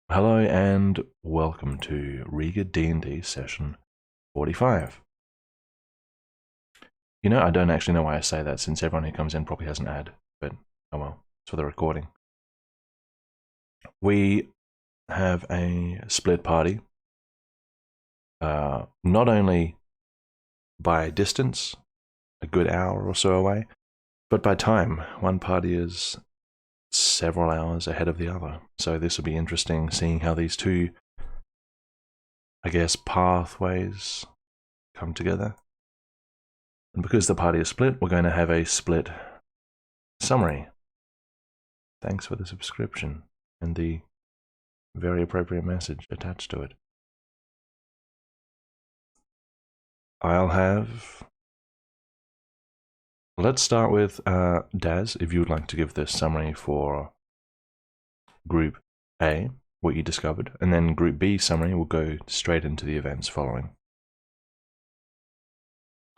Hello and welcome to Riiga D&D session 45. You know, I don't actually know why I say that, since everyone who comes in probably has an ad, but oh well, it's for the recording. We have a split party, not only by distance, a good hour or so away, but by time. One party is several hours ahead of the other. So this will be interesting, seeing how these two, I guess, pathways come together. And because the party is split, we're going to have a split summary. Thanks for the subscription and the very appropriate message attached to it. I'll have... Let's start with Daz, if you would like to give the summary for Group A, what you discovered, and then Group B summary will go straight into the events following.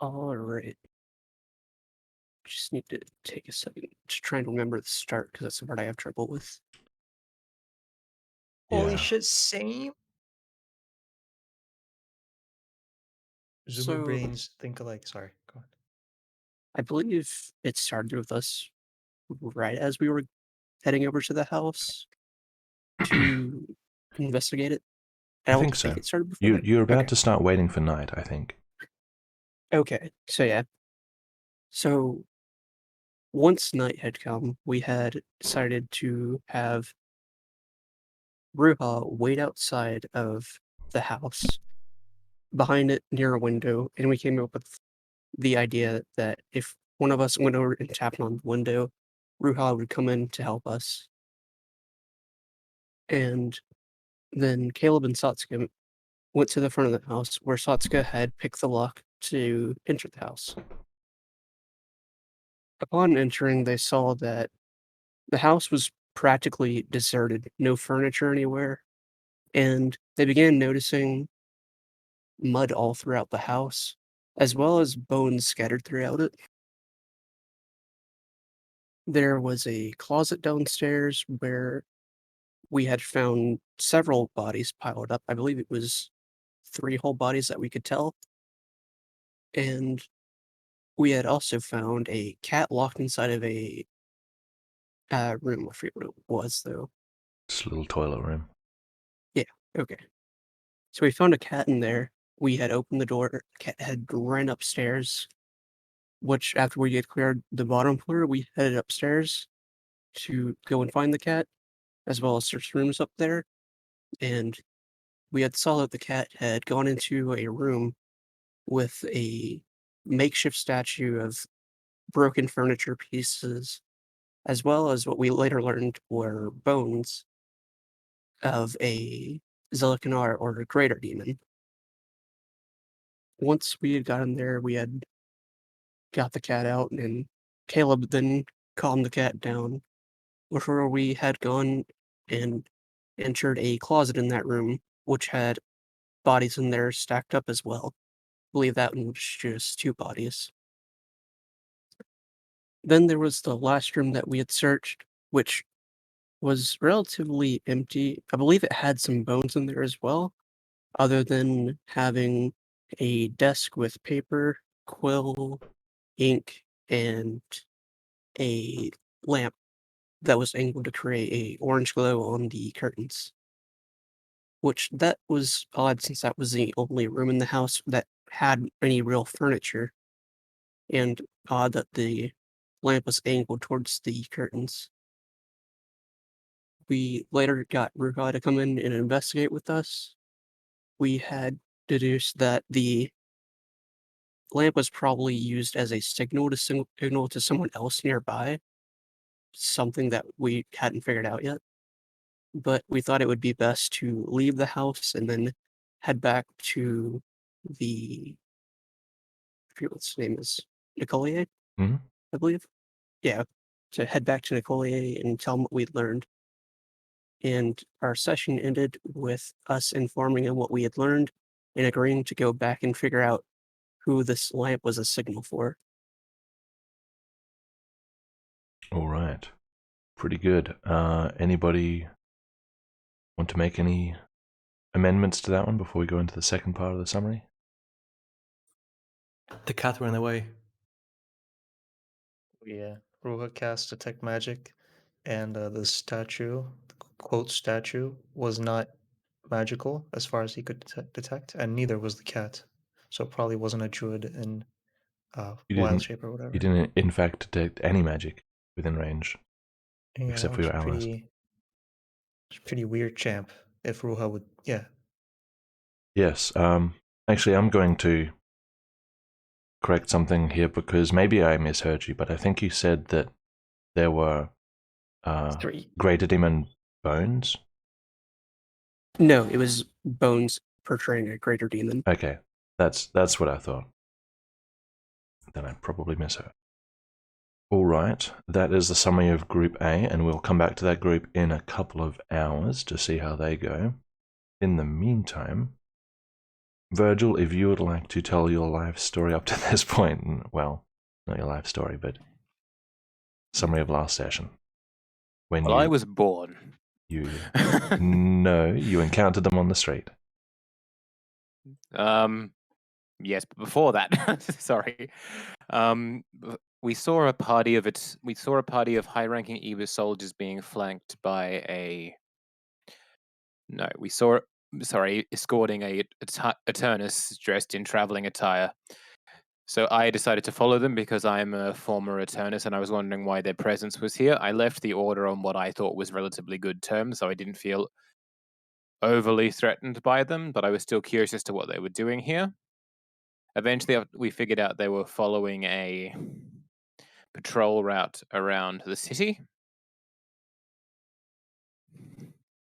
Alright. Just need to take a second to try and remember the start, because that's the part I have trouble with. Holy Yeah. shit, same? Zoomer So- brains think alike. Sorry, go on. I believe it started with us right as we were heading over to the house to investigate it. I think don't so. it started before that. You're about Okay. to start waiting for night, I think. Okay, so yeah. So once night had come, we had decided to have Ruha wait outside of the house, behind it near a window, and we came up with the idea that if one of us went over and tapped on the window, Ruha would come in to help us. And then Caleb and Satsuka went to the front of the house where Satsuka had picked the lock to enter the house. Upon entering, they saw that the house was practically deserted, no furniture anywhere, and they began noticing mud all throughout the house, as well as bones scattered throughout it. There was a closet downstairs where we had found several bodies piled up. I believe it was 3 whole bodies that we could tell. And we had also found a cat locked inside of a room. I forget what it was, though. Just a little toilet room. Yeah, okay. So we found a cat in there. We had opened the door. Cat had ran upstairs, which after we had cleared the bottom floor, we headed upstairs to go and find the cat, as well as search rooms up there. And we had saw that the cat had gone into a room with a makeshift statue of broken furniture pieces, as well as what we later learned were bones of a Zillicanar or a greater demon. Once we had gotten there, we had got the cat out, and Caleb then calmed the cat down before we had gone and entered a closet in that room, which had bodies in there stacked up as well. I believe that one was just 2 bodies. Then there was the last room that we had searched, which was relatively empty. I believe it had some bones in there as well, other than having a desk with paper, quill, ink, and a lamp that was able to create a orange glow on the curtains. Which that was odd since that was the only room in the house that had any real furniture, and odd that the lamp was angled towards the curtains. We later got Rukai to come in and investigate with us. We had deduced that the lamp was probably used as a signal to someone else nearby, something that we hadn't figured out yet. But we thought it would be best to leave the house and then head back to the I forget what his name is, Nicolier, Hmm. I believe? Yeah, to head back to Nicolier and tell him what we'd learned. And our session ended with us informing him what we had learned and agreeing to go back and figure out who this lamp was a signal for. All right. Pretty good. Anybody want to make any amendments to that one before we go into the second part of the summary? The cat ran away. Yeah. Ruha cast Detect Magic, and the statue, the quote statue, was not magical as far as he could detect, and neither was the cat. So it probably wasn't a druid in You wild didn't. shape or You whatever. didn't, in fact, detect any magic within range, Yeah, except for your allies. pretty weird champ. If Ruha would, yeah. Yes. Actually, I'm going to correct something here because maybe I misheard you, but I think you said that there were 3. greater demon bones. No, it was bones portraying a greater demon. Okay, that's what I thought. Then I probably misheard. All right, that is the summary of Group A, and we'll come back to that group in a couple of hours to see how they go. In the meantime, Virgil, if you would like to tell your life story up to this point, well, not your life story, but summary of last session. When Well, I was born. you you encountered them on the street. Yes, but before that, sorry. We saw a party of high-ranking Eva soldiers being flanked by a. No, we saw. Sorry, escorting a Eternus dressed in traveling attire. So I decided to follow them because I'm a former Eternus, and I was wondering why their presence was here. I left the order on what I thought was relatively good terms, so I didn't feel overly threatened by them, but I was still curious as to what they were doing here. Eventually, we figured out they were following a patrol route around the city.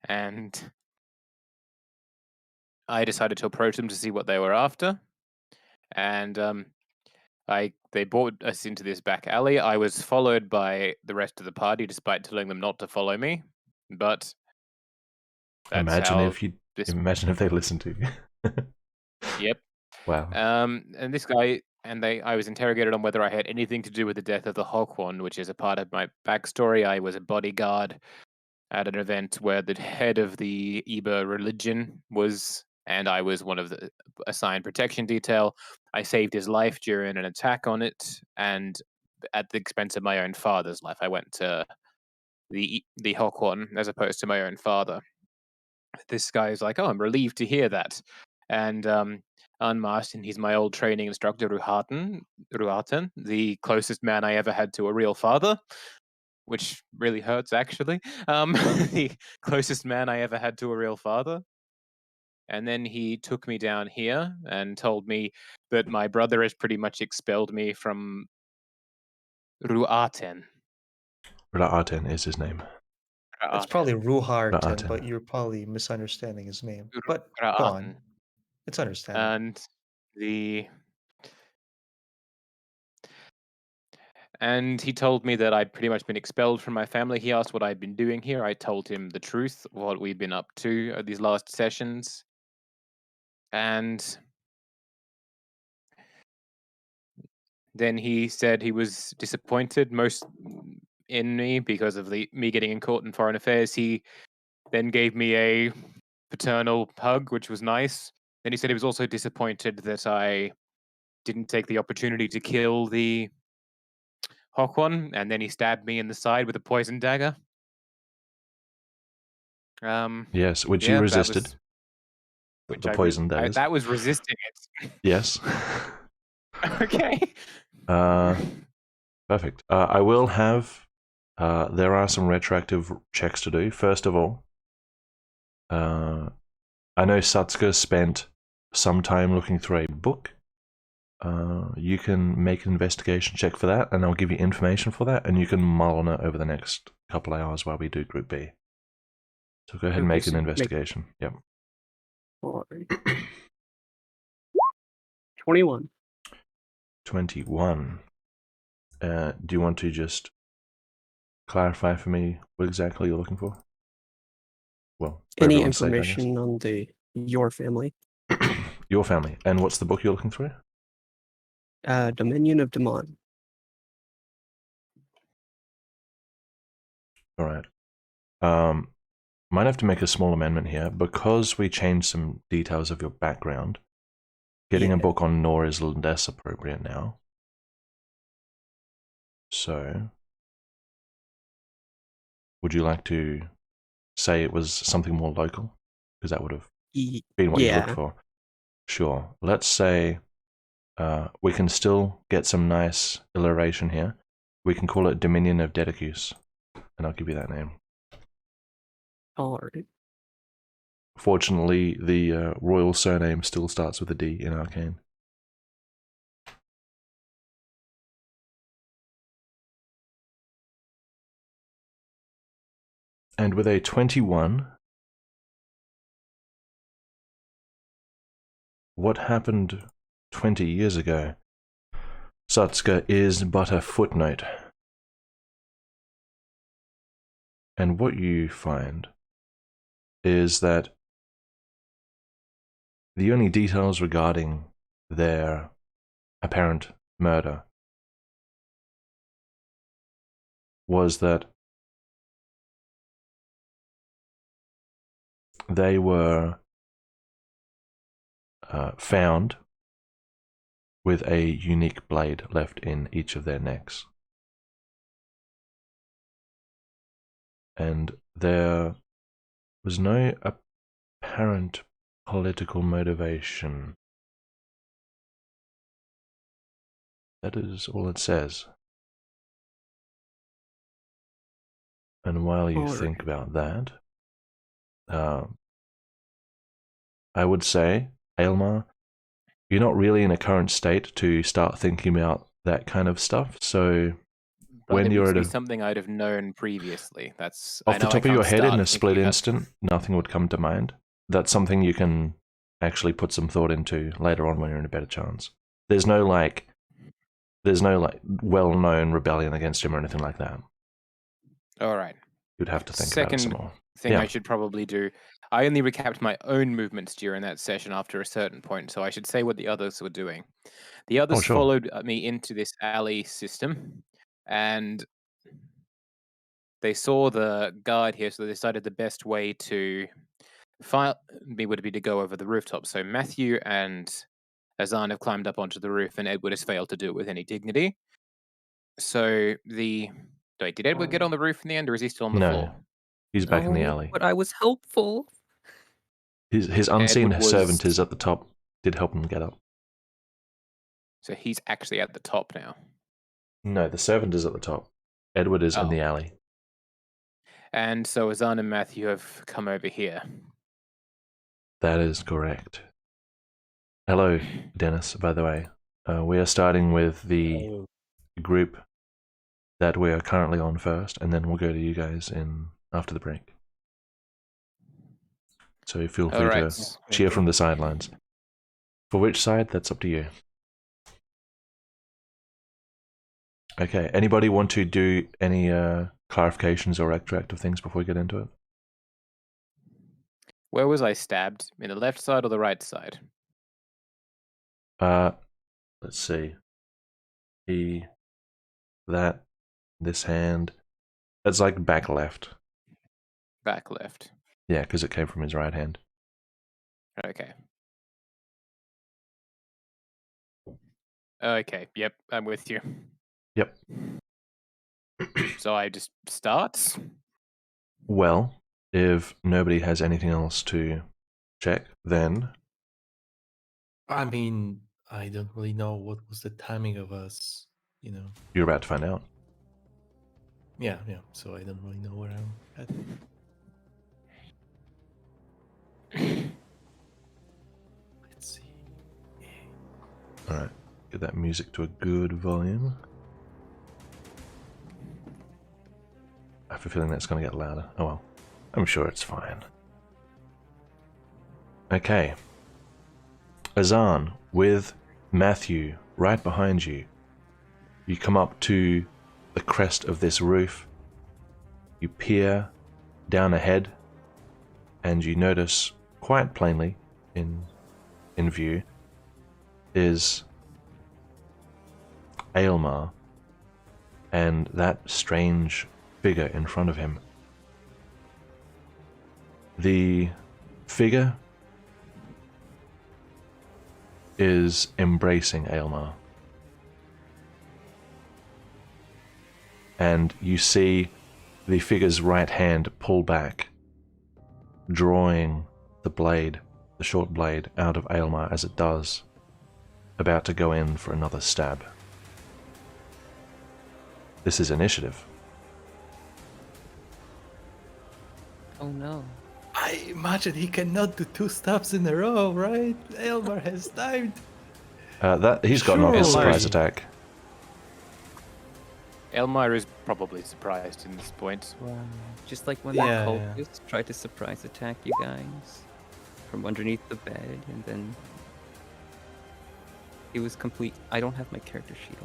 And I decided to approach them to see what they were after. and they brought us into this back alley. I was followed by the rest of the party, despite telling them not to follow me. But that's Imagine how if you this. imagine if they listened to you. Yep. Wow. And this guy I was interrogated on whether I had anything to do with the death of the Hawkwan, which is a part of my backstory. I was a bodyguard at an event where the head of the Iba religion was, and I was one of the assigned protection detail. I saved his life during an attack on it, and at the expense of my own father's life. I went to the Hawkwan as opposed to my own father. This guy's like, "Oh, I'm relieved to hear that," and unmasked, and he's my old training instructor, Ruaten, the closest man I ever had to a real father, which really hurts, actually. The closest man I ever had to a real father. And then he took me down here and told me that my brother has pretty much expelled me from Ruaten. Ra'aten is his name. It's probably Ruharten, Ra'aten. but you're probably misunderstanding his name. But go Ra'aten. on. It's understandable. And he told me that I'd pretty much been expelled from my family. He asked what I'd been doing here. I told him the truth, what we'd been up to at these last sessions. And then he said he was disappointed most in me because of me getting in court in foreign affairs. He then gave me a paternal hug, which was nice. Then he said he was also disappointed that I didn't take the opportunity to kill the Hawkwan, and then he stabbed me in the side with a poison dagger. Yes, which yeah, you resisted. Which The poison daggers. that was resisting it. Yes. Okay. Perfect. I will have. There are some retroactive checks to do. First of all, I know Satsuka spent some time looking through a book. You can make an investigation check for that, and I'll give you information for that, and you can mull on it over the next couple of hours while we do Group B. So go ahead and make an investigation. Yep. 21. 21. Do you want to just clarify for me what exactly you're looking for? Well, any information on your family? Your family. And what's the book you're looking through? Dominion of Demon. All right. Might have to make a small amendment here because we changed some details of your background. Getting a book on Nor is less appropriate now. So, would you like to say it was something more local? Because that would have been what you looked for. Sure. Let's say we can still get some nice alliteration here. We can call it Dominion of Dedicus, and I'll give you that name. All right. Fortunately, the royal surname still starts with a D in Arcane. And with a 21, what happened 20 years ago, Satsuka, is but a footnote. And what you find is that the only details regarding their apparent murder was that they were found with a unique blade left in each of their necks. And there was no apparent political motivation. That is all it says. And while you think about that, I would say, Aylmar, you're not really in a current state to start thinking about that kind of stuff. So when you're at something I'd have known previously. That's off the top of your head in a split instant, nothing would come to mind. That's something you can actually put some thought into later on when you're in a better chance. there's no well-known rebellion against him or anything like that. All right. You'd have to think about it some Second more. thing Yeah. I should probably do. I only recapped my own movements during that session after a certain point, so I should say what the others were doing. The others sure. followed me into this alley system, and they saw the guard here, so they decided the best way to would be to go over the rooftop. So Matthew and Azan have climbed up onto the roof, and Edward has failed to do it with any dignity. So wait, did Edward get on the roof in the end, or is he still on the No. floor? He's back in the Oh, alley. But I was helpful. His unseen Edward was- servant is at the top. Did help him get up. So he's actually at the top now. No, the servant is at the top. Edward is in Oh. the alley. And so Azan and Matthew have come over here. That is correct. Hello, Dennis, by the way. We are starting with the group that we are currently on first, and then we'll go to you guys in after the break. So feel free Alright. to cheer from the sidelines. For which side? That's up to you. Okay, anybody want to do any clarifications or retroactive things before we get into it? Where was I stabbed? In the left side or the right side? Let's see. This hand. That's like back left. Back left. Yeah, because it came from his right hand. Okay. Okay, yep, I'm with you. Yep. So I just start? Well, if nobody has anything else to check, then I mean, I don't really know what was the timing of us, you know. you're about to find out. Yeah. So I don't really know where I'm at. Let's see. Alright, get that music to a good volume. I have a feeling that's going to get louder. Oh well, I'm sure it's fine. Okay. Azan, with Matthew right behind you, you come up to the crest of this roof. You peer down ahead, and you notice quite plainly in view is Aylmar and that strange figure in front of him. The figure is embracing Aylmar. And you see the figure's right hand pull back, drawing the blade, the short blade, out of Aylmar as it does, about to go in for another stab. This is initiative. Oh no. I imagine he cannot do 2 stabs in a row, right? Elmar has timed. That he's got another Surely. surprise attack. Elmire is probably surprised in this point. Wow. Just like when Yeah, the yeah. cultists tried to surprise attack you guys from underneath the bed, and then it was complete. I don't have my character sheet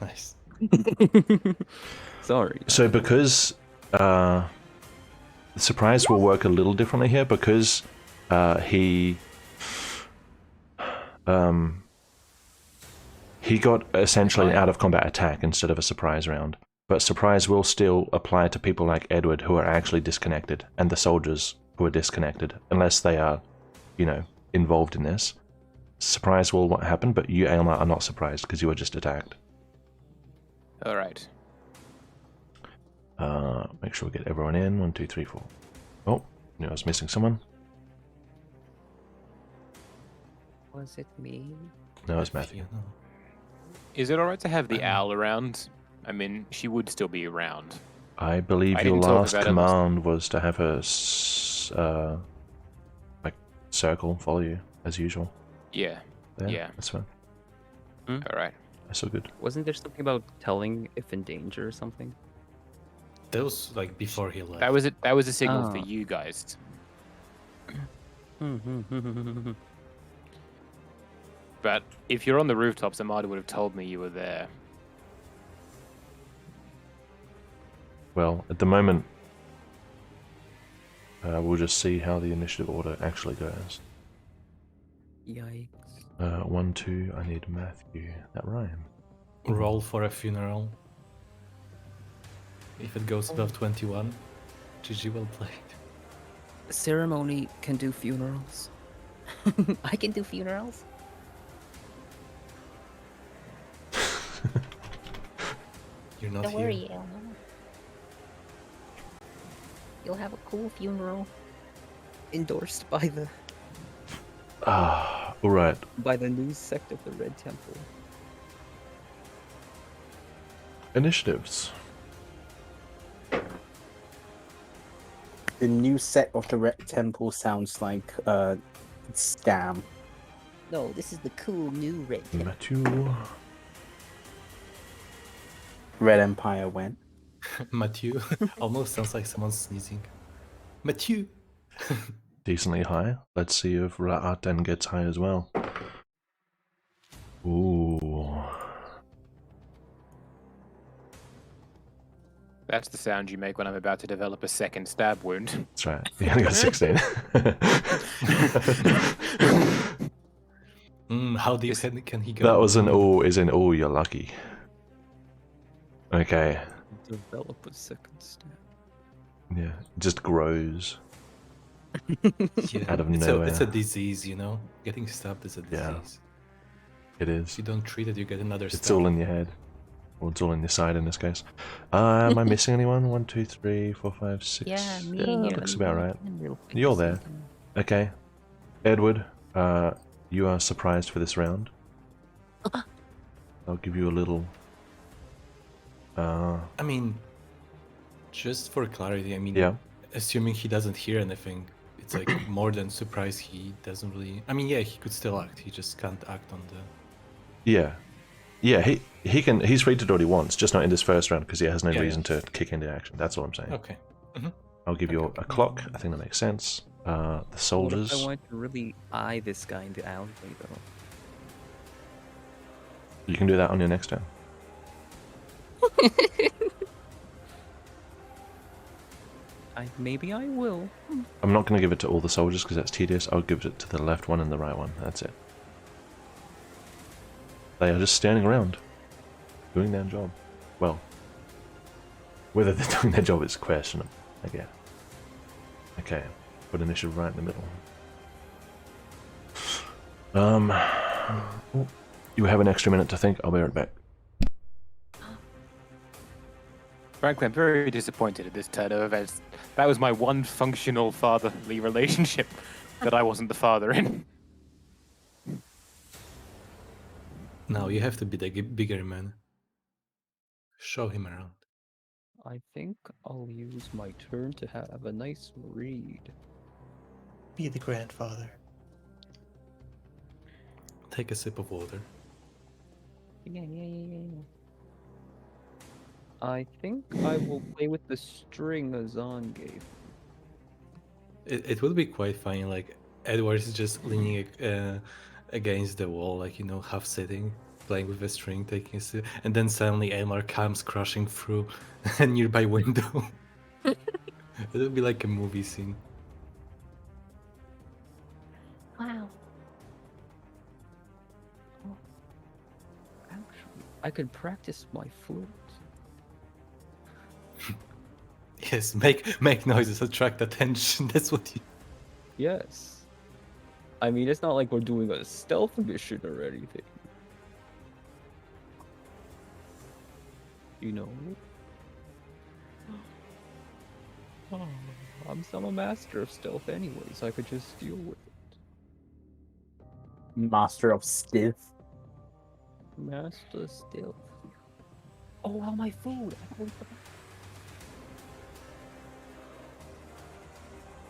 Nice. on. Sorry. So because the surprise will work a little differently here, because he got essentially an out of combat attack instead of a surprise round. But surprise will still apply to people like Edward who are actually disconnected, and the soldiers who are disconnected, unless they are, involved in this. Surprise will happen, but you, Aylmar, are not surprised because you were just attacked. All right. Make sure we get everyone in. 1, 2, 3, 4. Oh, I was missing someone. Was it me? No, it's Matthew. You know. Is it all right to have the owl around? I mean, she would still be around. I believe I your didn't talk last about it. command was to have her circle follow you as usual. Yeah. There, Yeah. that's fine. All right. That's so good. Wasn't there something about telling if in danger or something? That was like before he left. That was it. That was a signal for Ah. you guys. But if you're on the rooftops, Amada would have told me you were there. Well, at the moment, we'll just see how the initiative order actually goes. Yikes. 1, 2, I need Matthew. That rhyme. Roll for a funeral. If it goes above 21, GG well played. Ceremony can do funerals. I can do funerals. You're not Don't here. worry, Elmo. You'll have a cool funeral. Endorsed by the Alright. news sect of the Red Temple. Initiatives. The new set of the Red Temple sounds like a scam. No, this is the cool new red temple. Matthew. Red Empire went. Matthew. Almost sounds like someone sneezing. Matthew. Decently high. Let's see if Ra'atan gets high as well. Ooh. That's the sound you make when I'm about to develop a second stab wound. That's right. You only got 16. How deep can he go? That was an oh, is in oh, you're lucky. Okay. Develop a second stab. Yeah. It just grows. Yeah, out of it's nowhere. it's a disease, you know? Getting stabbed is a disease. Yeah. It If is. you don't treat it, you get another It's stab. all in your head. Or it's all in your side in this case. Am I missing anyone? 1, 2, 3, 4, 5, 6. Yeah, me and you. Looks about right. Real quick You're so there. you can- Okay. Edward, you are surprised for this round. I'll give you a little... I mean, just for clarity, I mean, yeah. assuming he doesn't hear anything, it's like more than surprise he doesn't really... I mean, yeah, he could still act, he just can't act on the... Yeah. Yeah, he's free to do what he wants, just not in this first round because he has no Yeah, reason to kick into action. That's all I'm saying. Okay. I'll give you Okay. a clock. I think that makes sense. The What if soldiers. I want to really eye this guy in the alleyway, though? You can do that on your next turn. Maybe I will. I'm not going to give it to all the soldiers because that's tedious. I'll give it to the left one and the right one. That's it. They are just standing around, doing their job. Well, whether they're doing their job is questionable, I guess. Okay, put initiative right in the middle. You have an extra minute to think. I'll be right back. Frankly, I'm very disappointed at this turn of events. That was my one functional fatherly relationship that I wasn't the father in. Now you have to be the bigger man. Show him around. I think I'll use my turn to have a nice read. Be the grandfather. Take a sip of water. Yeah. I think I will play with the string Azan gave. It would be quite funny, like, Edward is just leaning against the wall, like, you know, half sitting, playing with a string, taking a sip, and then suddenly Elmar comes crashing through a nearby window. It would be like a movie scene. Wow. Actually, I could practice my flute. Yes, make noises, attract attention. That's what you... Yes. I mean, it's not like we're doing a stealth mission or anything. You know? Oh, I'm a master of stealth anyway, so I could just deal with it. Master of Stiff. Master stealth. Oh, all my food! I totally forgot.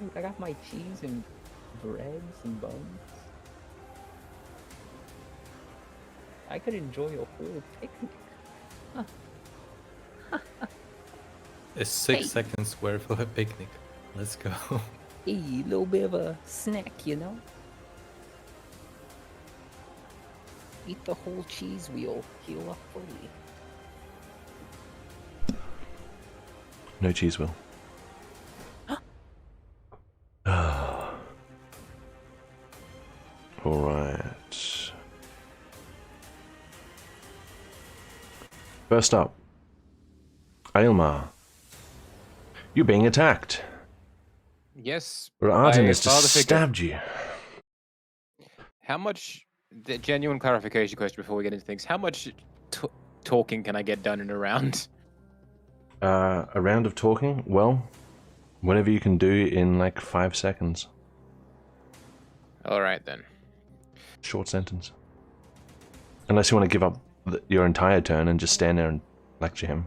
Dude, I got my cheese and breads and buns. I could enjoy a whole picnic. A 6 Hey. seconds worth of a picnic. Let's go. Hey, little bit of a snack, you know? Eat the whole cheese wheel. Heal up fully. No cheese will. Alright. First up, Aylmar. You're being attacked. Yes. Arden by has father just figure. stabbed you. How much? The genuine clarification question before we get into things. How much talking can I get done in a round? A round of talking? Well, whatever you can do in like 5 seconds. All right then. Short sentence. Unless you want to give up your entire turn and just stand there and lecture him.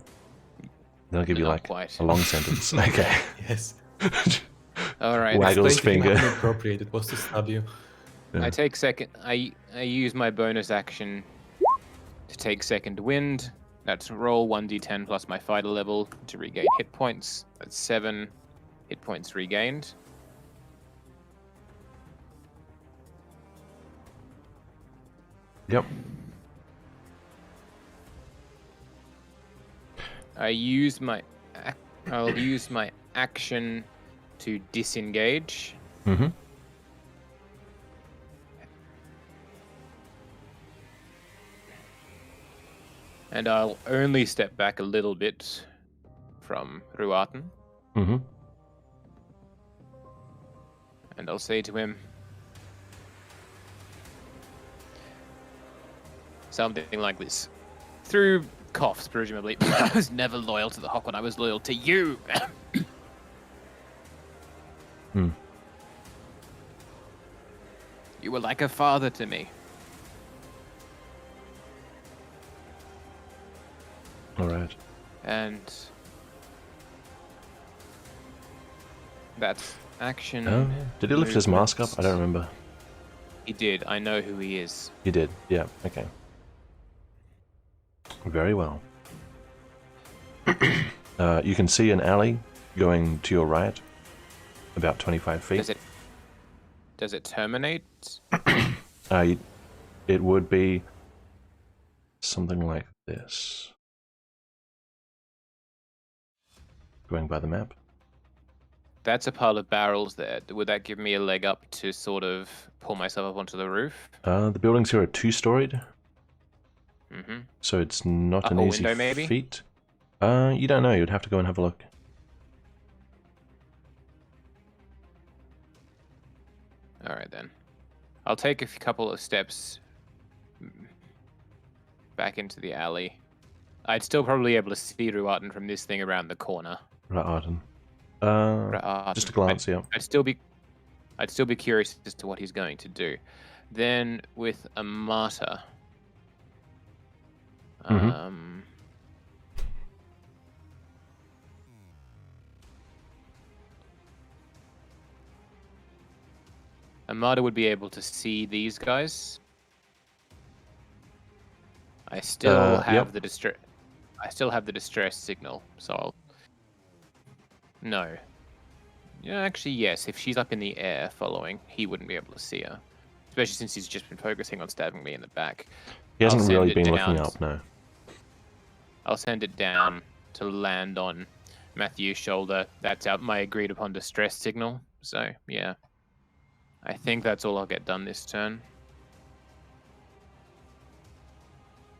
Then I'll give you Not like quite. a long sentence. Okay. Yes. All right. Waggles Explain to him finger. how inappropriate it was to stab you. Yeah. I take second. I use my bonus action to take second wind. That's roll 1d10 plus my fighter level to regain hit points. That's 7 hit points regained. Yep. I'll use my action to disengage. Mm-hmm. And I'll only step back a little bit from Ruaten. Mm-hmm. And I'll say to him something like this. Through coughs, presumably. I was never loyal to the Hawk when I was loyal to you. Hmm. You were like a father to me. Alright. And that's action. Oh, did he lift his mask up? I don't movements. remember. He did. I know who he is. He did. Yeah, okay. Very well. You can see an alley going to your right, about 25 feet. Does it terminate? It would be something like this. Going by the map. That's a pile of barrels there. Would that give me a leg up to sort of pull myself up onto the roof? The buildings here are 2-storied, Mm-hmm. so it's not an Upper easy window, maybe? feat. You don't know. You'd have to go and have a look. All right then. I'll take a couple of steps back into the alley. I'd still probably be able to see Ruaten from this thing around the corner. Right, Arden. Ruaten. Just a glance, yeah. I'd still be curious as to what he's going to do. Then with a martyr. Mhm. Amada would be able to see these guys. I still have yep. the distress. I still have the distress signal, so I'll. No. Yeah, actually, yes. If she's up in the air following, he wouldn't be able to see her, especially since he's just been focusing on stabbing me in the back. He hasn't I'll really send it been looking down. up, no. I'll send it down to land on Matthew's shoulder. That's out my agreed upon distress signal. So yeah, I think that's all I'll get done this turn.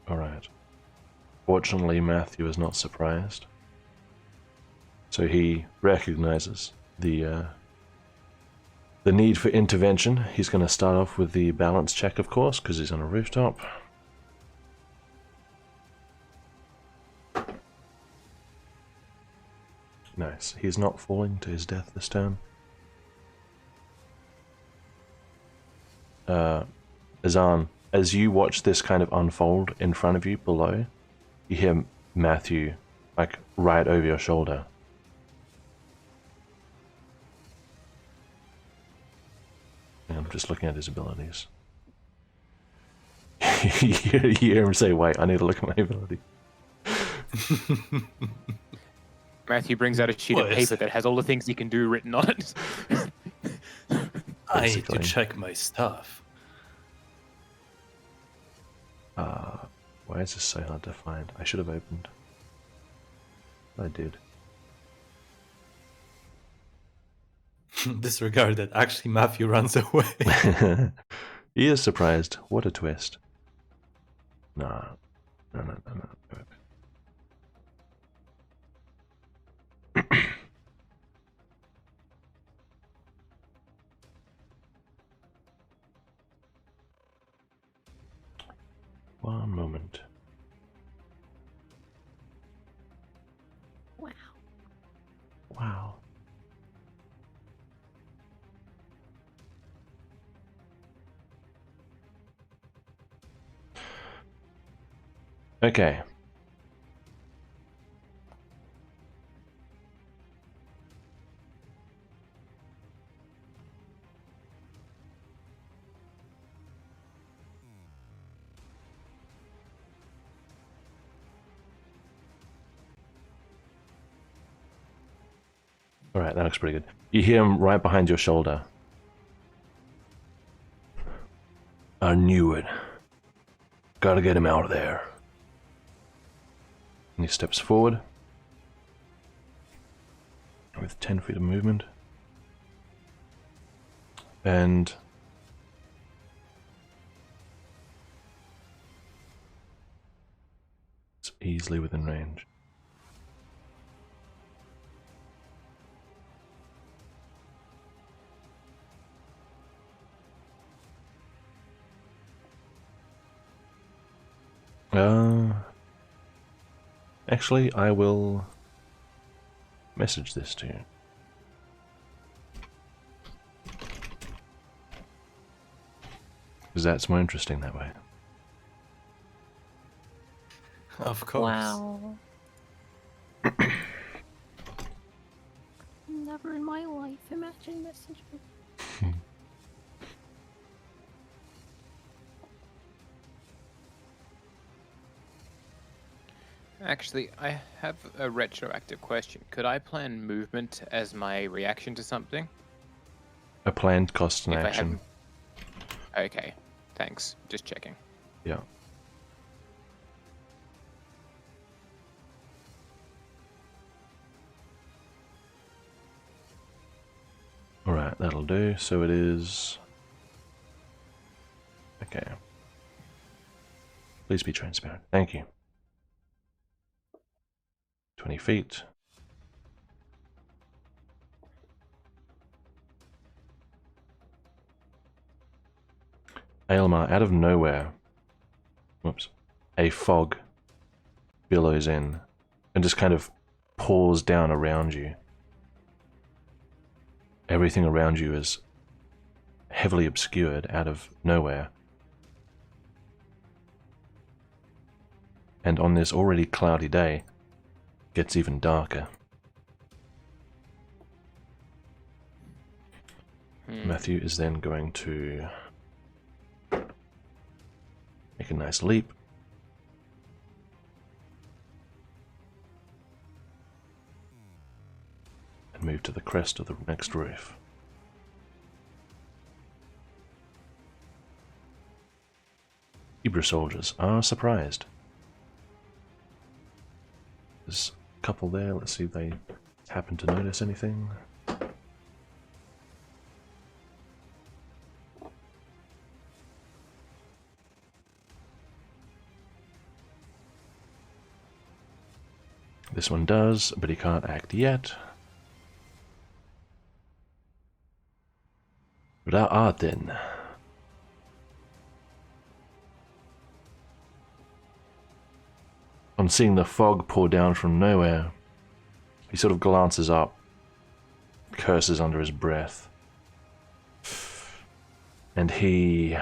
Alright. Fortunately, Matthew is not surprised. So he recognizes the need for intervention. He's going to start off with the balance check, of course, because he's on a rooftop. Nice. He's not falling to his death this turn. Azan, as you watch this kind of unfold in front of you below, you hear Matthew, like, right over your shoulder. And I'm just looking at his abilities. You hear him say, wait, I need to look at my ability. Matthew brings out a sheet What of is paper it? that has all the things he can do written on it. I need to Basically. check my stuff. Why is this so hard to find? I should have opened. I did. Disregard that. Actually, Matthew runs away. He is surprised. What a twist. No. No. One moment. Wow. Wow. Okay. Alright, that looks pretty good. You hear him right behind your shoulder. I knew it. Gotta get him out of there. And he steps forward. With 10 feet of movement. And... it's easily within range. Actually, I will message this to you. Because that's more interesting that way. Of course. Wow. Never in my life imagined messaging. Actually, I have a retroactive question. Could I plan movement as my reaction to something? A planned cost an If I action. Okay, thanks. Just checking. Yeah. Alright, that'll do. So it is... okay. Please be transparent. Thank you. 20 feet. Aylmar, out of nowhere, whoops, a fog billows in and just kind of pours down around you. Everything around you is heavily obscured out of nowhere. And on this already cloudy day, it gets even darker. Matthew is then going to make a nice leap. And move to the crest of the next roof. Hebrew soldiers are surprised. There's a couple there, let's see if they happen to notice anything. This one does, but he can't act yet. But thou art then. On seeing the fog pour down from nowhere, he sort of glances up, curses under his breath, and he...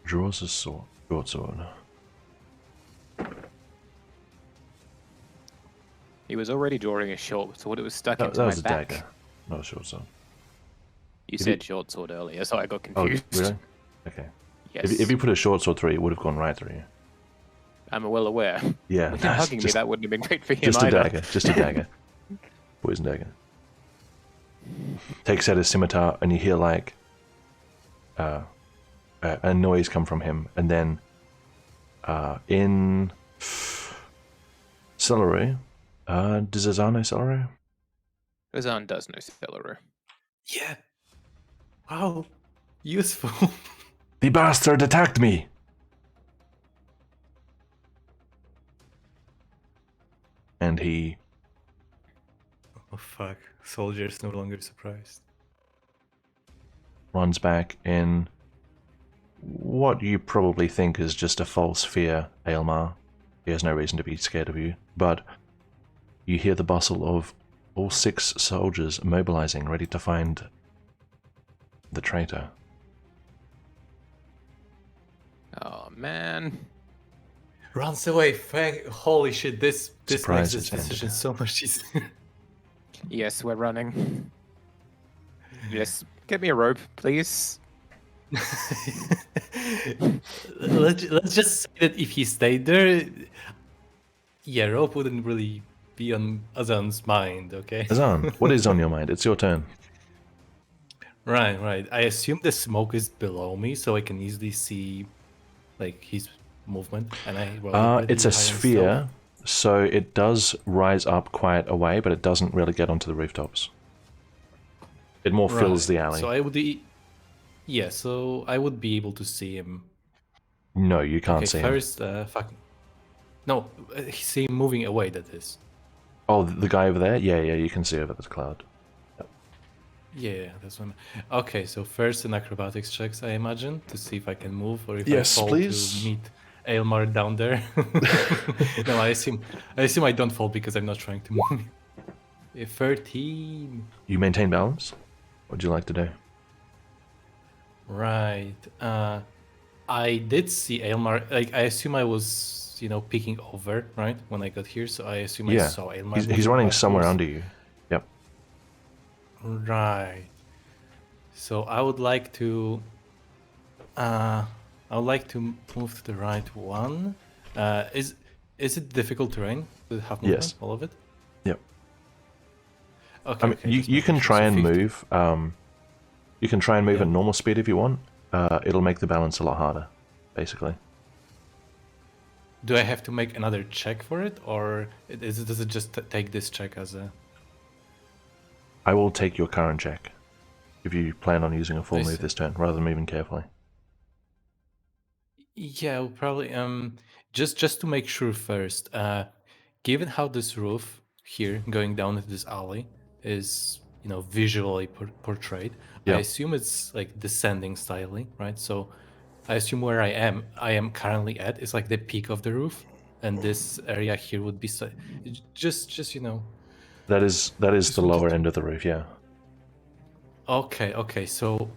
draws his sword, short sword. He was already drawing a short sword. It was stuck into That my was a back. dagger, not a short sword. You Did said he- short sword earlier, so I got Oh, confused. really? Okay. Yes. If you put a short sword through, it would have gone right through you. I'm well aware. Yeah. With him hugging me, that wouldn't have been great for him just a either. dagger. Just a dagger. Poison dagger. Takes out his scimitar, and you hear like a noise come from him, and then in Celery, does Azar know Celery? Razan does know Celery. Yeah. Wow. Useful. The bastard attacked me! And he Oh fuck. Soldier's no longer surprised. runs back in what you probably think is just a false fear, Aelmar. He has no reason to be scared of you, but you hear the bustle of all 6 soldiers mobilizing, ready to find the traitor. Oh man. Runs away. Holy shit! This Surprise, makes this it's ended. decision so much easier. Yes, we're running. Yes, get me a rope, please. let's just say that if he stayed there, yeah, rope wouldn't really be on Azan's mind. Okay. Azan, what is on your mind? It's your turn. Right. I assume the smoke is below me, so I can easily see, like, his movement. And I It's a sphere, so it does rise up quite a way, but it doesn't really get onto the rooftops. It more fills the alley. So I would be, yeah. So I would be able to see him. No, you can't see him. First, no, see him moving away. That is. Oh, the guy over there? Yeah, you can see over the cloud. Yeah, that's one. Okay, so first an acrobatics checks, I imagine, to see if I can move or if Yes, I fall please. to meet Aelmar down there. No, I assume I don't fall because I'm not trying to move. 13. You maintain balance? What would you like to do? Right. I did see Aelmar. Like, I assume I was, peeking over, right, when I got here. So I assume I Yeah, saw Aelmar. he's moving running somewhere backwards. under you. Yep. Right. So I would like to. I would like to move to the right one. Is it difficult terrain? Does it have movement? Yes. All of it? Yep. Okay. I mean, okay, you just can making sure. try So and 50. move. You can try and move Yeah. at normal speed if you want. It'll make the balance a lot harder, basically. Do I have to make another check for it, or does it just take this check as a? I will take your current check if you plan on using a full I move see. this turn, rather than moving carefully. Yeah, I'll probably just to make sure first. Given how this roof here going down into this alley is visually portrayed, I Yeah. assume it's like descending slightly, right? So I assume where I am currently at is like the peak of the roof, and this area here would be just That is Just the wanted lower to- end of the roof, yeah. Okay. So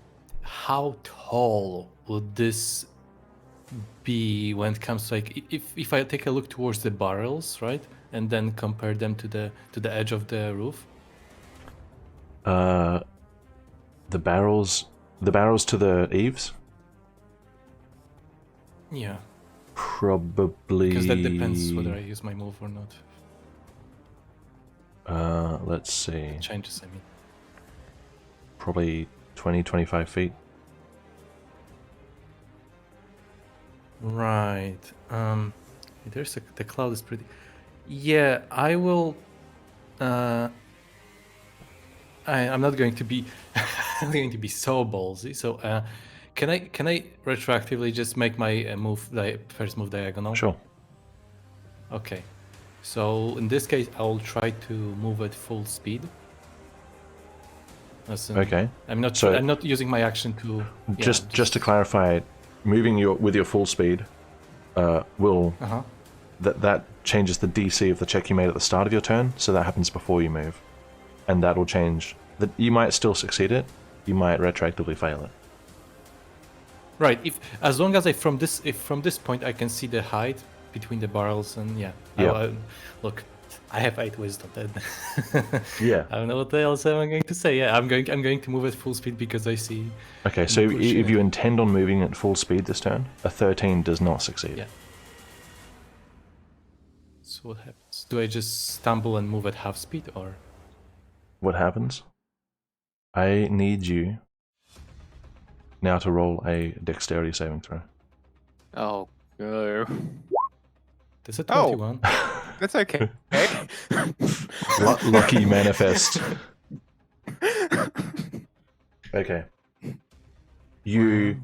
how tall would this be when it comes to, like, if I take a look towards the barrels, right, and then compare them to the edge of the roof? The barrels to the eaves? Yeah, Probably. because that depends whether I use my move or not. Let's see. It changes, I mean. Probably 20, 25 feet. Right. The cloud is pretty. Yeah, I will. I'm not going to be. I'm going to be so ballsy. So, can I retroactively just make my first move diagonal? Sure. Okay. So in this case, I'll try to move at full speed. Okay. I'm not. So- I'm not using my action to. Just to clarify, moving with your full speed will Uh huh. that changes the DC of the check you made at the start of your turn, so that happens before you move, and that will change. That you might still succeed it, you might retroactively fail it. Right. As long as from this point I can see the height between the barrels, and yeah. Yeah. Look, I have 8 wisdom. Then. Yeah. I don't know what else I'm going to say. Yeah, I'm going to move at full speed because I see. Okay, so if you intend on moving at full speed this turn, a 13 does not succeed. Yeah. So what happens? Do I just stumble and move at half speed, or? What happens? I need you now to roll a dexterity saving throw. Oh no. There's a Oh. 21. That's okay. Lucky manifest. Okay. The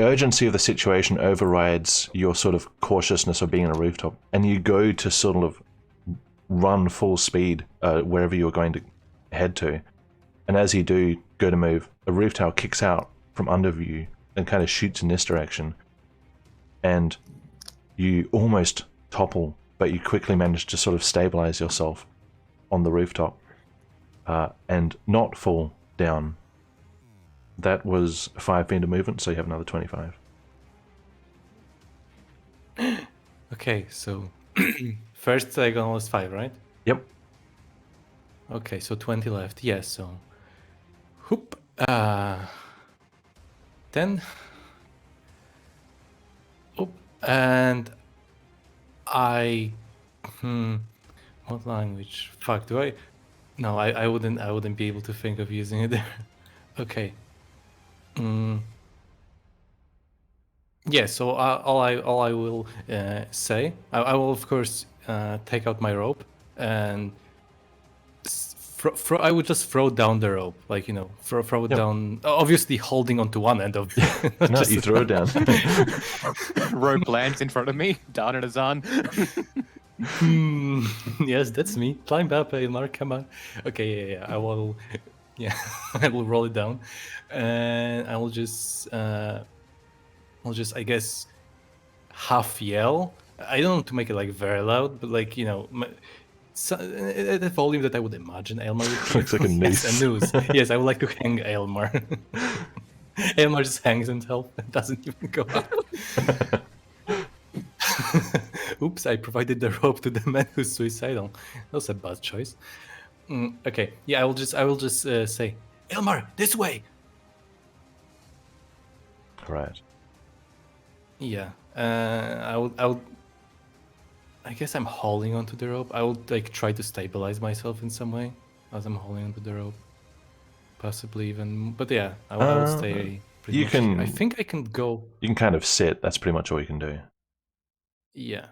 urgency of the situation overrides your sort of cautiousness of being on a rooftop, and you go to sort of run full speed wherever you're going to head to. And as you do go to move, a roof tile kicks out from under you and kind of shoots in this direction, and you almost topple, but you quickly manage to sort of stabilize yourself on the rooftop and not fall down. That was 5 feet of movement, so you have another 25. Okay, so first diagonal is 5, right? Yep. Okay, so 20 left. Yes, so whoop. 10. Oop. And I what language? Fuck, do I? No, I wouldn't be able to think of using it there. Okay. Yeah, so all I will say, I will of course take out my rope and I would just throw down the rope, like, you know, throw it down. Obviously, holding onto one end of. No, you throw it down. Rope lands in front of me. Darnazan. Yes, that's me. Climb up, Elmar. Come on. Okay, yeah. I will. Yeah, I will roll it down, and I will just. I guess, half yell. I don't want to make it like very loud, but like, you know. At the volume that I would imagine Aylmar would Looks like a noose. Yes, a noose. Yes, I would like to hang Aylmar. Aylmar just hangs himself and doesn't even go up. Oops, I provided the rope to the man who's suicidal. That was a bad choice. Okay, yeah, I will just say, Aylmar, this way. Right. Yeah, I guess I'm holding onto the rope. I would like try to stabilize myself in some way as I'm holding onto the rope, possibly even. But yeah, I will stay. You much can. Here. I think I can go. You can kind of sit. That's pretty much all you can do. Yeah.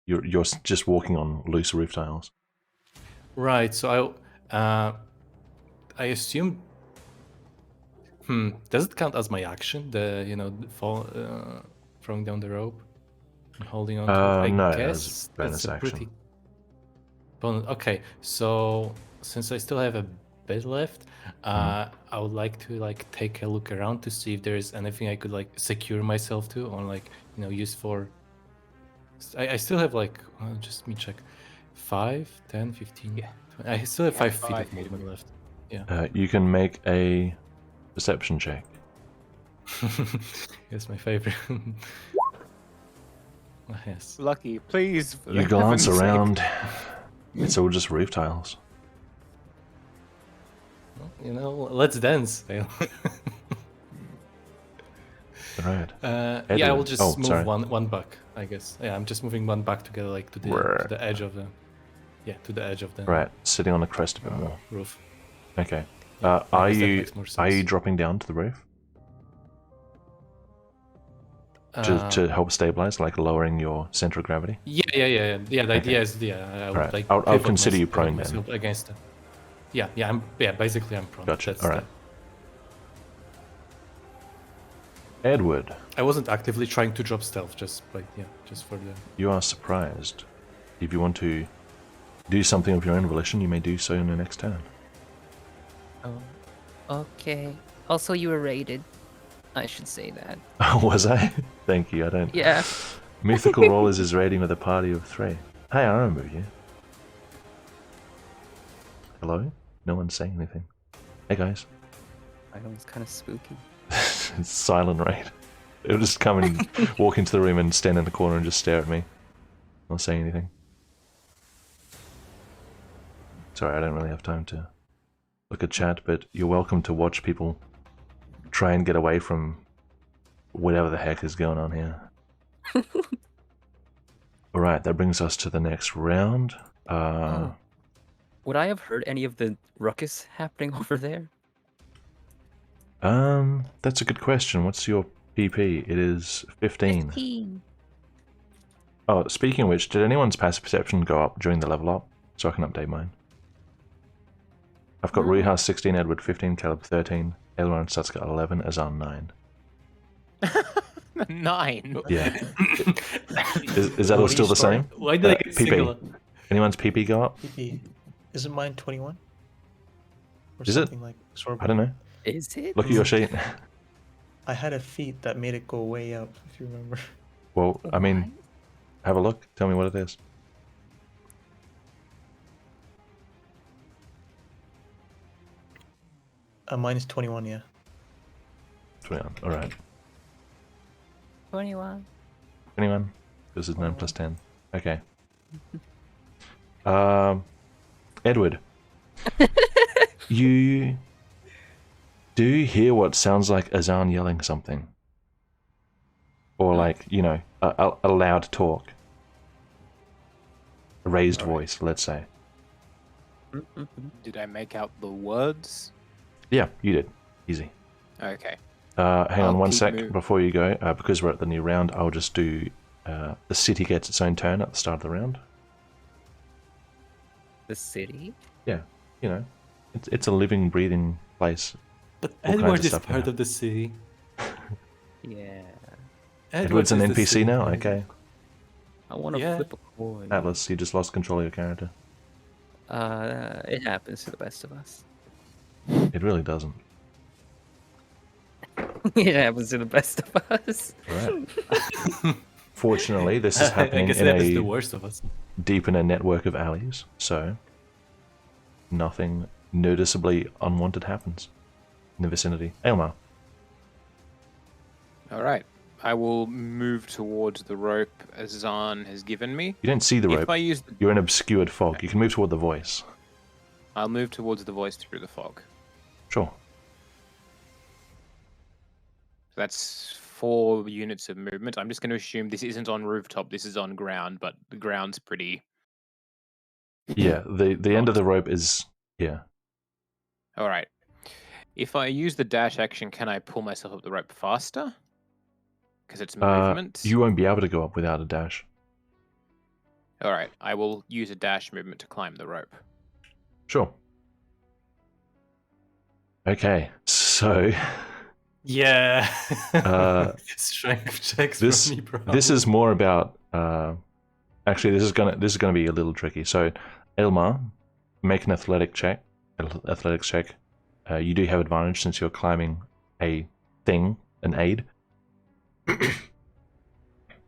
You're just walking on loose roof tiles. Right. So I assume. Does it count as my action? Throwing down the rope. Holding on to it. No, I guess bonus that's a action. pretty bonus. Okay, so since I still have a bit left, I would like to take a look around to see if there is anything I could secure myself to, or use for. I still have just let me check, 5, 10, 15. Yeah, 20. I still have 5 feet of movement left. Yeah. You can make a perception check. Yes, my favorite. Yes. Lucky, please. for You the glance heaven's sake. around. It's all just roof tiles. Well, let's dance. Right. Yeah, I will Edward. just Oh, move sorry. one back, I guess. Yeah, I'm just moving one back to get to the edge of the. Yeah, to the edge of the. Right. Sitting on the crest a bit more. Roof. Okay. I Are guess that you makes more sense. dropping down to the roof to help stabilize, like lowering your center of gravity? Yeah. The idea is, I would Alright. I'll pivot consider you pivot prone then. myself against it. Basically I'm prone. Gotcha. That's All right. Edward, I wasn't actively trying to drop stealth, just for the. you are surprised. If you want to do something of your own volition, you may do so in the next turn. Oh, okay. Also, you were raided. I should say that. Was I? Thank you. I don't. Yeah. Mythical Rollers is raiding with a party of 3. Hey, I remember you. Hello? No one's saying anything. Hey guys. I know it's kind of spooky. It's silent raid. It'll just come and walk into the room and stand in the corner and just stare at me. Not saying anything. Sorry, I don't really have time to look at chat, but you're welcome to watch people try and get away from whatever the heck is going on here. Alright, that brings us to the next round. Would I have heard any of the ruckus happening over there? That's a good question. What's your PP? It is 15. 15. Oh, speaking of which, did anyone's passive perception go up during the level up? So I can update mine. I've got No. Rihas 16, Edward 15, Caleb 13, Elrond and Satsuka 11, Azan 9. 9. Yeah. Is that all What do still you the same? start? Why did I get PP. singular? Anyone's PP go up? PP. Isn't mine 21? Or Is it? something like sort of. I don't know. Is it? Look at your sheet. I had a feat that made it go way up, if you remember. Well, I mean, have a look. Tell me what it is. Mine is 21, yeah. 21. Alright. 21. 21? This is 9 plus 10. Okay. Edward. You do hear what sounds like Azan yelling something. Or like, you know, a loud talk. A raised voice, let's say. Did I make out the words? Yeah, you did. Easy. Okay. Hang on I'll one keep sec before you go. Because we're at the new round, I'll just do... the city gets its own turn at the start of the round. The city? Yeah, you know. It's a living, breathing place. But All kinds Edward of is stuff part now. of the city. Yeah. Edward's an is the NPC city. now? Okay. I want to Yeah. flip a coin. Atlas, you just lost control of your character. It happens to the best of us. It really doesn't. It happens to the best of us. Alright. Fortunately, this is I happening guess in that is the a worst of us. deep in a network of alleys, so nothing noticeably unwanted happens in the vicinity. Elmar. Alright. I will move towards the rope Azan has given me. You don't see the If rope. I use the... You're in obscured fog. You can move toward the voice. I'll move towards the voice through the fog. Sure. That's 4 units of movement. I'm just going to assume this isn't on rooftop, this is on ground, but the ground's pretty... Yeah, the end of the rope is here. Alright. If I use the dash action, can I pull myself up the rope faster? Because it's movement. You won't be able to go up without a dash. Alright, I will use a dash movement to climb the rope. Sure. Okay, so Yeah. Uh, Strength checks this from me, bro. this is more about. Actually, this is gonna be a little tricky. So, Elmar, make an athletics check. You do have advantage since you're climbing a thing, an aid.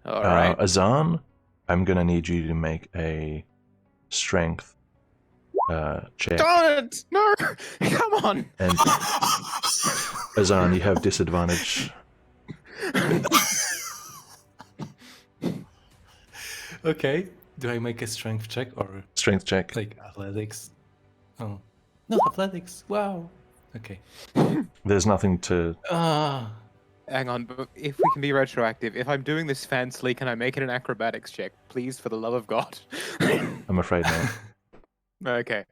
Alright. Azan, I'm gonna need you to make a strength check. Darn it! No! Come on! And Azan, you have disadvantage. Okay. Do I make a strength check or Strength check. like athletics? Oh. No, athletics. Wow. Okay. There's nothing to. Ah. Hang on, but if we can be retroactive, if I'm doing this fancily, can I make it an acrobatics check? Please, for the love of God. I'm afraid not. Okay.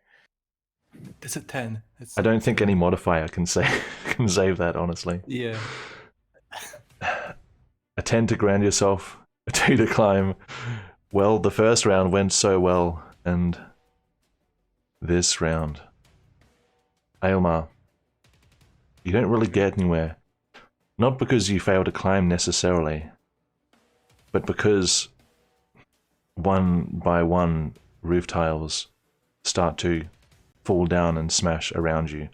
It's a 10. It's I don't think any modifier can save that. Honestly, Yeah. a 10 to ground yourself, a 2 to climb. Well, the first round went so well, and this round, Aylmar, you don't really get anywhere. Not because you fail to climb necessarily, but because one by one roof tiles start to fall down and smash around you.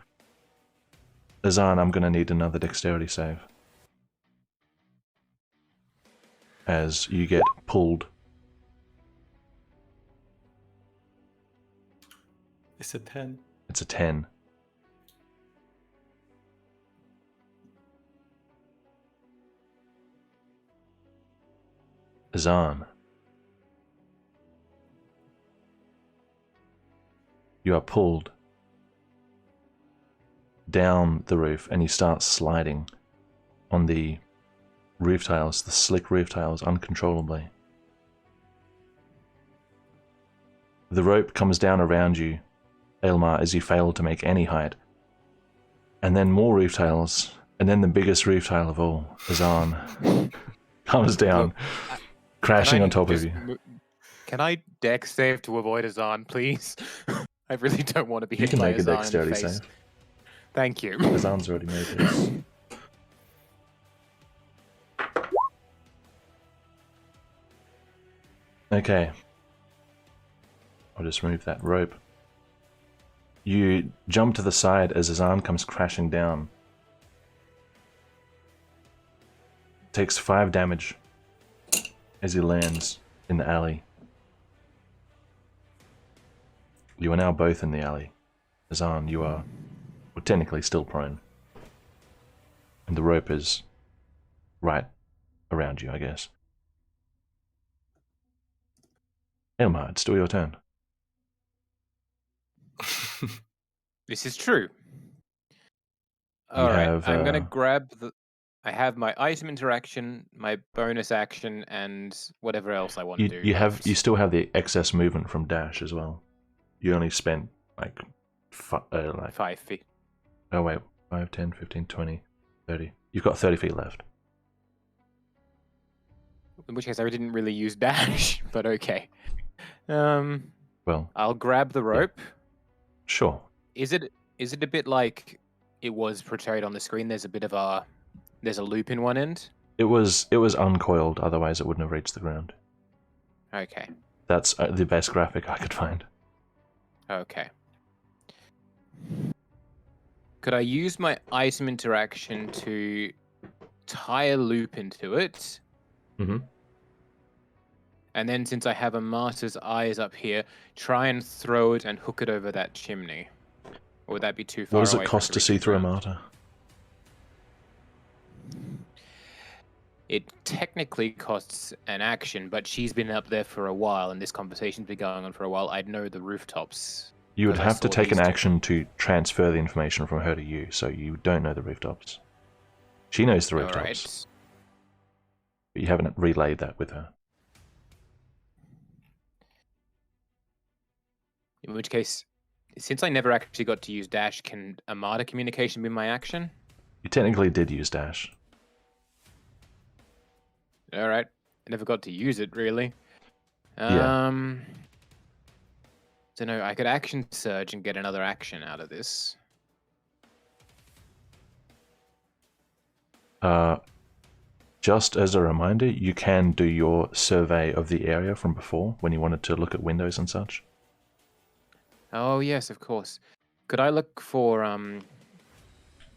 Azan, I'm gonna need another dexterity save. As you get pulled. It's a 10. It's a 10. Azan. you are pulled down the roof and you start sliding on the roof tiles, the slick roof tiles, uncontrollably. The rope comes down around you, Elmar, as you fail to make any height. And then more roof tiles, and then the biggest roof tile of all, Azan, comes down, Look, crashing can I on top of just you. Can I dex save to avoid Azan, please? I really don't want to be You hit can by make a Azan in the dexterity face. save. Thank you. Azan's already made this. Okay. I'll just remove that rope. You jump to the side as Azan comes crashing down. Takes 5 damage as he lands in the alley. You are now both in the alley. Azan, you are technically still prone. And the rope is right around you, I guess. Elmar, it's still your turn. This is true. You All right, have, I'm gonna grab the. I have my item interaction, my bonus action, and whatever else I want to do. You still have the excess movement from dash as well. You only spent like 5 feet. Oh wait, 5, 10, 15, 20, 30. You've got 30 feet left. In which case, I didn't really use dash, but okay. Well, I'll grab the rope. sure. Is it a bit like it was portrayed on the screen? There's a loop in one end. It was uncoiled, otherwise it wouldn't have reached the ground. Okay. That's the best graphic I could find. Okay. Could I use my item interaction to tie a loop into it? Mm-hmm. And then, since I have a martyr's eyes up here, try and throw it and hook it over that chimney. Or would that be too far What does away it for cost to reach see the through a ground? martyr? It technically costs an action, but she's been up there for a while, and this conversation's been going on for a while. I'd know the rooftops. You would 'cause I have to saw take an these two. action to transfer the information from her to you, so you don't know the rooftops. She knows the rooftops, Alright. but you haven't relayed that with her. In which case, since I never actually got to use dash, can Armada communication be my action? You technically did use dash. Alright. I never got to use it, really. Yeah. Don't know, I could action surge and get another action out of this. Just as a reminder, you can do your survey of the area from before when you wanted to look at windows and such. Oh yes, of course. Could I look for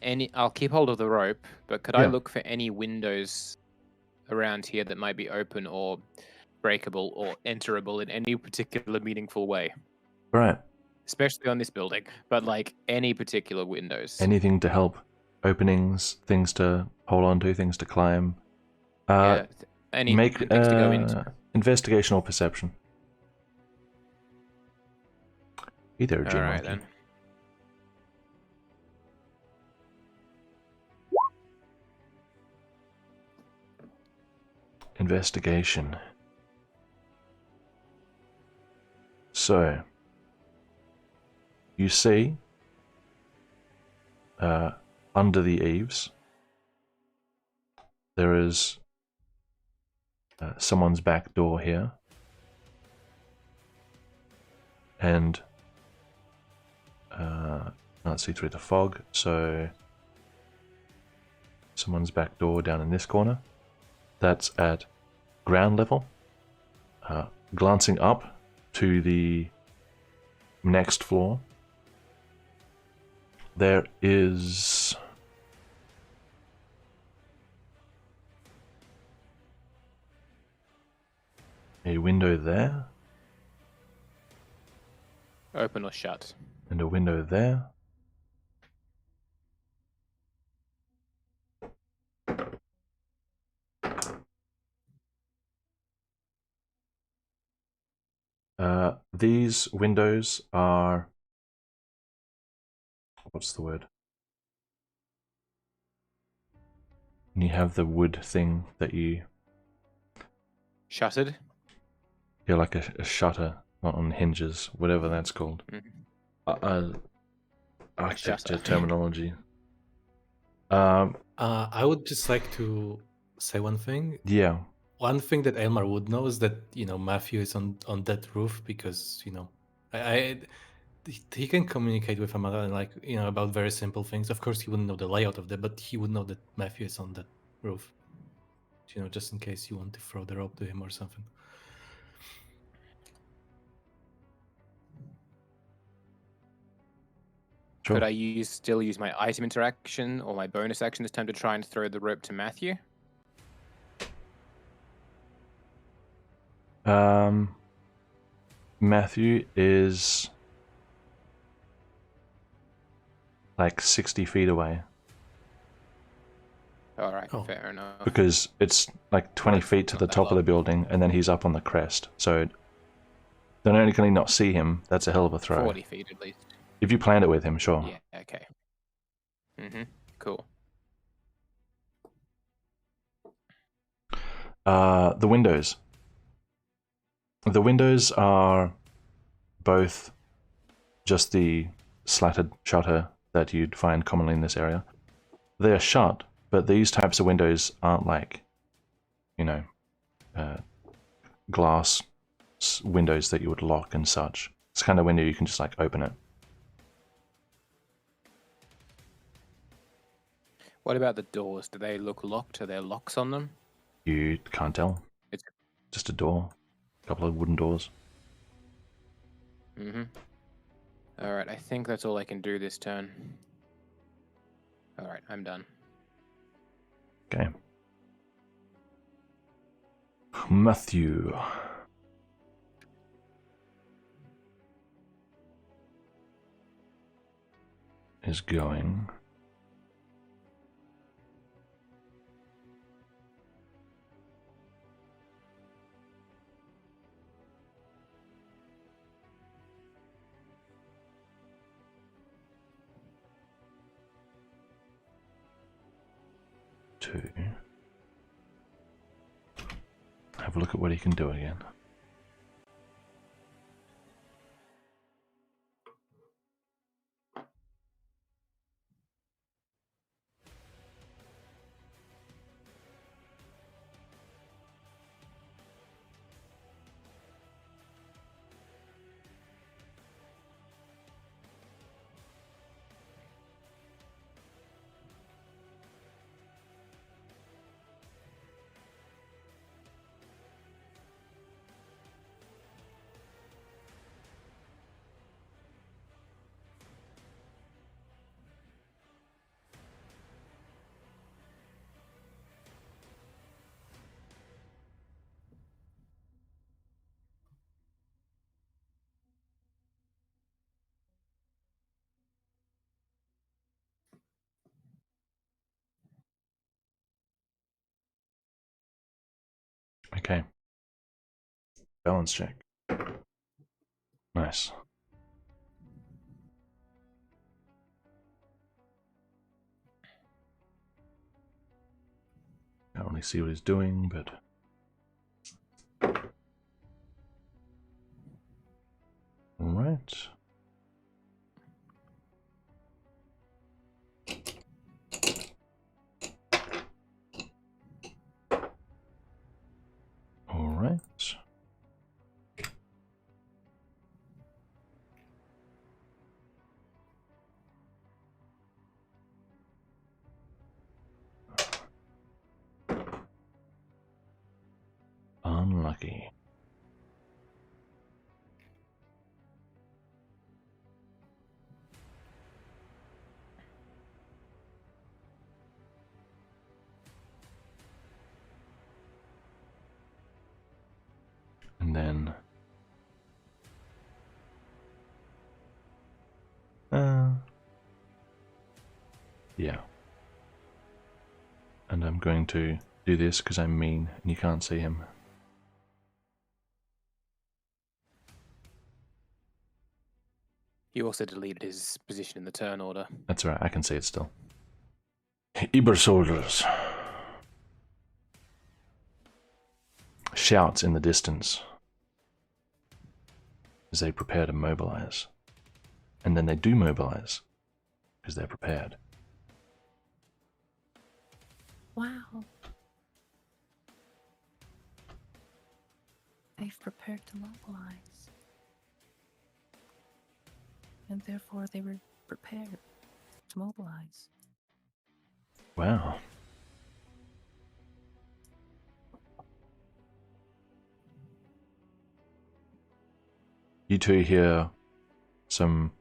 any? I'll keep hold of the rope, but could I Yeah. look for any windows around here that might be open or breakable or enterable in any particular meaningful way? Right. Especially on this building, but like any particular windows. Anything to help. Openings, things to hold on to, things to climb. Yeah, any Make things to go into. investigation or perception. Either a G All right monkey. then. Investigation. So, you see, under the eaves, there is someone's back door here, and can't see through the fog, so someone's back door down in this corner. That's at ground level. Glancing up to the next floor, there is a window there, Open or shut? and a window there. These windows are what's the word? And you have the wood thing that you, Shuttered. yeah, like a shutter on hinges, whatever that's called. Mhm. Architecture Shutter. terminology. I would just like to say one thing. Yeah. One thing that Elmar would know is that Matthew is on that roof because he can communicate with Amara and about very simple things. Of course, he wouldn't know the layout of that, but he would know that Matthew is on that roof. Just in case you want to throw the rope to him or something. Sure. Could I still use my item interaction or my bonus action this time to try and throw the rope to Matthew? Matthew is like 60 feet away All right, Oh. fair enough. because it's like 20 Right, feet to not the that top of the long. building, and then he's up on the crest. So not only can he not see him, that's a hell of a throw. 40 feet at least. If you planned it with him, sure. Yeah, okay. Cool. The windows. The windows are both just the slatted shutter that you'd find commonly in this area. They are shut, but these types of windows aren't like, glass windows that you would lock and such. It's the kind of window you can just like open it. What about the doors? Do they look locked? Are there locks on them? You can't tell. It's Just a door, a couple of wooden doors. All right, I think that's all I can do this turn. All right, I'm done. Okay. Matthew. Is going. To have a look at what he can do again. Okay. Balance check. Nice. Can't really see what he's doing, but all right. All right. Unlucky. And then yeah. And I'm going to do this because I'm mean and you can't see him. He also deleted his position in the turn order. That's right, I can see it still. Eber soldiers. Shouts in the distance as they prepare to mobilize. And then they do mobilize because they're prepared. Wow. They've prepared to mobilize. And therefore they were prepared to mobilize. Wow. You two hear some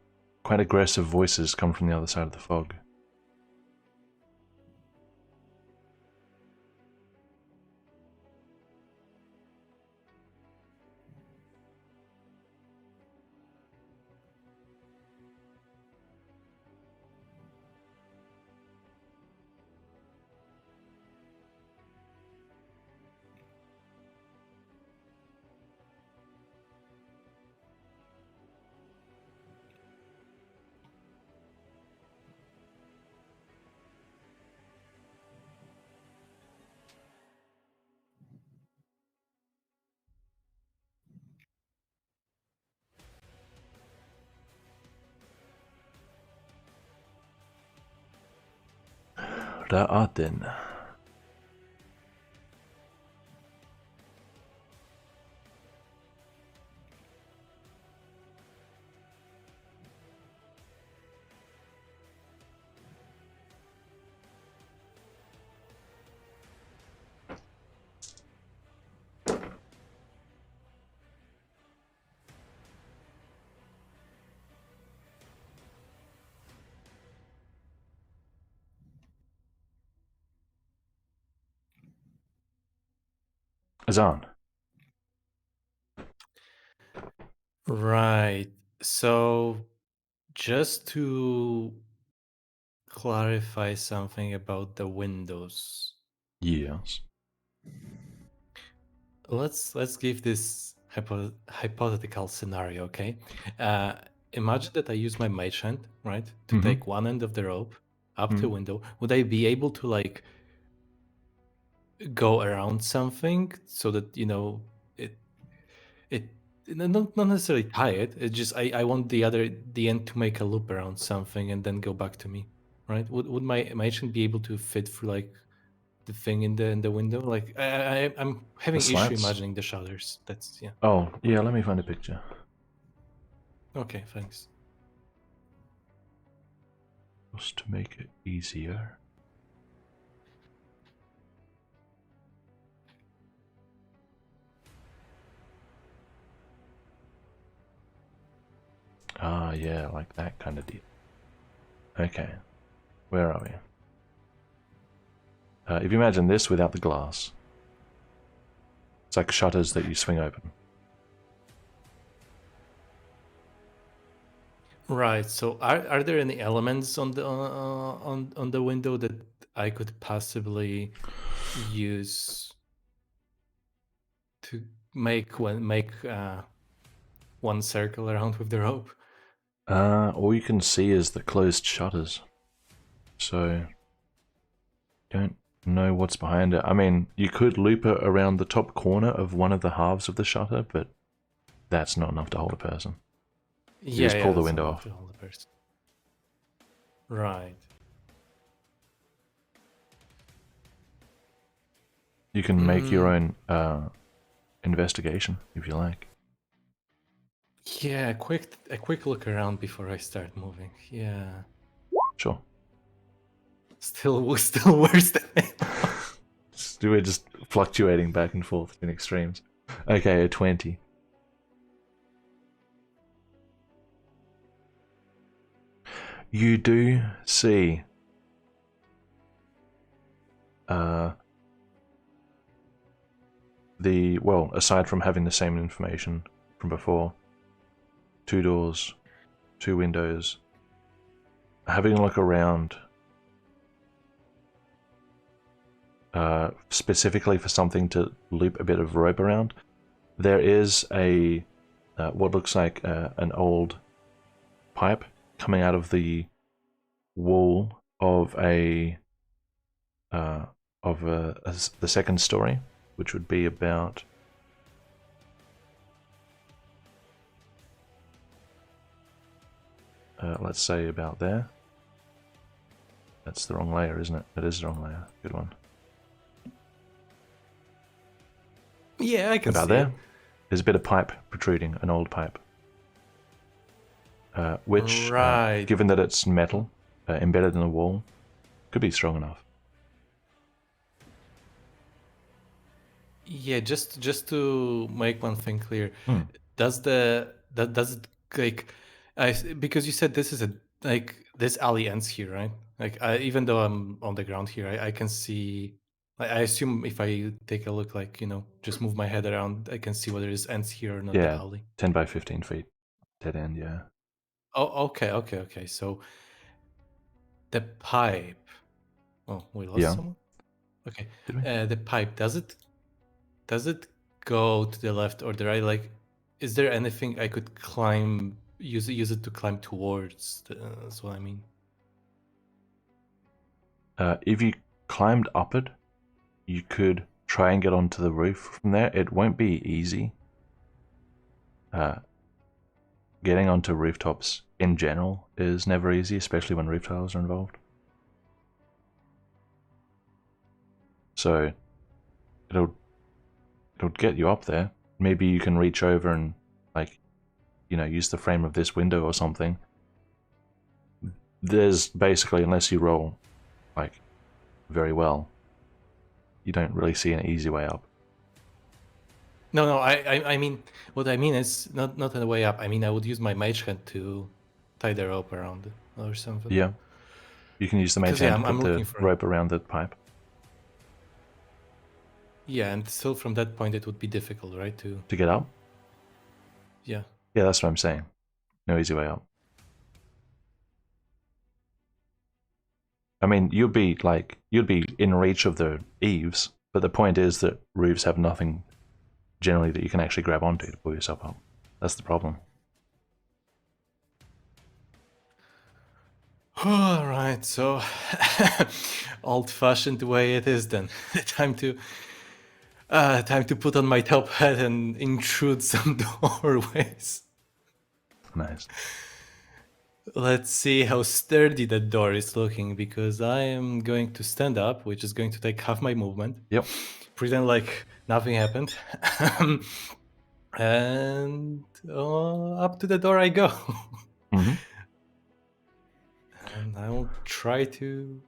quite aggressive voices come from the other side of the fog. Ra'atin. Azan. Right. So, just to clarify something about the windows, Yes. let's give this hypothetical scenario, okay? Imagine that I use my mage hand, right, to Mhm. take one end of the rope up to Mhm. window. Would I be able to like go around something so that it not necessarily tie it. It's just I want the end to make a loop around something and then go back to me, right? Would my agent be able to fit through like the thing in the window? Like I'm having issue slats? imagining the shutters. That's yeah. Oh, yeah, let me find a picture. Okay, thanks. Just to make it easier. Ah, yeah, like that kind of deal. Okay, where are we? If you imagine this without the glass, it's like shutters that you swing open. Right. So are there any elements on the window that I could possibly use to make one circle around with the rope? All you can see is the closed shutters. So, don't know what's behind it. I mean, you could loop it around the top corner of one of the halves of the shutter, but that's not enough to hold a person. You just pull the that's window enough off. to hold the person. Right. You can make your own investigation if you like. Yeah, a quick look around before I start moving. Yeah. Sure. Still worse than We're just fluctuating back and forth in extremes. Okay, a 20. You do see aside from having the same information from before, 2 doors, 2 windows, having a look around specifically for something to loop a bit of rope around, there is a what looks like an old pipe coming out of the wall of the second story, which would be about let's say about there. That's the wrong layer, isn't it? It is the wrong layer. Good one. Yeah, I can About see there. it. There's a bit of pipe protruding, an old pipe. Which, Right. given that it's metal, embedded in the wall, could be strong enough. Yeah, just to make one thing clear, Hmm. does it like because you said this is this alley ends here, right? Like even though I'm on the ground here, I can see. I assume if I take a look, like just move my head around, I can see whether this ends here or not. The Yeah, alley. 10 by 15 feet. Dead end, yeah. Oh, okay. So the pipe. Oh, we lost Yeah. someone. Okay. Did we? The pipe, does it go to the left or the right? Like, is there anything I could climb? Use it to climb towards. That's what I mean. If you climbed up it, you could try and get onto the roof from there. It won't be easy. Getting onto rooftops in general is never easy, especially when roof tiles are involved. So it'll get you up there. Maybe you can reach over and use the frame of this window or something. There's basically, unless you roll very well, you don't really see an easy way up. No. I mean, what I mean is not on the way up. I mean, I would use my mage hand to tie the rope around it or something. Yeah, you can use the mage hand to I'm put looking the for rope around the pipe. Yeah, and still from that point it would be difficult, right? To get up? Yeah. Yeah, that's what I'm saying. No easy way up. I mean, you'd be in reach of the eaves, but the point is that roofs have nothing generally that you can actually grab onto to pull yourself up. That's the problem. All right, so old-fashioned way it is then. Time to put on my top hat and intrude some doorways. Nice. Let's see how sturdy that door is looking, because I am going to stand up, which is going to take half my movement. Yep. Pretend like nothing happened. And up to the door I go. Mm-hmm. And I will try to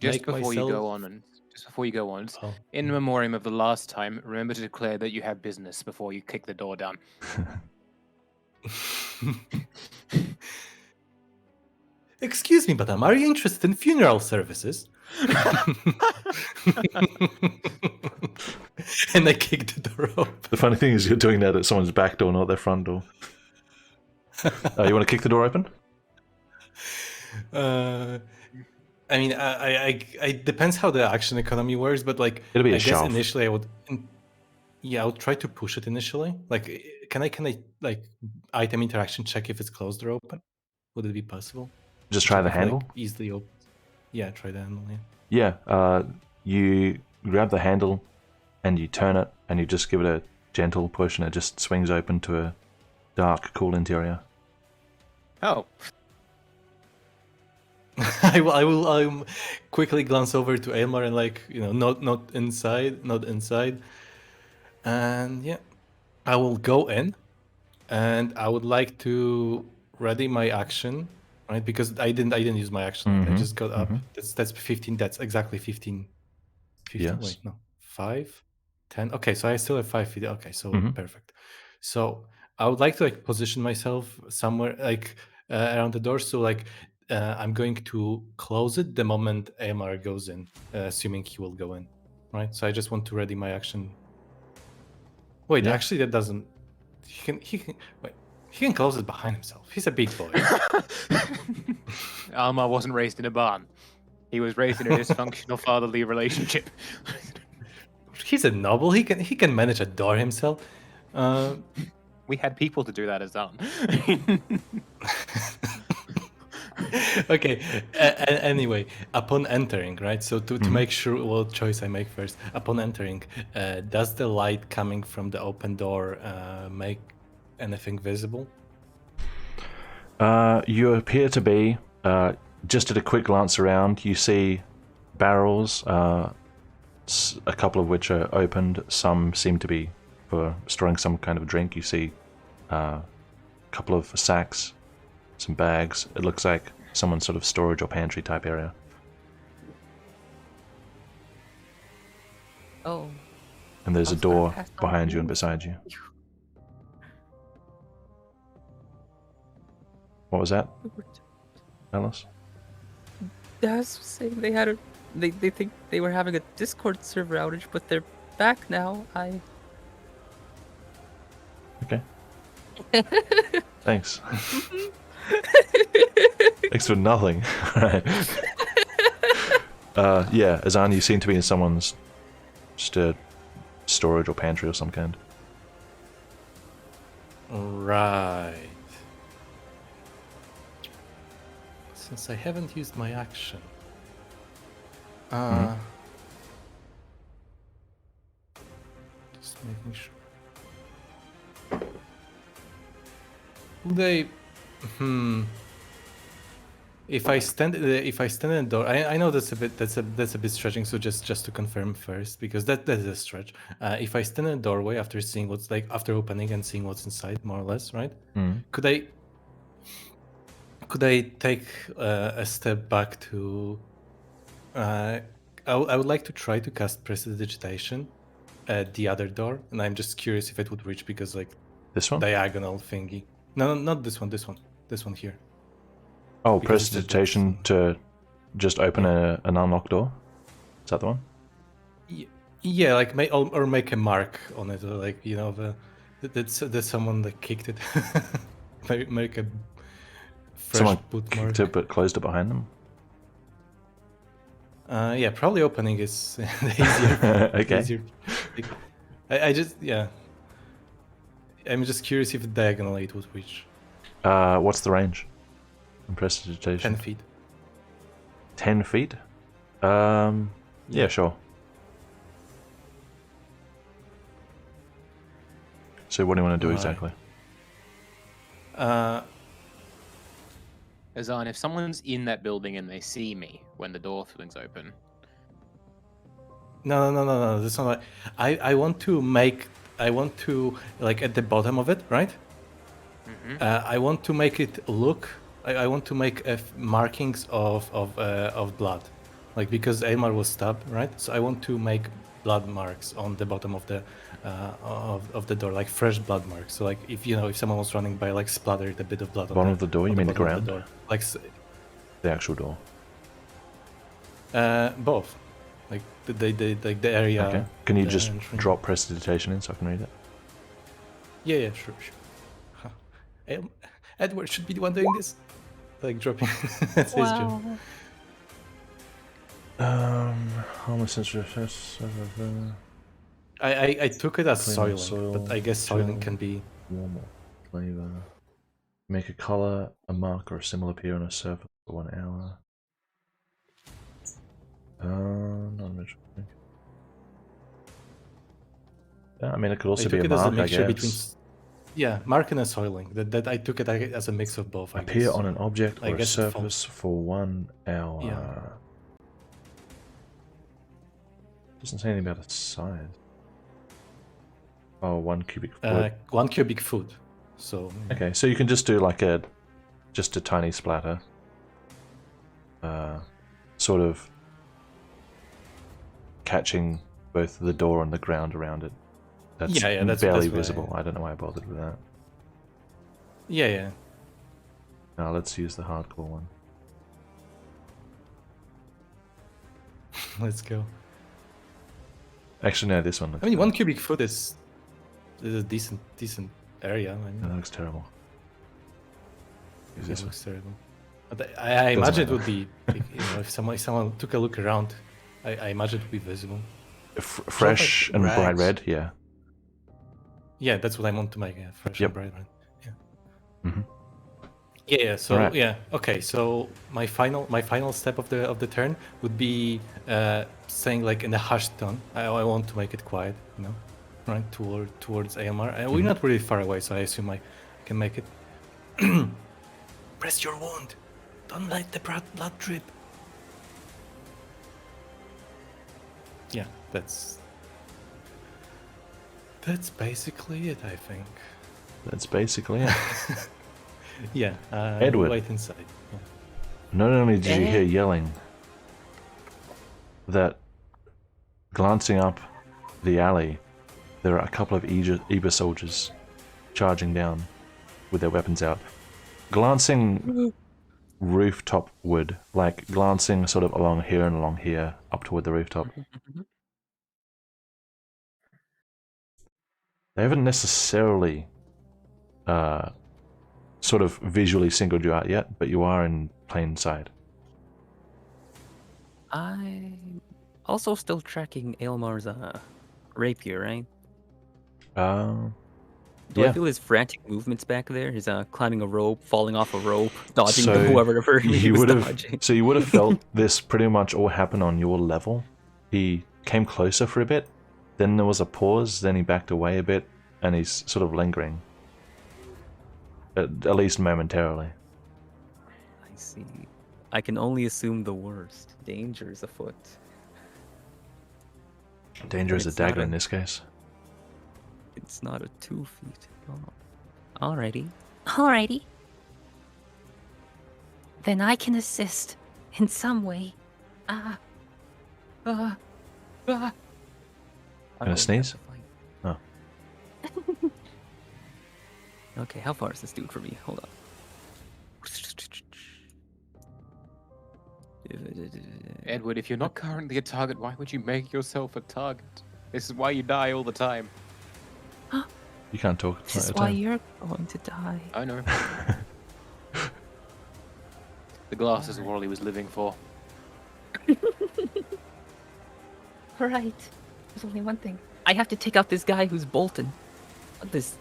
Just make before myself... you go on, Oh. in memoriam of the last time, remember to declare that you have business before you kick the door down. Excuse me, madam, are you interested in funeral services? And I kick the door open. The funny thing is you're doing that at someone's back door, not their front door. You want to kick the door open? I mean, I depends how the action economy works, but it'll be a I shove. guess initially I would try to push it initially. Can I item interaction check if it's closed or open? Would it be possible? Just try Check the if, handle? Easily open. Yeah, try the handle. Yeah. You grab the handle and you turn it and you just give it a gentle push and it just swings open to a dark, cool interior. Oh. I will quickly glance over to Aylmar and not inside. And yeah, I will go in, and I would like to ready my action, right? Because I didn't use my action. I just got up. That's 15. That's exactly 15. 15. Yes. Wait, no, 5, 10. Okay, so I still have 5 feet. Okay, so perfect. So I would like to position myself somewhere around the door. So I'm going to close it the moment Amar goes in, assuming he will go in, right? So I just want to ready my action. Wait, actually, that doesn't. He can close it behind himself. He's a big boy. Alma wasn't raised in a barn. He was raised in a dysfunctional fatherly relationship. He's a noble. He can manage a door himself. We had people to do that as well. Okay. Anyway, upon entering, right? So to make sure what choice I make first, upon entering, does the light coming from the open door make anything visible? You appear to be, just at a quick glance around, you see barrels, a couple of which are opened. Some seem to be for storing some kind of drink. You see a couple of sacks, some bags. It looks like someone's sort of storage or pantry type area. Oh. And there's a I'm sorry, door passed on behind you and you. beside you. What was that, Alice? I was saying they had a. They think they were having a Discord server outage, but they're back now. Okay. Thanks. Thanks for nothing. Right. Yeah, Azan, you seem to be in someone's just a storage or pantry or some kind. Right. Since I haven't used my action. Just making sure. They, If I stand in the door, I know that's a bit stretching. So just to confirm first, because that is a stretch. If I stand in the doorway after seeing what's like after opening and seeing what's inside, more or less, right? Could I take a step back to? I would like to try to cast Prestidigitation at the other door, and I'm just curious if it would reach because like This one? diagonal thingy. No, not this one. This one here. Oh, Because it's a prestidigitation to just open an unlocked door? Is that the one? Yeah, like make a mark on it, or like that's someone that kicked it. make a fresh Someone boot kicked mark. it but closed it behind them? Yeah, probably opening is the easier. Okay. Easier. I just I'm just curious if diagonally it would reach. What's the range? Prestidigitation. 10 feet. 10 feet? Yeah, sure. So what do you want to do exactly? Azan, if someone's in that building and they see me when the door swings open. No. That's not. I want to like at the bottom of it, right? I want to make it look. I want to make markings of blood, like because Elmar was stabbed, right? So I want to make blood marks on the bottom of the door, like fresh blood marks. So like if someone was running by, like splattered a bit of blood on Bottom of the door? You mean the bottom of ground? door. Like The actual door. both, like the area. Okay. Can you the just entrance. drop prestidigitation in so I can read it? Yeah, sure. Edward should be the one doing this. Like dropping. That's his job. Harmless interest. I took it as Clean soiling, soil, but I guess soiling chill. can be. Warm flavor. Make a color, a mark, or a symbol appear on a surface for 1 hour. Non-measured. Yeah, I mean, it could also I be took a it as a mark, I mixture guess. between. Yeah, marking and soiling. That I took it as a mix of both. I Appear guess. on an object I or a guess it surface for 1 hour. Yeah. Doesn't say anything about its size. Oh, 1 cubic foot. 1 cubic foot. So. Okay, so you can just do like just a tiny splatter. Sort of catching both the door and the ground around it. That's barely visible. I don't know why I bothered with that. Yeah. Now let's use the hardcore one. Let's go. Actually, no, this one looks I mean, better. 1 cubic foot is a decent area. I mean, No, that looks terrible. Use it this one. looks terrible. But I imagine it would be, if someone took a look around, I imagine it would be visible. Fresh like and bright rags. red, yeah. Yeah, that's what I want to make. Yeah, fresh Yep. and bright red. Yeah. Yeah. So Right. yeah. Okay. So my final step of the turn would be saying like in a hushed tone. I want to make it quiet. You know, right towards AMR. And we're not really far away, so I assume I can make it. Press your wound. Don't let the blood drip. Yeah, that's basically it, I think. That's basically it. Yeah, Edward. wait inside. Yeah. Not only did you hear yelling, that glancing up the alley, there are a couple of Eba soldiers charging down with their weapons out. Glancing rooftopward, like glancing sort of along here and along here, up toward the rooftop. They haven't necessarily sort of visually singled you out yet, but you are in plain sight. I'm also still tracking Aylmar's rapier, right? Do I Yeah. feel his frantic movements back there? His climbing a rope, falling off a rope, dodging So whoever he you was would have, dodging. so you would have felt this pretty much all happen on your level. He came closer for a bit, then there was a pause, then he backed away a bit, and he's sort of lingering. At least momentarily. I see. I can only assume the worst. Danger is afoot. Danger But is a it's not dagger a- in this case. It's not a 2 feet. Oh. Alrighty. Alrighty. Then I can assist in some way. Gonna sneeze? Oh. Okay, how far is this dude from me? Hold on. Edward, if you're not currently a target, why would you make yourself a target? This is why you die all the time. You can't talk. It's This is not why your you're going to die. I know. The glasses are all he was living for. Right. There's only one thing. I have to take out this guy who's bolting. This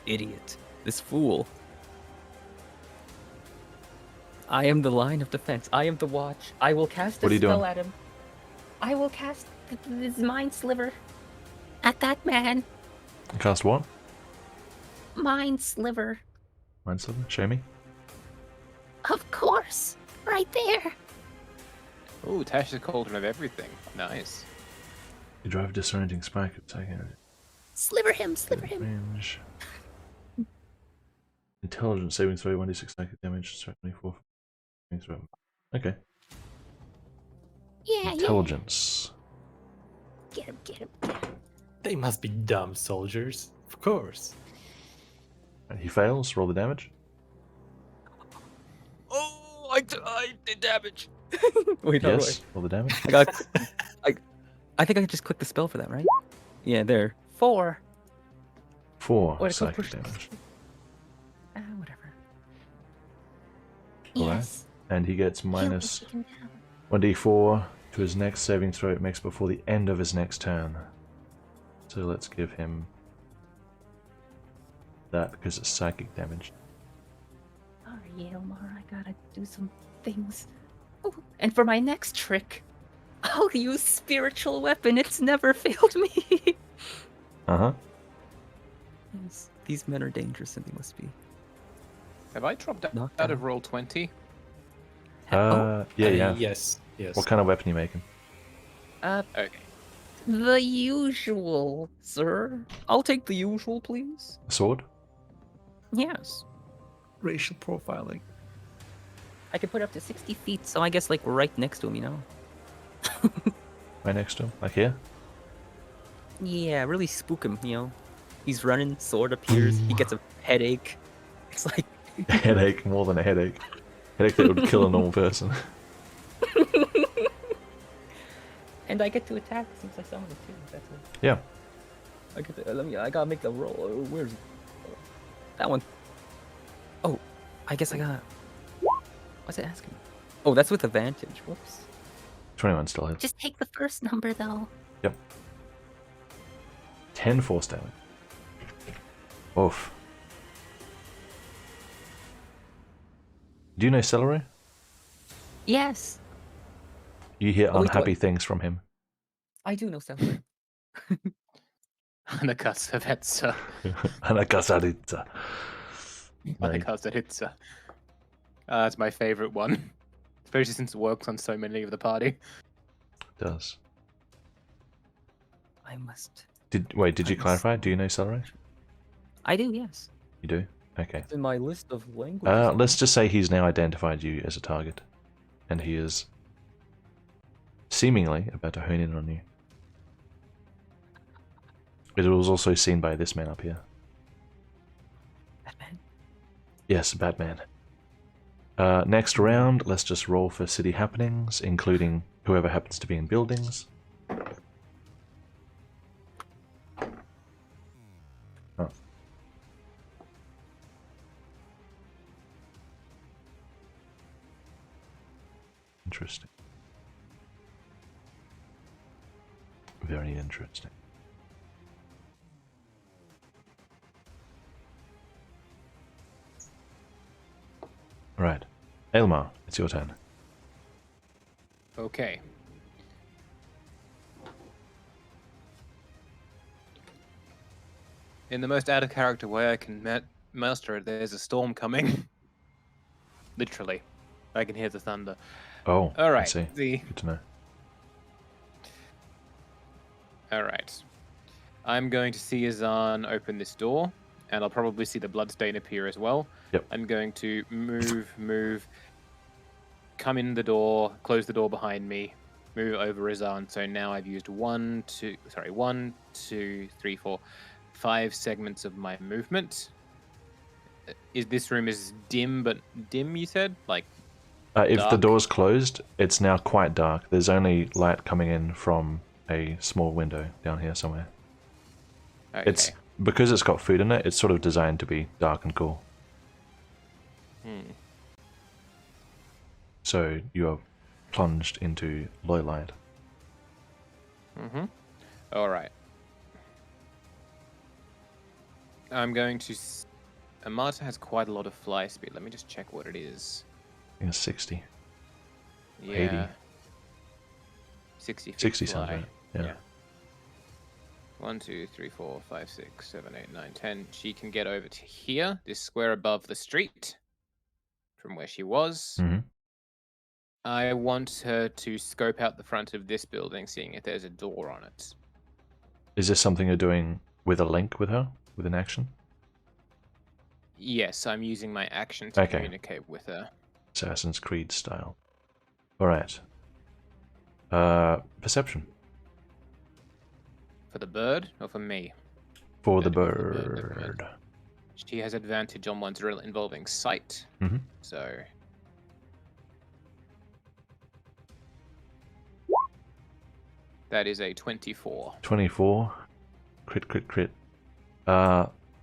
idiot. This fool. I am the line of defense. I am the watch. I will cast a What are you spell doing? at him. I will cast this mind sliver at that man. turn. Cast what? Mind sliver. Mind sliver? Show me. Of course. Right there. Ooh, Tasha's cauldron of everything. Nice. You drive a disorienting spike attacking Sliver him. Sliver him. range. Intelligence saving throw 1d6 psychic damage, 24. Okay. Yeah, Intelligence. yeah. Get him. Get him. They must be dumb soldiers, of course. And he fails, roll the damage. Oh, I did damage. Wait, no, Yes, roll the damage. I think I can just click the spell for that, right? Yeah, there. 4. 4 Wait, I psychic pushed- damage. Whatever. Alright. Yes. And he gets He'll be minus taken down. 1d4 to his next saving throw it makes before the end of his next turn. So let's give him that because it's psychic damage. Sorry, Elmar. I gotta do some things. Oh, and for my next trick, I'll use spiritual weapon. It's never failed me. Uh-huh. Yes, these men are dangerous, and they must be. Have I dropped Knocked out of down. roll 20? Yeah, yeah. Yes. What kind of weapon are you making? Okay. The usual, sir. I'll take the usual, please. A sword? Yes. Racial profiling. I can put up to 60 feet, so I guess like we're right next to him, you know? Right next to him? Like here? Yeah, really spook him, you know? He's running, sword appears, he gets a headache. It's like, A headache, more than a headache. Headache that would kill a normal person. and I get to attack since I summoned it too. That's it. Yeah. I get to, I gotta make the roll. Where's that one? Oh, I guess I got. What's it asking? Oh, that's with advantage. Whoops. 21 still hits. Just take the first number, though. Yep. 10 force damage. Oof. Do you know Celery? Yes, You hear Oh, wait, unhappy what? things from him. I do know something. Hanakasavetsa. Hanakasaritsa. No, Hanakasaritsa. That's my favorite one. Especially since it works on so many of the party. it does. I must. Did you I must- clarify? Do you know Celery? I do, yes. You do? Okay. It's in my list of languages. Let's just say he's now identified you as a target. And he is seemingly about to hone in on you. It was also seen by this man up here. Batman. Yes, Batman. Next round, let's just roll for city happenings, including whoever happens to be in buildings. Oh. Interesting. Very interesting. Right. Elmar, it's your turn. Okay. In the most out of character way I can master it, there's a storm coming. Literally. I can hear the thunder. Oh, All I right. see. Good to know. All right. I'm going to see Azan open this door, and I'll probably see the bloodstain appear as well. Yep. I'm going to move, come in the door, close the door behind me, move over Azan. So now I've used 1, 2, 3, 4, 5 segments of my movement. This room is dim, but dim, you said? Like, If the dark? door's closed, it's now quite dark. There's only light coming in from a small window down here somewhere. Okay. It's because it's got food in it, it's sort of designed to be dark and cool. So you are plunged into low light. All right. I'm going to... Amata has quite a lot of fly speed. Let me just check what it is. I think it's 60. Yeah. 80. 60 feet 60 sounds fly. right. Yeah. 1, 2, 3, 4, 5, 6, 7, 8, 9, 10. She can get over to here, this square above the street, from where she was. Mhm. I want her to scope out the front of this building, seeing if there's a door on it. Is this something you're doing with a link with her? With an action? Yes, I'm using my action to Okay. communicate with her. Assassin's Creed style. Alright. Perception. For the bird or for me? For the For the bird. bird. She has advantage on one's drill involving sight. Mhm. So. That is a 24. 24. Crit, crit, crit.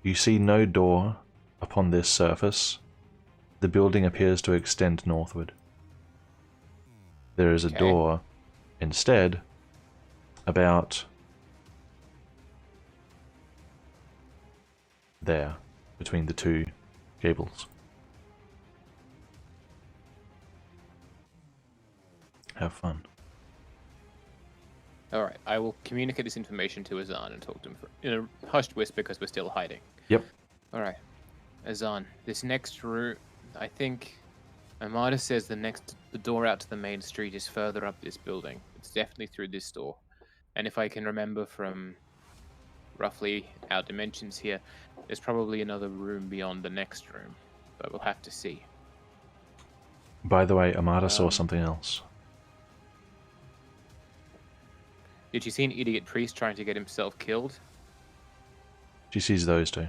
You see no door upon this surface. The building appears to extend northward. There is a Okay. door instead about there between the two gables. Have fun. All right, I will communicate this information to Azan and talk to him in a hushed whisper because we're still hiding. Yep. All right, Azan, this next route, I think Amada says the door out to the main street is further up this building. It's definitely through this door. And if I can remember from roughly our dimensions here, there's probably another room beyond the next room, but we'll have to see. By the way, Amada saw something else. Did you see an idiot priest trying to get himself killed? She sees those two.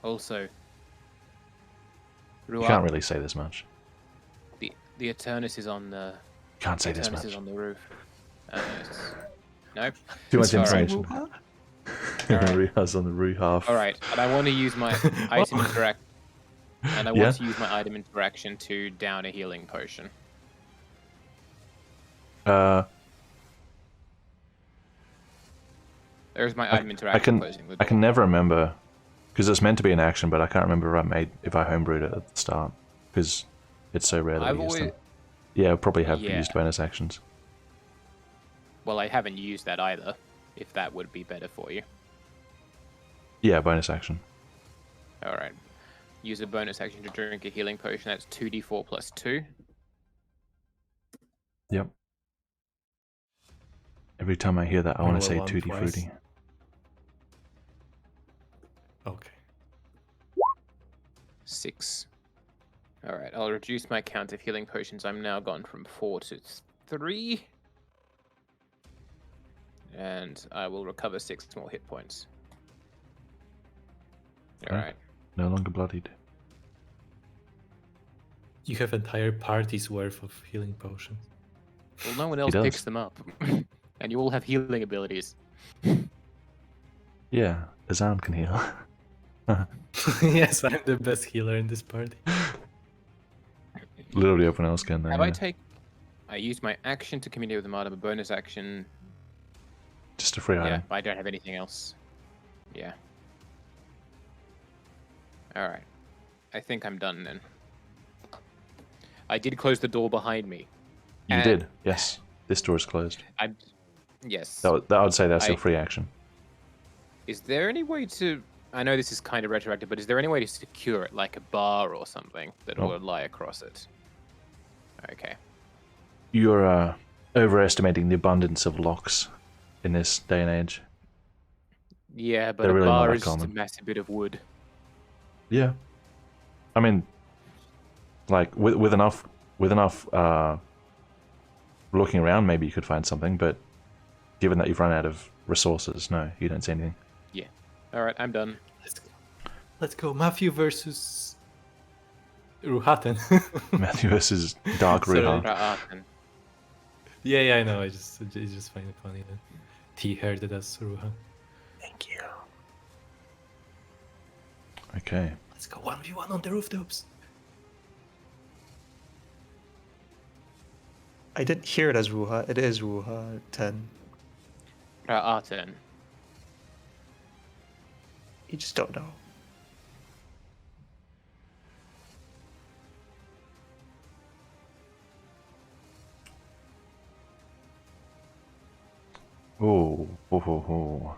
Also, You can't really say this much. the Eternus is on the Can't say the this Eternus much. is on the roof. Nope. Too much Sorry. information. Alright. Riha's on the roof half. All right, and I want to use my item interact, and I Yeah? want to use my item interaction to down a healing potion. There's my item interaction closing the door. I can never remember Because it's meant to be an action, but I can't remember if I homebrewed it at the start. Because it's so rare that I've we use them. always, Yeah, I probably have Yeah. used bonus actions. well, I haven't used that either. If that would be better for you. Yeah, bonus action. All right. Use a bonus action to drink a healing potion. That's 2d4 plus 2. Yep. Every time I hear that, I Roll want to a say one Tutti twice. Frutti. Okay. 6. All right. I'll reduce my count of healing potions. I'm now gone from 4 to 3. And I will recover 6 more hit points. All Okay. right. No longer bloodied. You have entire party's worth of healing potions. Well, no one He else does. picks them up. And you all have healing abilities. Yeah, Azan can heal. Yes, I'm the best healer in this party. Literally everyone else can. Though, Have I yeah. I used my action to communicate with the Martyr, a bonus action. Just a free Yeah, item. I don't have anything else. Yeah. Alright. I think I'm done then. I did close the door behind me. You And- did, yes. This door is closed. Yes. That would say that's I- a free action. Is there any way to... I know this is kind of retroactive, but is there any way to secure it, like a bar or something, that Nope. will lie across it? Okay. You're overestimating the abundance of locks in this day and age. Yeah, but They're a really not bar that is just a common. massive bit of wood. Yeah. I mean, like with enough looking around, maybe you could find something. But given that you've run out of resources, no, you don't see anything. Alright, I'm done. Let's go. Matthew versus Ruhaten. Matthew versus Dark Sorry. Ruha. Ra'atan. Yeah, I know. I just find it funny that T heard it as Ruha. Thank you. Okay. Let's go 1v1 on the rooftops. I didn't hear it as Ruha. It is Ruha 10. Ra'atan. You just don't know. Oh, oh.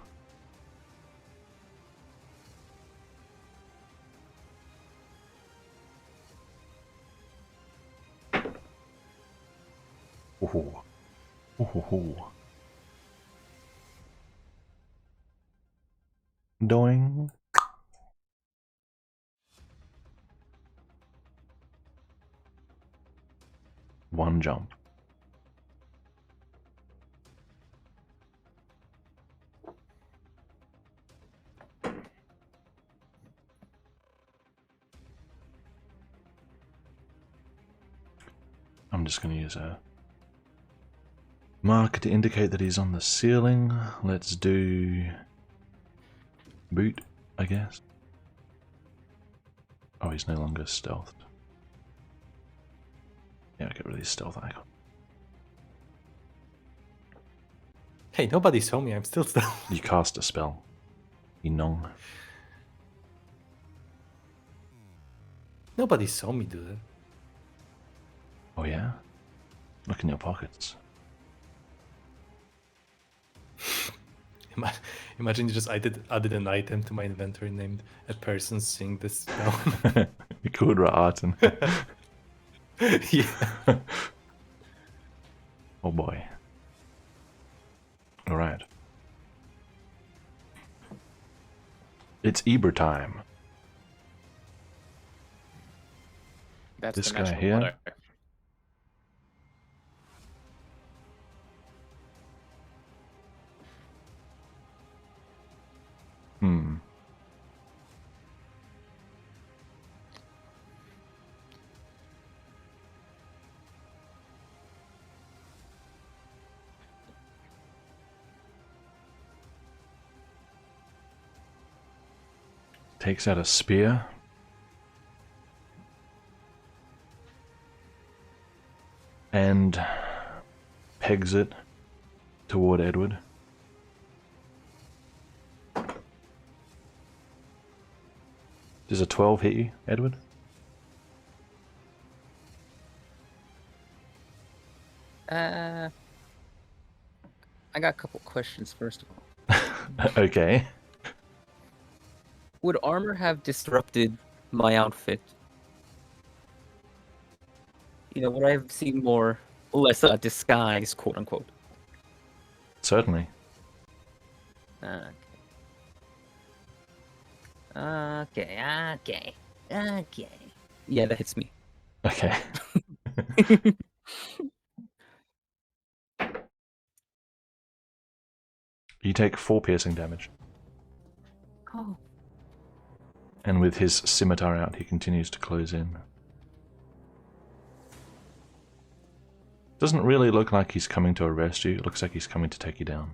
Oh, oh. Doing. One jump. I'm just going to use a marker to indicate that he's on the ceiling. Let's do boot, I guess. Oh, he's no longer stealthed. Yeah, I'll get rid of his stealth icon. Hey, nobody saw me. I'm still stuck. You cast a spell. You know. Nobody saw me do that. Oh yeah? Look in your pockets. Imagine you just added an item to my inventory named a person seeing this spell. Good Ra'atan. Yeah. Oh boy. Alright. It's Eber time. That's This the guy national here? motto. Hmm. Takes out a spear. And pegs it toward Edward. Does a 12 hit you, Edward? I got a couple questions first of all. Okay. Would armor have disrupted my outfit? You know, would I have seen more less disguise, quote unquote? Certainly. Okay. Yeah, that hits me. Okay. You take 4 piercing damage. Oh, And with his scimitar out, he continues to close in. Doesn't really look like he's coming to arrest you. It looks like he's coming to take you down.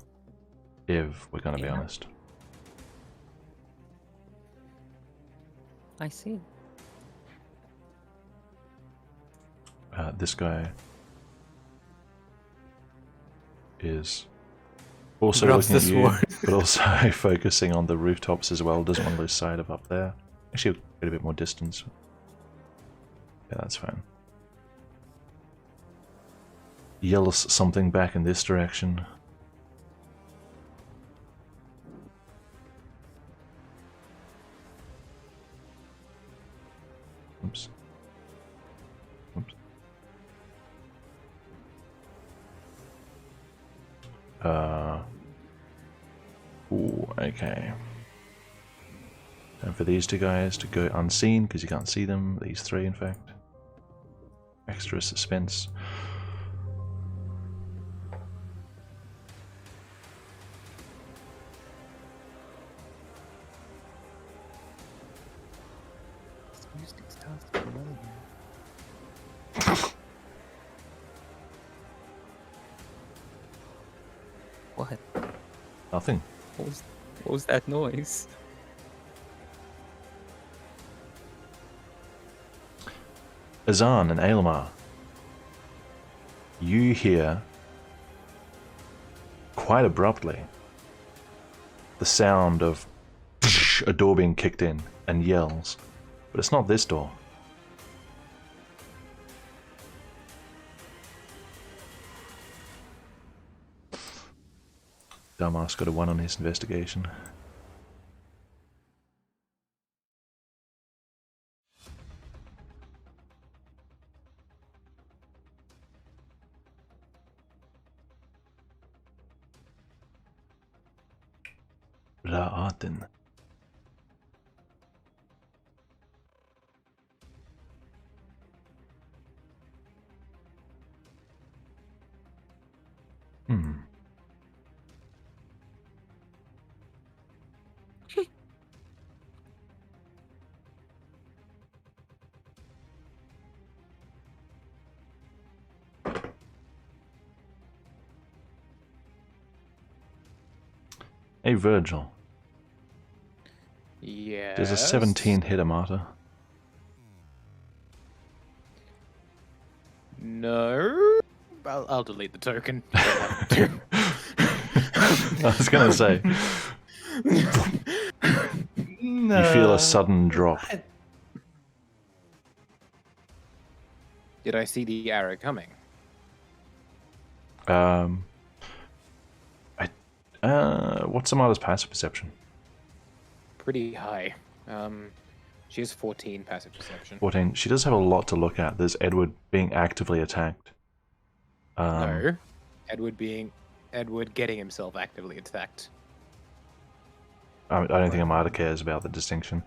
If we're going to be Yeah. honest. I see. This guy is also Grabs looking at the you, sword. but also focusing on the rooftops as well. Doesn't want to lose sight of up there. Actually, get a bit more distance. Yeah, that's fine. Yells something back in this direction. Oops. Oops. Ooh, okay. And for these 2 guys to go unseen, because you can't see them. These 3, in fact. Extra suspense. This music sounds familiar. What? Nothing. What was that noise? Azan and Ailmar, you hear quite abruptly the sound of a door being kicked in and yells, but it's not this door. Dumbass got a 1 on his investigation. Ra'atin. Hmm. Hey Virgil, Yeah. does a 17 hit a martyr? No. I'll delete the token. I was gonna say, you feel a sudden drop. Did I see the arrow coming? What's Amada's passive perception? Pretty high. She has 14 passive perception. 14. She does have a lot to look at. There's Edward being actively attacked. No. Edward getting himself actively attacked. I don't think Amada cares about the distinction.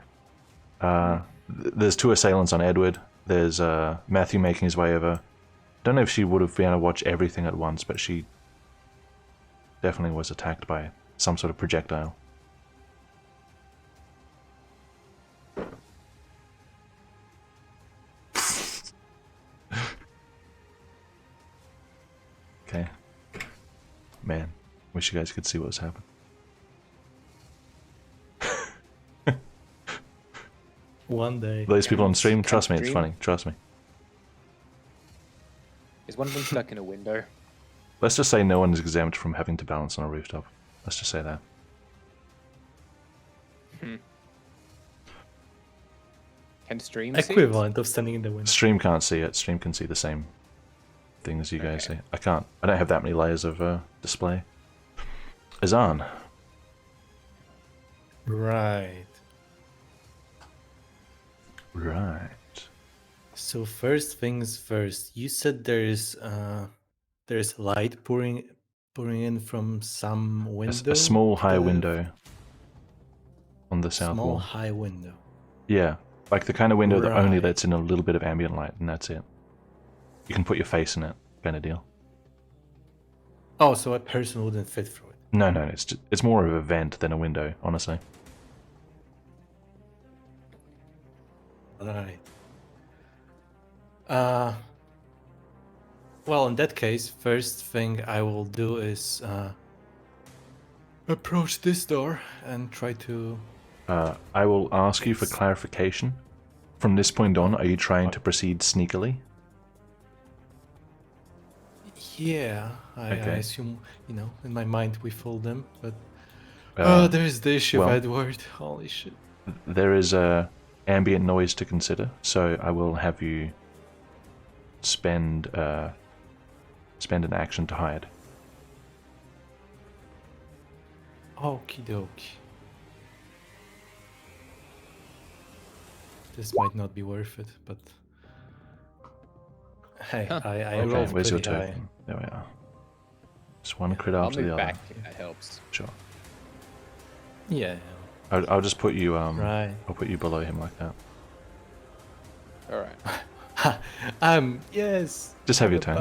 There's 2 assailants on Edward. There's Matthew making his way over. Don't know if she would have been able to watch everything at once, but she definitely was attacked by some sort of projectile. Okay. Man, wish you guys could see what was happening. One day. Those people on stream, trust me, it's Dream? funny. Trust me. Is one of them stuck in a window? Let's just say no one is exempt from having to balance on a rooftop. Let's just say that. Can stream see it? Equivalent of standing in the window. Stream can't see it. Stream can see the same thing as you guys see. I can't. I don't have that many layers of display. Azan. Right. Right. So first things first. You said there's light pouring in from some window. A small high window on the south Small wall. high window. Yeah, like the kind of window that only Right. lets in a little bit of ambient light, and that's it. You can put your face in it, kind of deal. Oh, so a person wouldn't fit through it. No, it's more of a vent than a window, honestly. Right. Well, in that case, first thing I will do is approach this door and try to. I will ask you for It's- clarification. From this point on, are you trying to proceed sneakily? Yeah, I Okay. assume, in my mind we fooled them, but Uh, there's the issue, well- Edward. Holy shit. There is a ambient noise to consider, so I will have you spend an action to hide. Okie dokie. This might not be worth it, but hey, Huh. I Okay, rolled where's your pretty high. token? There we are. Just one crit I'll after the move other. back if that helps. Sure. Yeah, I'll just put you right. I'll put you below him like that. All right. Yes. Just have your turn.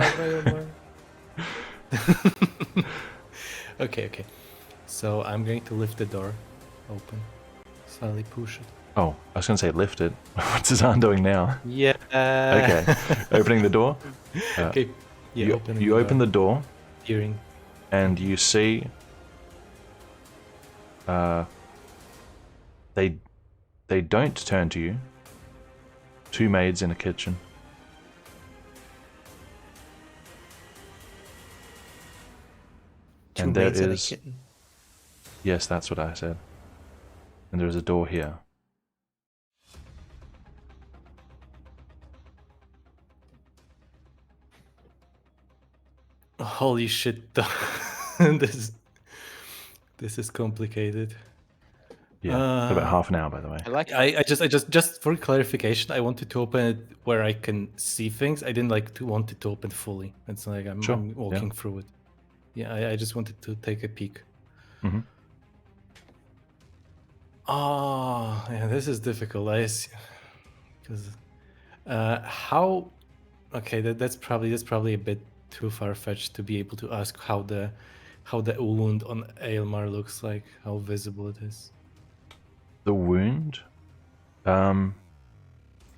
Okay. So I'm going to lift the door open, slightly push it. Oh, I was gonna say lift it. What's Zan doing now? Yeah. Okay. Opening the door. Okay. Yeah. You open the door Hearing. and you see they don't turn to you. Two maids in a kitchen. Two And there maids and a is kitten. yes, that's what I said. And there is a door here. Holy shit! this is complicated. Yeah, it's about half an hour, by the way. I like I just for clarification, I wanted to open it where I can see things. I didn't want it to open fully. It's like I'm Sure, walking through it. Yeah, I just wanted to take a peek. Mhm. Oh, yeah, this is difficult. Because how? Okay, that's probably a bit too far fetched to be able to ask how the wound on Aelmar looks like, how visible it is. The wound.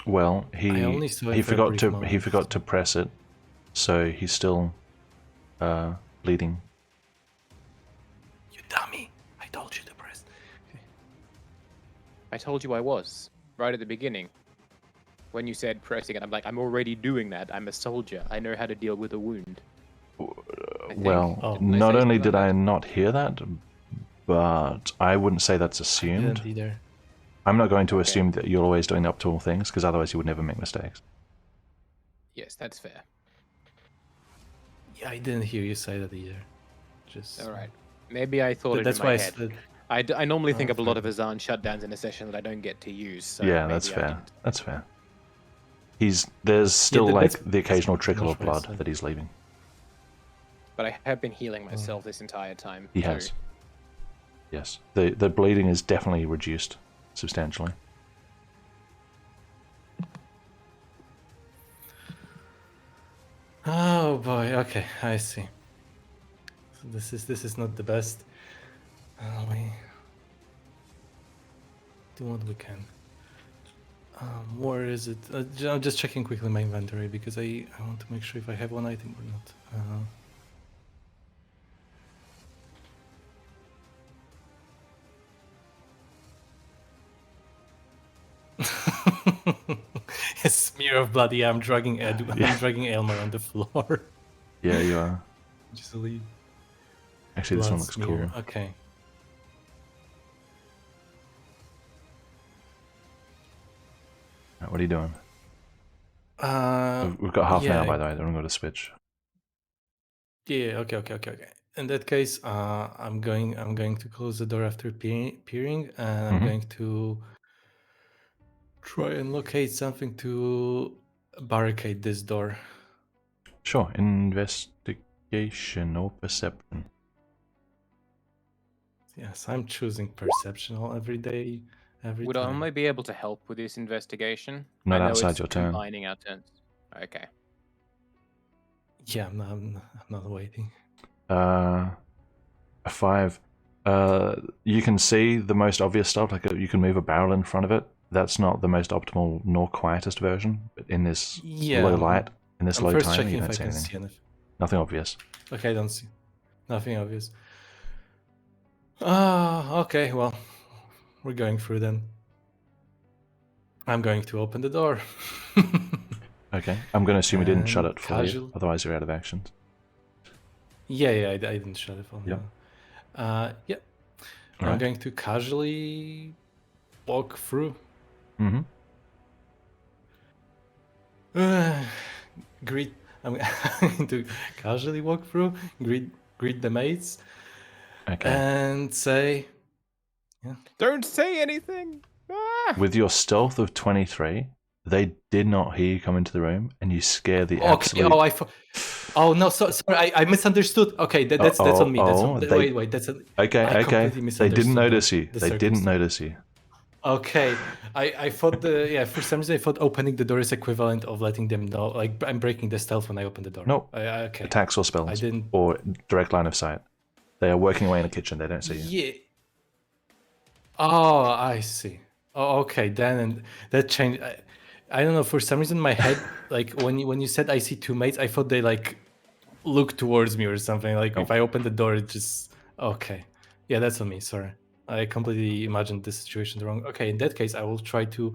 Well, I only saw it he for a forgot brief to moment. press it, so he's still bleeding. You dummy! I told you to press. I told you I was right at the beginning. When you said pressing it, I'm like, I'm already doing that. I'm a soldier. I know how to deal with a wound. I think. Well, Oh. Didn't I not say only something did like I that? not hear that, but I wouldn't say that's I assumed. didn't either. I'm not going to Okay. assume that you're always doing optimal things, because otherwise you would never make mistakes. Yes, that's fair. Yeah, I didn't hear you say that either. Just All right. Maybe I thought it That's in my why I head. said. I normally think Oh, of a lot fair of Azan shutdowns in a session that I don't get to use. So Yeah, that's maybe I fair. didn't. That's fair. There's still that's the occasional pretty trickle much of what I blood said. that he's leaving. But I have been healing myself this entire time. He too. has. Yes, the bleeding is definitely reduced substantially. Oh boy. Okay, I see. So this is not the best. We do what we can. Where is it? I'm just checking quickly my inventory because I want to make sure if I have one item or not. A smear of blood. Yeah, I'm dragging I'm dragging Aylmer on the floor. Yeah, you are. Just leave. Actually, this one Blood looks smear. cool. Okay. Right, what are you doing? Uh, We've got half an hour, yeah. by the way. I don't got to switch. Yeah. Okay. In that case, I'm going to close the door after peering, and I'm Mhm. going to try and locate something to barricade this door. Sure. Investigation or perception. Yes, I'm choosing perceptional every day, every Would time. Only be able to help with this investigation? Not I know outside it's your turn. combining our turns. Okay. Yeah, I'm not waiting. A 5. You can see the most obvious stuff, like you can move a barrel in front of it. That's not the most optimal nor quietest version, but in this Yeah, low light, in this I'm low first time, checking you if don't I see can anything. see anything. Nothing obvious. Okay, I don't see nothing obvious. Okay, well, we're going through then. I'm going to open the door. Okay, I'm going to assume you didn't shut And it for you, casual- otherwise you're out of actions. Yeah, I didn't shut it for Yep. yeah. I'm Alright. going to casually walk through. Mm-hmm. Greet. I'm going to casually walk through. Greet the mates. Okay. And say, Don't say anything! Ah! With your stealth of 23, they did not hear you come into the room, and you scare the okay. absolute... Oh no, sorry, I misunderstood. Okay, that's on me. That's on, wait, that's on, Okay, I completely they misunderstood didn't notice you. the They didn't circumstance. notice you. Okay, I thought for some reason I thought opening the door is equivalent of letting them know, like I'm breaking the stealth when I open the door. Nope. Okay. Attacks or spells. I didn't. Or direct line of sight. They are working away in the kitchen. They don't see you. Yeah. Oh, I see. Oh, okay. Then and that changed. I don't know. For some reason, my head, like when you said I see two mates, I thought they like look towards me or something. Like Nope. if I open the door, it just okay. Yeah, that's on me. Sorry, I completely imagined this situation wrong. Okay, in that case, I will try to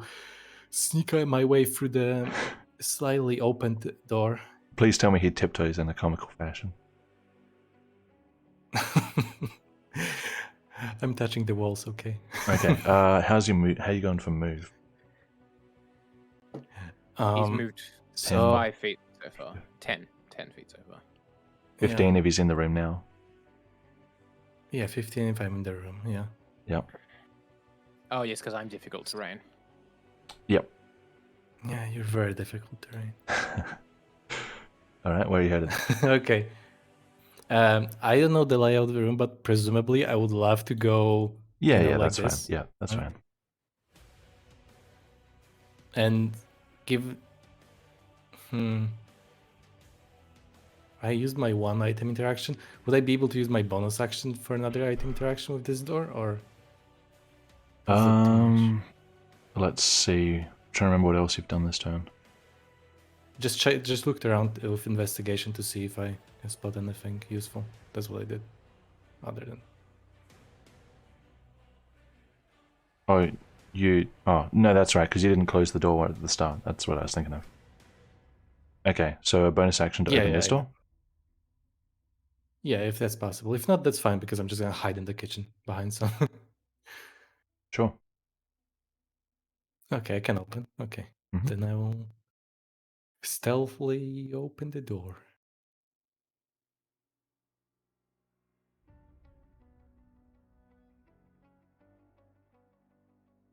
sneak my way through the slightly opened door. Please tell me he tiptoes in a comical fashion. I'm touching the walls. Okay. Okay. How you going for move? He's moved so 5 feet so far. 10 feet so far. 15 if he's in the room now. Yeah, 15 if I'm in the room. Yeah. Yep. Oh yes, because I'm difficult terrain. Yep. Yeah, you're very difficult terrain. All right, where are you headed? Okay. I don't know the layout of the room, but presumably I would love to go. Yeah, like that's this. fine. Yeah, that's fine. And give. I used my one item interaction. Would I be able to use my bonus action for another item interaction with this door, or? is it too much? Let's see. I'm trying to remember what else you've done this turn. Just looked around with investigation to see if I can spot anything useful. That's what I did. Other than. Oh, no, that's right, because you didn't close the door at the start. That's what I was thinking of. Okay, so a bonus action to open this door? Yeah, if that's possible. If not, that's fine, because I'm just going to hide in the kitchen behind some. Sure. Okay, I can open. Okay. Then I will stealthily open the door.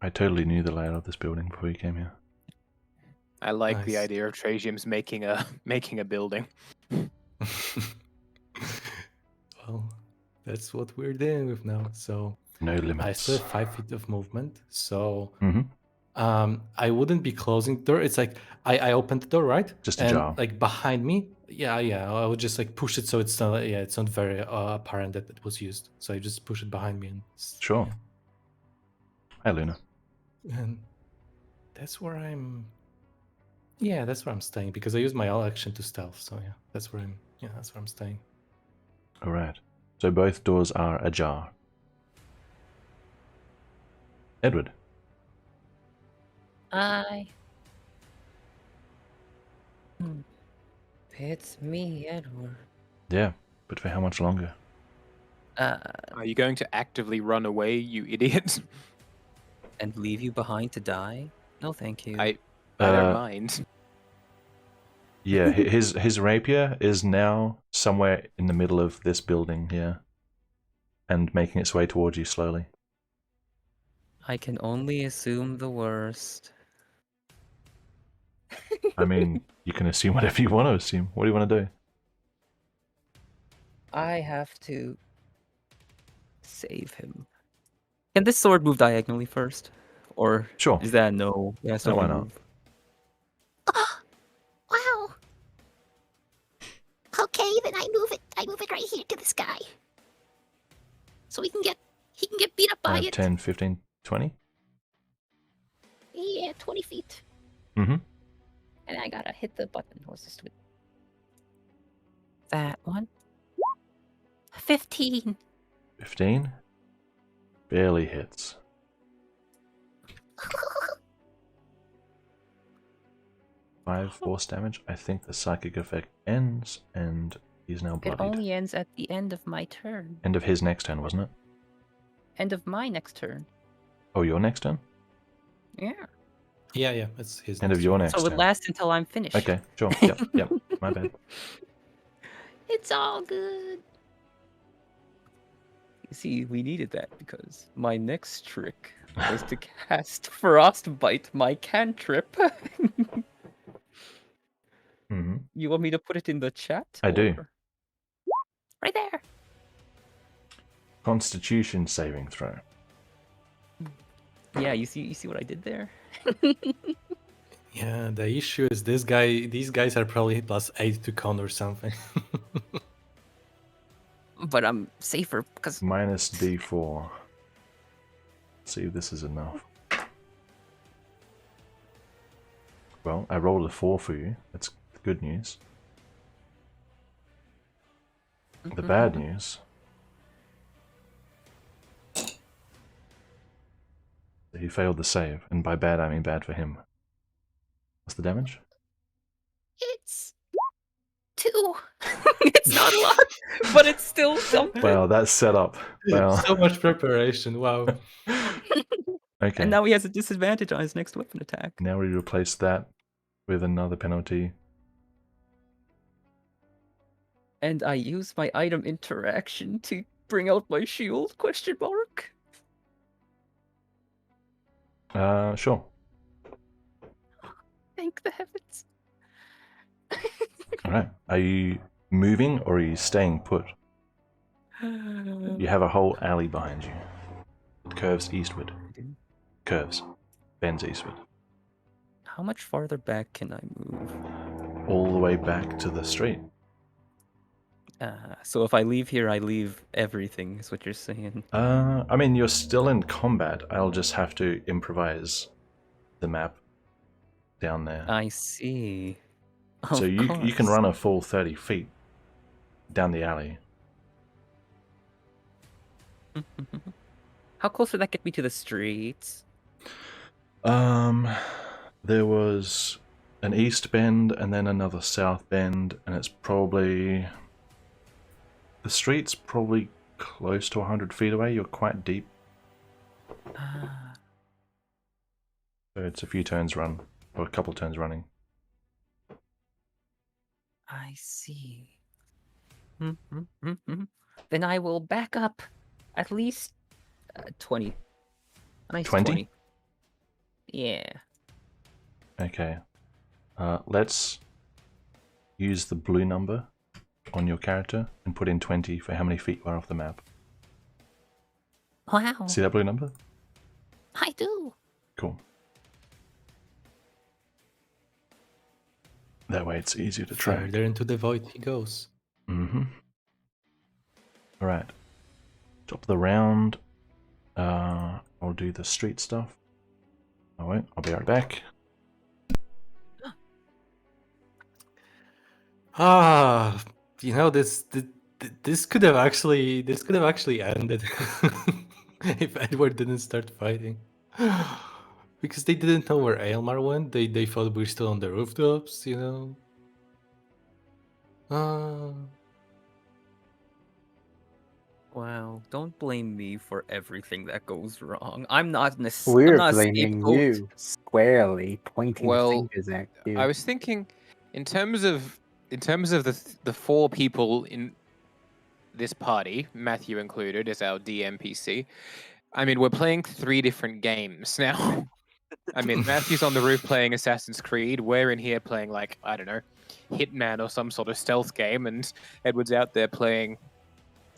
I totally knew the layout of this building before you came here. I like the Nice. idea of Trajium's making a building. Well, that's what we're dealing with now. So No I limits. still have 5 feet of movement. So Mm-hmm. I wouldn't be closing the door. It's like I opened the door, right? Just a and jar. like behind me, yeah. I would just like push it so it's not it's not very apparent that it was used. So I just push it behind me and Sure. Hi, Luna. And that's where I'm. Yeah, that's where I'm staying because I use my all action to stealth. So yeah, that's where I'm. Yeah, that's where I'm staying. All right. So both doors are ajar. Edward. It's me, Edward. Yeah, but for how much longer? Are you going to actively run away, you idiot? And leave you behind to die? No, thank you. I don't Uh, mind. Yeah, his rapier is now somewhere in the middle of this building here, and making its way towards you slowly. I can only assume the worst. I mean, you can assume whatever you want to assume. What do you want to do? I have to save him. Can this sword move diagonally first? Or Sure. is that no? It has to No, why only not? move. Wow. Okay, then I move it. I move it right here to this guy. So he can get beat up by 5, it. 10, 15, 20? Yeah, 20 feet. Mm-hmm. And I gotta hit the button. What's this with? That one? 15. 15? Barely hits. 5 force damage. I think the psychic effect ends, and he's now It bloodied. only ends at the end of my turn. End of his next turn, wasn't it? End of my next turn. Oh, your next turn? Yeah. Yeah, it's his. End of your next So it turn. lasts until I'm finished. Okay, sure. Yep. My bad. It's all good. You see, we needed that because my next trick was to cast Frostbite, my cantrip. Mm-hmm. You want me to put it in the chat? I do. or- Right there. Constitution saving throw. Yeah, you see what I did there? Yeah, the issue is these guys are probably +8 to con or something. But I'm safer because Minus D4. See if this is enough. Well, I rolled a 4 for you. That's good news. The bad news. He failed the save, and by bad I mean bad for him. What's the damage? It's 2. it's not a lot, but it's still something. Wow, that's set up. Wow. So much preparation. Wow. Okay. And now he has a disadvantage on his next weapon attack. Now we replace that with another penalty. And I use my item interaction to bring out my shield? Question mark. Sure. Thank the heavens. Alright. Are you moving or are you staying put? You have a whole alley behind you. It curves eastward. Curves. Bends eastward. How much farther back can I move? All the way back to the street. So if I leave here, I leave everything, is what you're saying. I mean, you're still in combat. I'll just have to improvise the map down there. I see. So Of you can course. run a full 30 feet down the alley. How close would that get me to the streets? There was an east bend and then another south bend, and it's probably... The street's probably close to 100 feet away. You're quite deep, Ah, so it's a few turns run, or a couple turns running. I see. Then I will back up at least 20. A nice 20? Yeah. Okay. Let's use the blue number on your character and put in 20 for how many feet you are off the map. Wow. See that blue number? I do. Cool. That way it's easier to track. Further into the void he goes. Mm-hmm. Alright. Top of the round. I'll do the street stuff. I won't. I'll be right back. This could have actually ended if Edward didn't start fighting. Because they didn't know where Aelmar went. They thought we were still on the rooftops, you know. Wow, don't blame me for everything that goes wrong. I'm not I'm We're not a blaming scapegoat. you squarely, pointing Well, fingers at you. I was thinking, in terms of the four people in this party, Matthew included, as our DMPC. I mean, we're playing 3 different games now. I mean, Matthew's on the roof playing Assassin's Creed. We're in here playing, like, I don't know, Hitman or some sort of stealth game, and Edward's out there playing,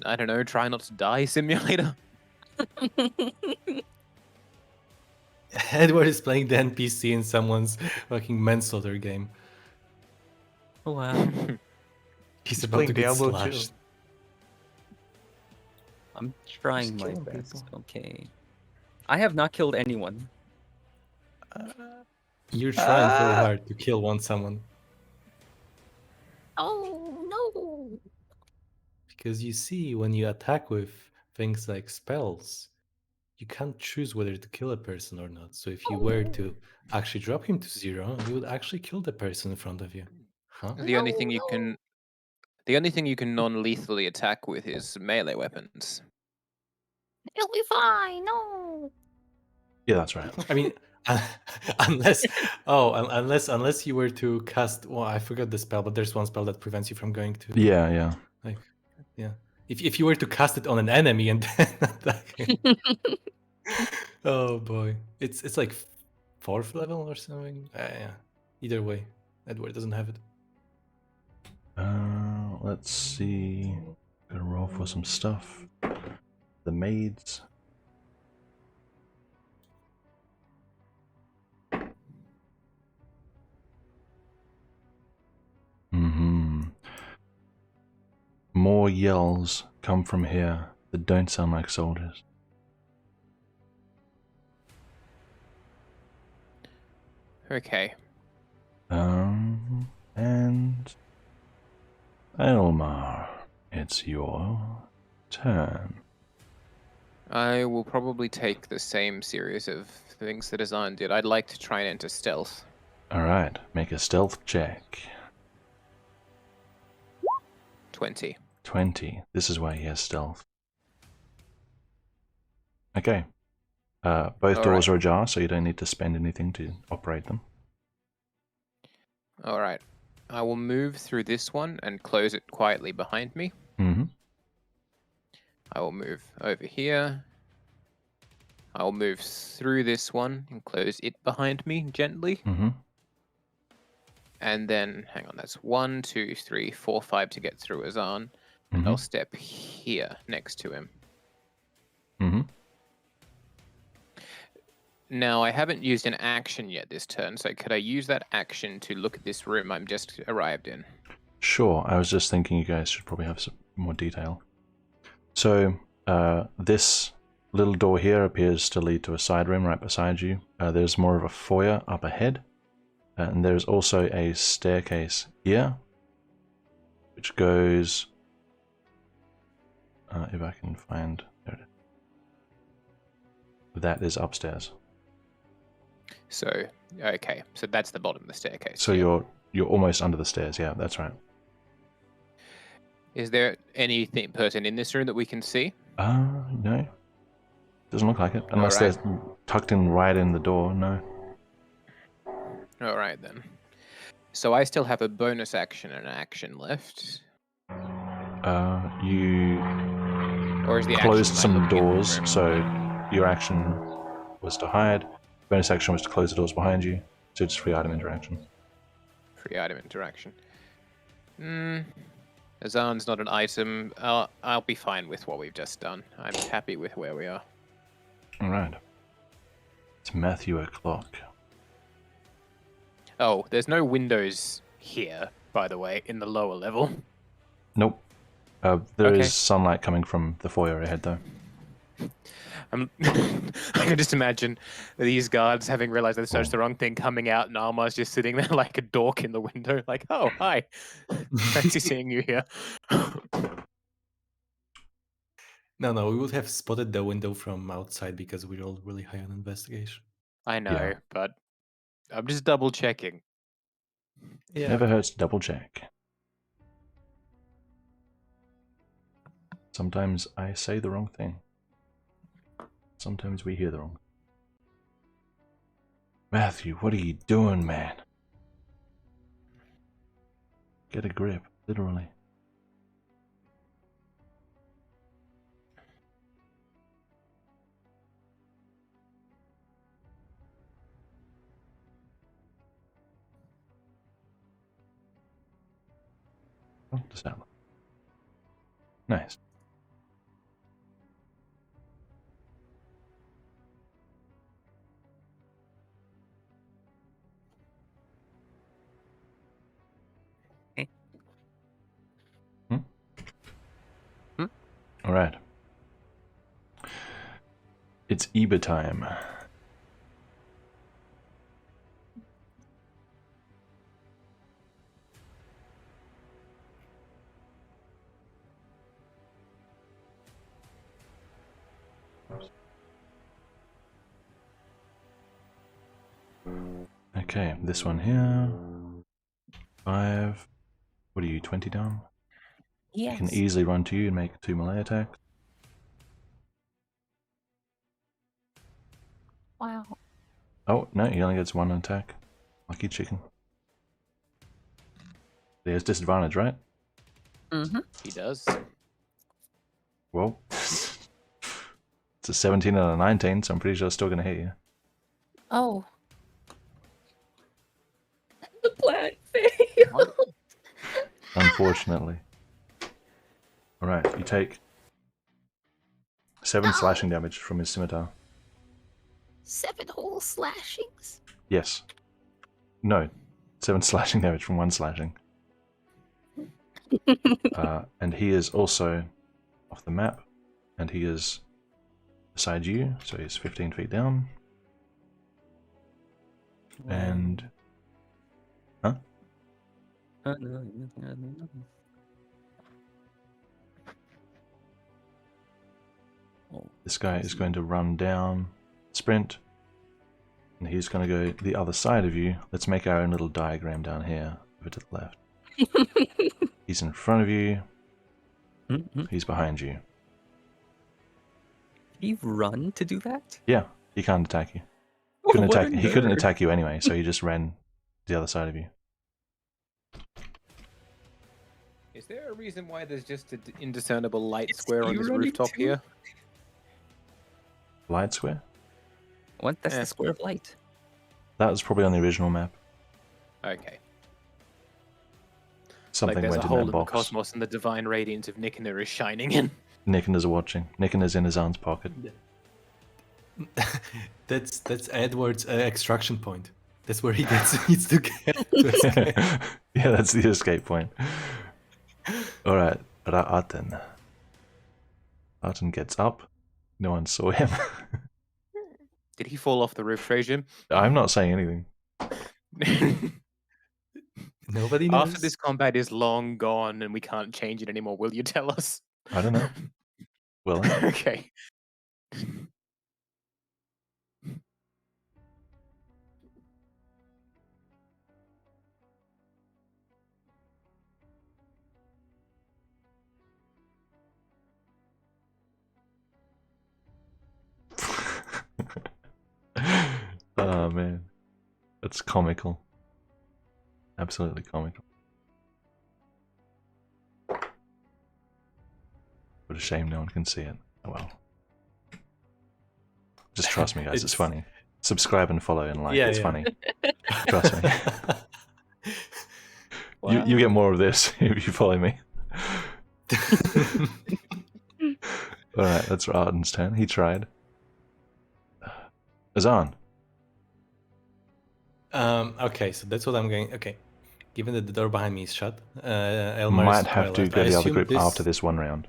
I don't know, Try Not to Die Simulator. Edward is playing the NPC in someone's fucking manslaughter game. Wow. He's He's about to playing get Diablo slashed. 2. I'm trying my killing best. people. Okay. I have not killed anyone. You're trying very hard to kill someone. Oh no! Because you see, when you attack with things like spells, you can't choose whether to kill a person or not. So if you were to actually drop him to 0, you would actually kill the person in front of you. Huh? The only thing you can non-lethally attack with is melee weapons. It'll be fine. No. Yeah, that's right. I mean, unless you were to cast. Well, I forgot the spell, but there's one spell that prevents you from going to. Yeah. Like, yeah. If you were to cast it on an enemy and then attack him. Oh boy, it's like 4th level or something. Yeah. Either way, Edward doesn't have it. Let's see. Gotta roll for some stuff. The maids. More yells come from here that don't sound like soldiers. Okay. And Elmar, it's your turn. I will probably take the same series of things that Azan did. I'd like to try and enter stealth. Alright, make a stealth check. 20. 20. This is why he has stealth. Okay. Both doors are ajar, so you don't need to spend anything to operate them. Alright. I will move through this one and close it quietly behind me. Mm-hmm. I will move over here. I will move through this one and close it behind me gently. Mm-hmm. And then, hang on, that's 1, 2, 3, 4, 5 to get through Azan. And I'll step here next to him. Mm-hmm. Now, I haven't used an action yet this turn, so could I use that action to look at this room I'm just arrived in? Sure, I was just thinking you guys should probably have some more detail. So, this little door here appears to lead to a side room right beside you. There's more of a foyer up ahead. And there's also a staircase here, which goes... if I can find... There it is. That is upstairs. So, okay, so that's the bottom of the staircase. So you're almost under the stairs, yeah, that's right. Is there any person in this room that we can see? No. Doesn't look like it. Unless they're tucked in right in the door, no. Alright then. So I still have a bonus action and an action left. You Or is the closed action some like looking in the doors, room? so your action was to hide. Bonus action was to close the doors behind you, so it's free item interaction. Free item interaction. Azan's not an item. I'll be fine with what we've just done. I'm happy with where we are. Alright. It's Matthew o'clock. Oh, there's no windows here, by the way, in the lower level. Nope. There Okay. is sunlight coming from the foyer ahead, though. I can just imagine these guards having realized they searched the wrong thing, coming out, and Almar's just sitting there like a dork in the window, like, oh, hi. Fancy seeing you here. No, we would have spotted the window from outside because we're all really high on investigation. I know, Yeah. but I'm just double checking. Yeah. Never hurts to double check. Sometimes I say the wrong thing. Sometimes we hear the wrong. Matthew, what are you doing, man? Get a grip, literally. Oh, does that look nice? All right. It's Eba time. Okay, this one here. 5. What are you, 20 down? Yes. He can easily run to you and make 2 melee attacks. Wow. Oh, no, he only gets 1 attack. Lucky chicken. There's disadvantage, right? Mm-hmm. He does. Well, it's a 17 and a 19, so I'm pretty sure it's still going to hit you. Oh. The plan failed. Unfortunately. Alright, you take 7 slashing damage from his scimitar. 7 whole slashings. Yes. No. 7 slashing damage from 1 slashing. And he is also off the map, and he is beside you, so he's 15 feet down. And... Huh? This guy is going to run down, sprint, and he's going to go the other side of you. Let's make our own little diagram down here, over to the left. He's in front of you. He's behind you. Did he run to do that? Yeah, he can't attack you. He couldn't attack you anyway, so he just ran the other side of you. Is there a reason why there's just an indiscernible light square on you this running rooftop too? here? Light square? What? That's the square of light. That was probably on the original map. Okay. Something like there's went a in hole that in the box. cosmos and the divine radiance of Nicaner is shining in. Nicaner's watching. Nicaner's in his aunt's pocket. That's Edward's extraction point. That's where he needs to get to escape. Yeah, that's the escape point. Alright, Ra'atan. Ra'atan gets up. No one saw him. Did he fall off the roof, Trajan? I'm not saying anything. Nobody knows. After this combat is long gone and we can't change it anymore, will you tell us? I don't know. Will I? Okay. Oh man. That's comical. Absolutely comical. What a shame no one can see it. Oh well. Just trust me, guys. It's funny. Subscribe and follow and like. Yeah, it's yeah. funny. Trust me. Wow. You get more of this if you follow me. Alright, that's Ra'atan's turn. He tried. Azan. Okay, so that's what I'm going. Okay, given that the door behind me is shut, Elmar Might is to have my to left. go I the other assume group after this one round.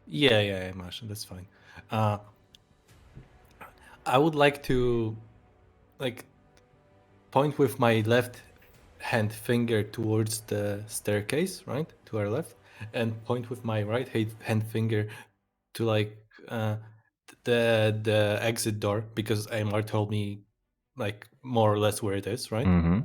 Yeah, Marshall, that's fine. I would like to, point with my left hand finger towards the staircase, right, to our left, and point with my right hand finger to the exit door, because Amar told me more or less where it is, right? Mm-hmm.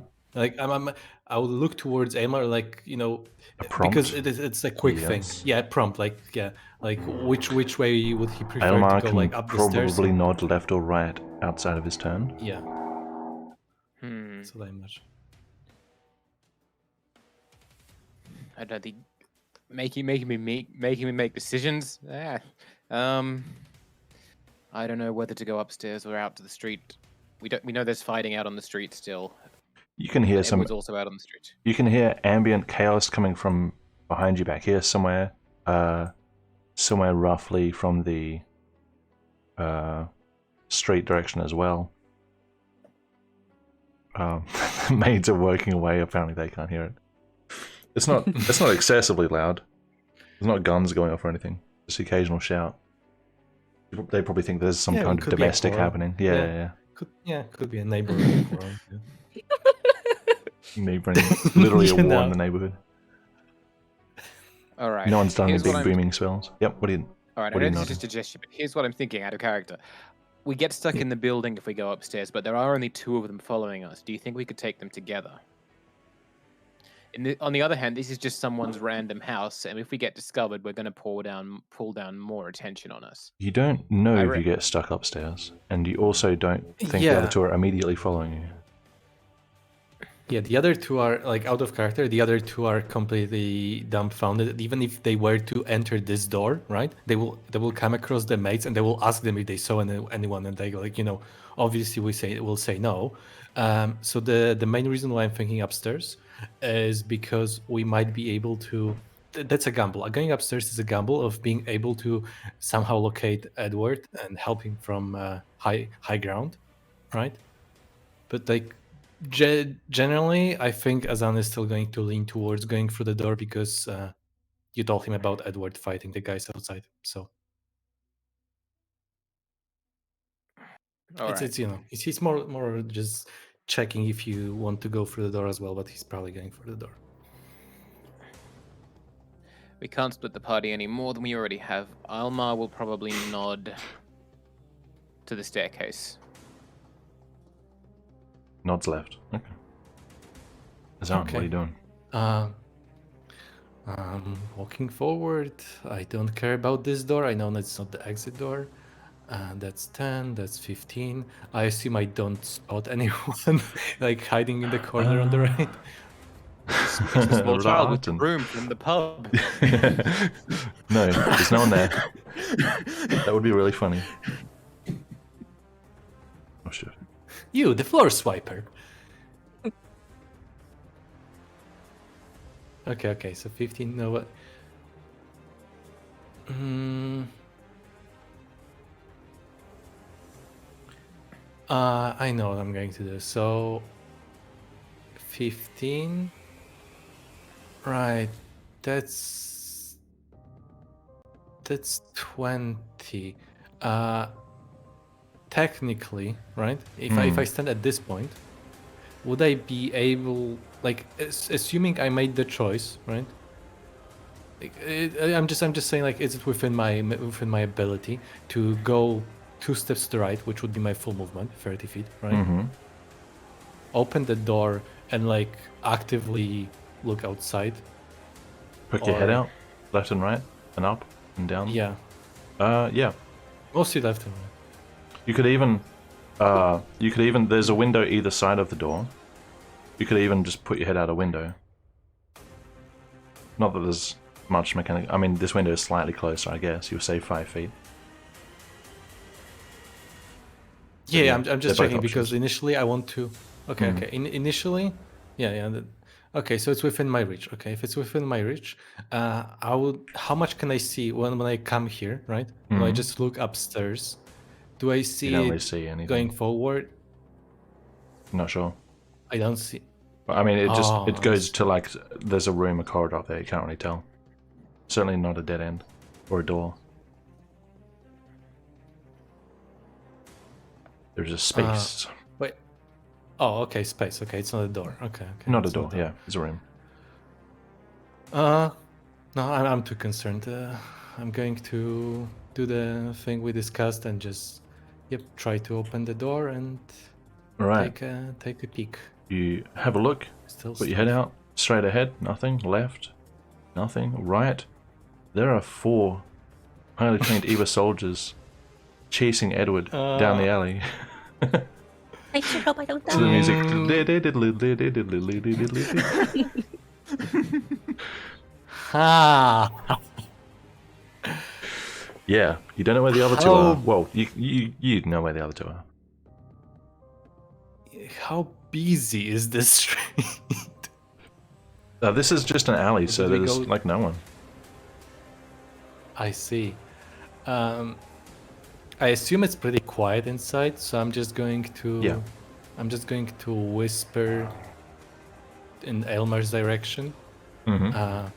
I would look towards Aymar, like, you know, A prompt? because it's a quick thing. Yes. Yeah, prompt, like, yeah, like which way would he prefer Elmar to go, can like up the stairs? probably nod left or right outside of his turn. Yeah, Hmm. that's what I imagine. I don't think making me make decisions. I don't know whether to go upstairs or out to the street. We know there's fighting out on the street still. You can hear some. Edward's also out on the street. You can hear ambient chaos coming from behind you back here somewhere. Somewhere roughly from the street direction as well. The maids are working away. Apparently, they can't hear it. It's not excessively loud. There's not guns going off or anything. Just the occasional shout. They probably think there's some Yeah, kind it of could be a domestic quarrel. happening. Yeah. Yeah. Could be a neighborhood quarrel. Yeah. Neighboring, literally a You war know. in the neighborhood. All right. No one's done any here's what big I'm- booming spells. Yep. What do you? All right, What I are you know this is nodding? just a gesture, but here's what I'm thinking out of character. We get stuck in the building if we go upstairs, but there are only 2 of them following us. Do you think we could take them together? On the other hand, this is just someone's random house, and if we get discovered, we're going to pull down more attention on us. You don't know I if re- you get stuck upstairs, and you also don't think the Yeah. other 2 are immediately following you. Yeah, the other 2 are like out of character. The other 2 are completely dumbfounded. Even if they were to enter this door, right? They will come across the mates and they will ask them if they saw anyone, and they like, you know, obviously we'll say no. So the main reason why I'm thinking upstairs is because we might be able to. That's a gamble. Going upstairs is a gamble of being able to somehow locate Edward and help him from high ground, right? But like. Generally, I think Azan is still going to lean towards going through the door because you told him about Edward fighting the guys outside. So All right. it's you know he's more just checking if you want to go through the door as well, but he's probably going for the door. We can't split the party any more than we already have. Almar will probably nod to the staircase. Nods left. Okay. Azan, what are Okay. you doing? Walking forward. I don't care about this door. I know that's not the exit door. That's 10. That's 15. I assume I don't spot anyone like hiding in the corner on the right. It's the small child with the Rotten. broom from the pub. No, there's no one there. That would be really funny. Oh shit. You, the floor swiper. Okay, so 15, no what? I know what I'm going to do. So 15. Right. That's 20. Technically, right? If I stand at this point, would I be able, like, assuming I made the choice, right? Like, I'm just saying, like, is it within my ability to go 2 steps to the right, which would be my full movement, 30 feet, right? Mm-hmm. Open the door and like actively look outside. Poke your head Or- out, left and right, and up and down. Yeah, Yeah. mostly left and right. You could even, there's a window either side of the door. You could even just put your head out a window. Not that there's much mechanic. I mean, this window is slightly closer, I guess. You'll save 5 feet. Yeah, yeah, I'm they're just both checking because options. initially I want to. Okay, Mhm. okay. Initially, yeah. Okay, so it's within my reach. Okay, if it's within my reach, I would. How much can I see when I come here? Right? When I Mhm. just look upstairs, do I You see don't really it see anything. going forward? Not sure. I don't see. I mean, it just Oh, it goes to like there's a room, a corridor up there. You can't really tell. Certainly not a dead end or a door. There's a space, Wait. Oh, okay, space. Okay, it's not a door. Okay. not a it's door. Yeah, it's a room. No, I'm too concerned. I'm going to do the thing we discussed and just, try to open the door and All right. take a peek. You have a look, Still put your head out, straight ahead, nothing, left, nothing, right. There are 4 highly trained Eva soldiers chasing Edward down the alley. I sure hope I don't To the music. Ha! Yeah, you don't know where the other 2 are. Well, you know where the other 2 are. How busy is this street? This is just an alley, so did we there's go- like no one. I see. I assume it's pretty quiet inside, so I'm just going to. Yeah. I'm just going to whisper in Elmar's direction. Mm-hmm.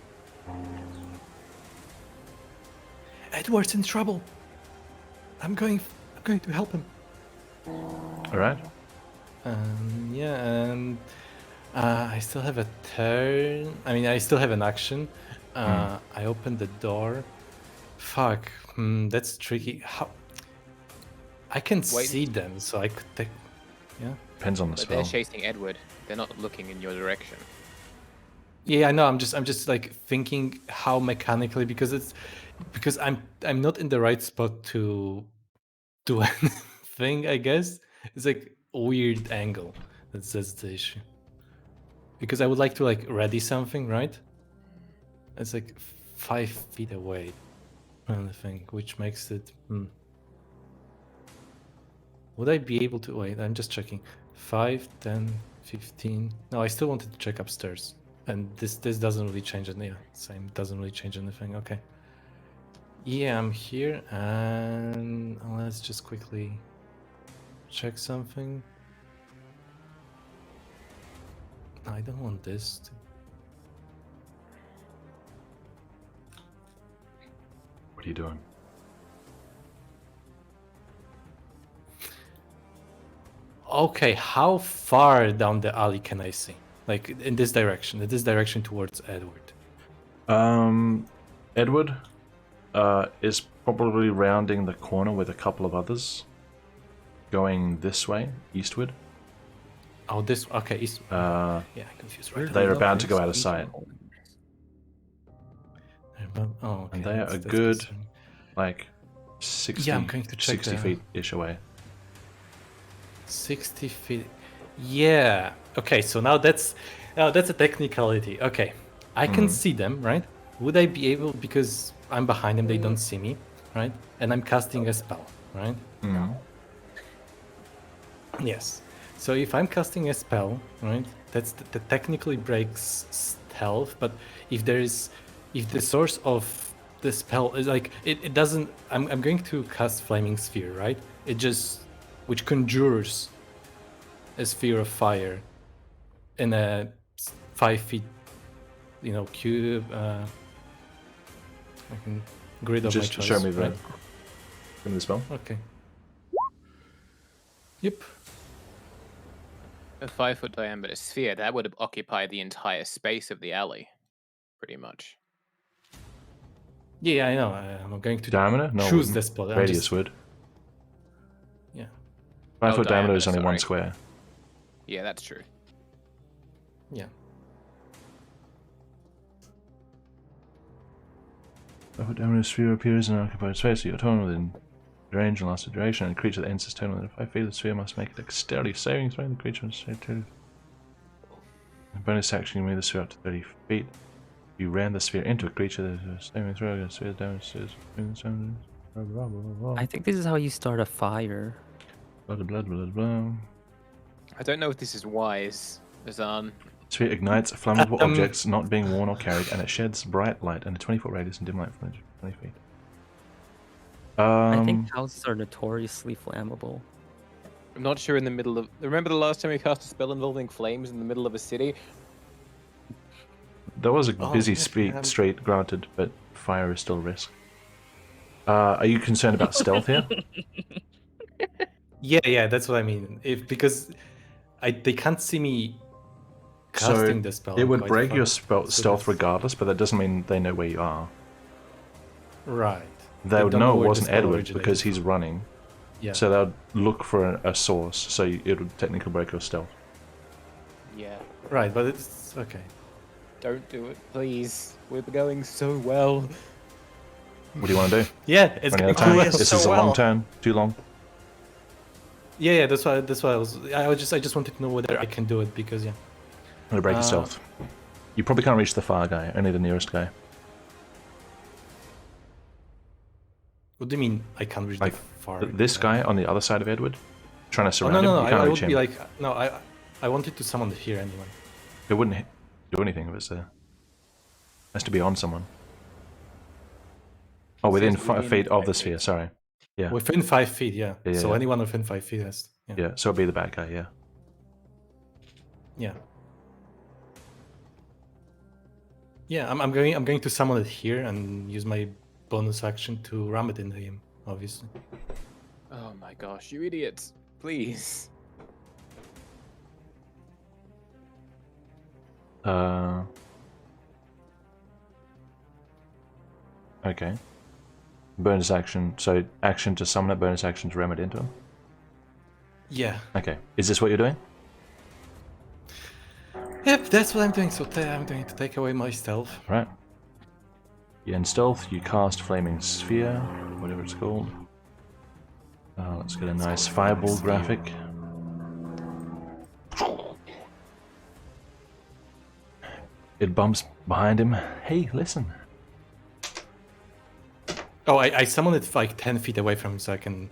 Edward's in trouble. I'm going to help him. All right. Yeah, and I still have a turn. I mean, I still have an action. I open the door. Fuck, that's tricky. How? I can Wait. see them, so I could take. Yeah. Depends on the But spell. they're chasing Edward. They're not looking in your direction. Yeah, I know. I'm just like thinking how mechanically because I'm not in the right spot to do anything. I guess it's like a weird angle. That's the issue. Because I would like to like ready something, right? It's like 5 feet away, kind of thing, which makes it. Would I be able to wait? I'm just checking. 5, 10, 15. No, I still wanted to check upstairs. And this doesn't really change anything. Yeah, same doesn't really change anything. Okay. Yeah, I'm here, and let's just quickly check something. I don't want this. What are you doing? Okay, how far down the alley can I see? Like in this direction towards Edward. Edward is probably rounding the corner with a couple of others, going this way, eastward. Oh, this. Okay, east. Yeah, I'm confused. Right. They're about to go out of sight. Oh, okay, And they are a that's good, concerning. like, 60, Yeah, I'm going to check 60 the- feet-ish away. 60 feet. Yeah. Okay, so now that's a technicality. Okay, I can see them, right? Would I be able, because I'm behind them, they don't see me, right? And I'm casting a spell, right? Yes. So if I'm casting a spell, right, that technically breaks stealth. But if the source of the spell is like it doesn't. I'm going to cast Flaming Sphere, right? Which conjures a sphere of fire in a 5 feet, cube. I can grid of Just my choice. show me the, right? show me the spell. Okay. Yep. A 5-foot diameter sphere, that would occupy the entire space of the alley, pretty much. Yeah, I know. I'm going to Diameter? No, it choose wouldn't. this spot. I'm Radius just- would. Yeah. 5-foot diameter is only sorry. one square. Yeah, that's true. Yeah. 5-foot diameter sphere appears in an occupied space. You're torn within range and lasts a duration, and a creature that enters its turn within 5 feet of the sphere must make a dexterity saving throw. The creature must save 2. In bonus action, you move the sphere up to 30 feet. You ran the sphere into a creature that is a saving throw against sphere damage. I think this is how you start a fire. Blah. I don't know if this is wise, Azan. Sphere ignites flammable objects not being worn or carried, and it sheds bright light and a 20-foot radius and dim light from 20 feet. I think houses are notoriously flammable. I'm not sure in the middle of... Remember the last time we cast a spell involving flames in the middle of a city? There was a busy okay, street, granted, but fire is still a risk. Are you concerned about stealth here? Yeah, that's what I mean. Because they can't see me casting the spell. It would quite break far. your So stealth that's- regardless, but that doesn't mean they know where you are. Right. They would don't know it where the wasn't spell Edward originated because from. he's running. Yeah. So they'll look for a source, so it would technically break your stealth. Yeah. Right, but it's okay. Don't do it, please. We're going so well. What do you want to do? Yeah, it's Running out going of time? yeah, cool. This so is a long well. turn. Too long. Yeah, that's why I just wanted to know whether I can do it because yeah. I'm gonna break your stealth. You probably can't reach the far guy. Only the nearest guy. What do you mean I can't reach Like the far? this guy on the other side of Edward, trying to Oh surround no, him. You can't I reach would be him. like no, I wanted to summon here anyway. It wouldn't do anything if it's there. It has to be on someone. Oh, within Says 5 feet of the five sphere. feet. Sorry. Yeah. Within 5 feet, yeah. Yeah, So yeah. anyone within 5 feet has. Yeah. Yeah. So it'd be the bad guy. Yeah. Yeah. Yeah, I'm going to summon it here and use my bonus action to ram it into him, obviously. Oh my gosh, you idiots. Please. Okay. Bonus action. So action to summon it. Bonus action to ram it into him. Yeah. Okay. Is this what you're doing? Yep, that's what I'm doing. So I'm going to take away my stealth. Right. You in stealth. You cast flaming sphere, whatever it's called. Let's get a nice fireball graphic. It bumps behind him. Hey, listen. Oh, I summon it like 10 feet away from him so I can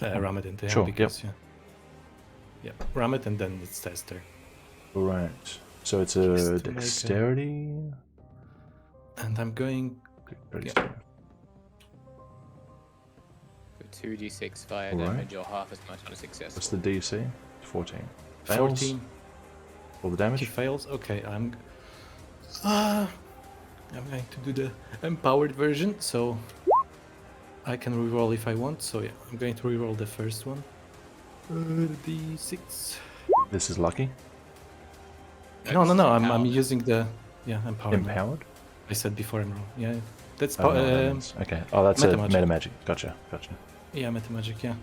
ram it into him. Sure, Because, yeah, ram it and then it's tester. Right. So it's a Just to make a- dexterity. And I'm going. Dexterity. For 2d6 fire Alright. damage or half as much on a success. What's the DC? 14. Fails. 14. All the He damage. fails. Okay, I'm going to do the empowered version, so I can reroll if I want. So yeah, I'm going to reroll the first one. D6. This is lucky. No, I'm Empowered. using the empowered. one. Empowered. I said before enroll. Yeah, that's Oh, no, that means- okay. Oh, that's a Metamagic. meta magic. Gotcha. yeah, metamagic. Yeah.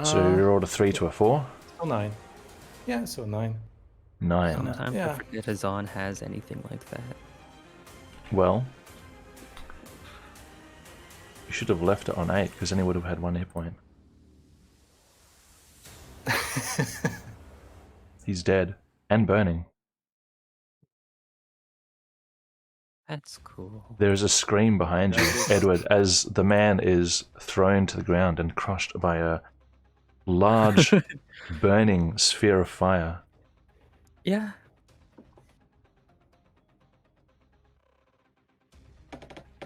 So you rolled a 3 to a 4. So 9. Yeah, so 9. 9. No. Time Yeah. to forget Azan has anything like that. Well, you should have left it on 8 because then he would have had 1 hit point. He's dead and burning. That's cool. There is a scream behind you, Edward, as the man is thrown to the ground and crushed by a large burning sphere of fire. Yeah.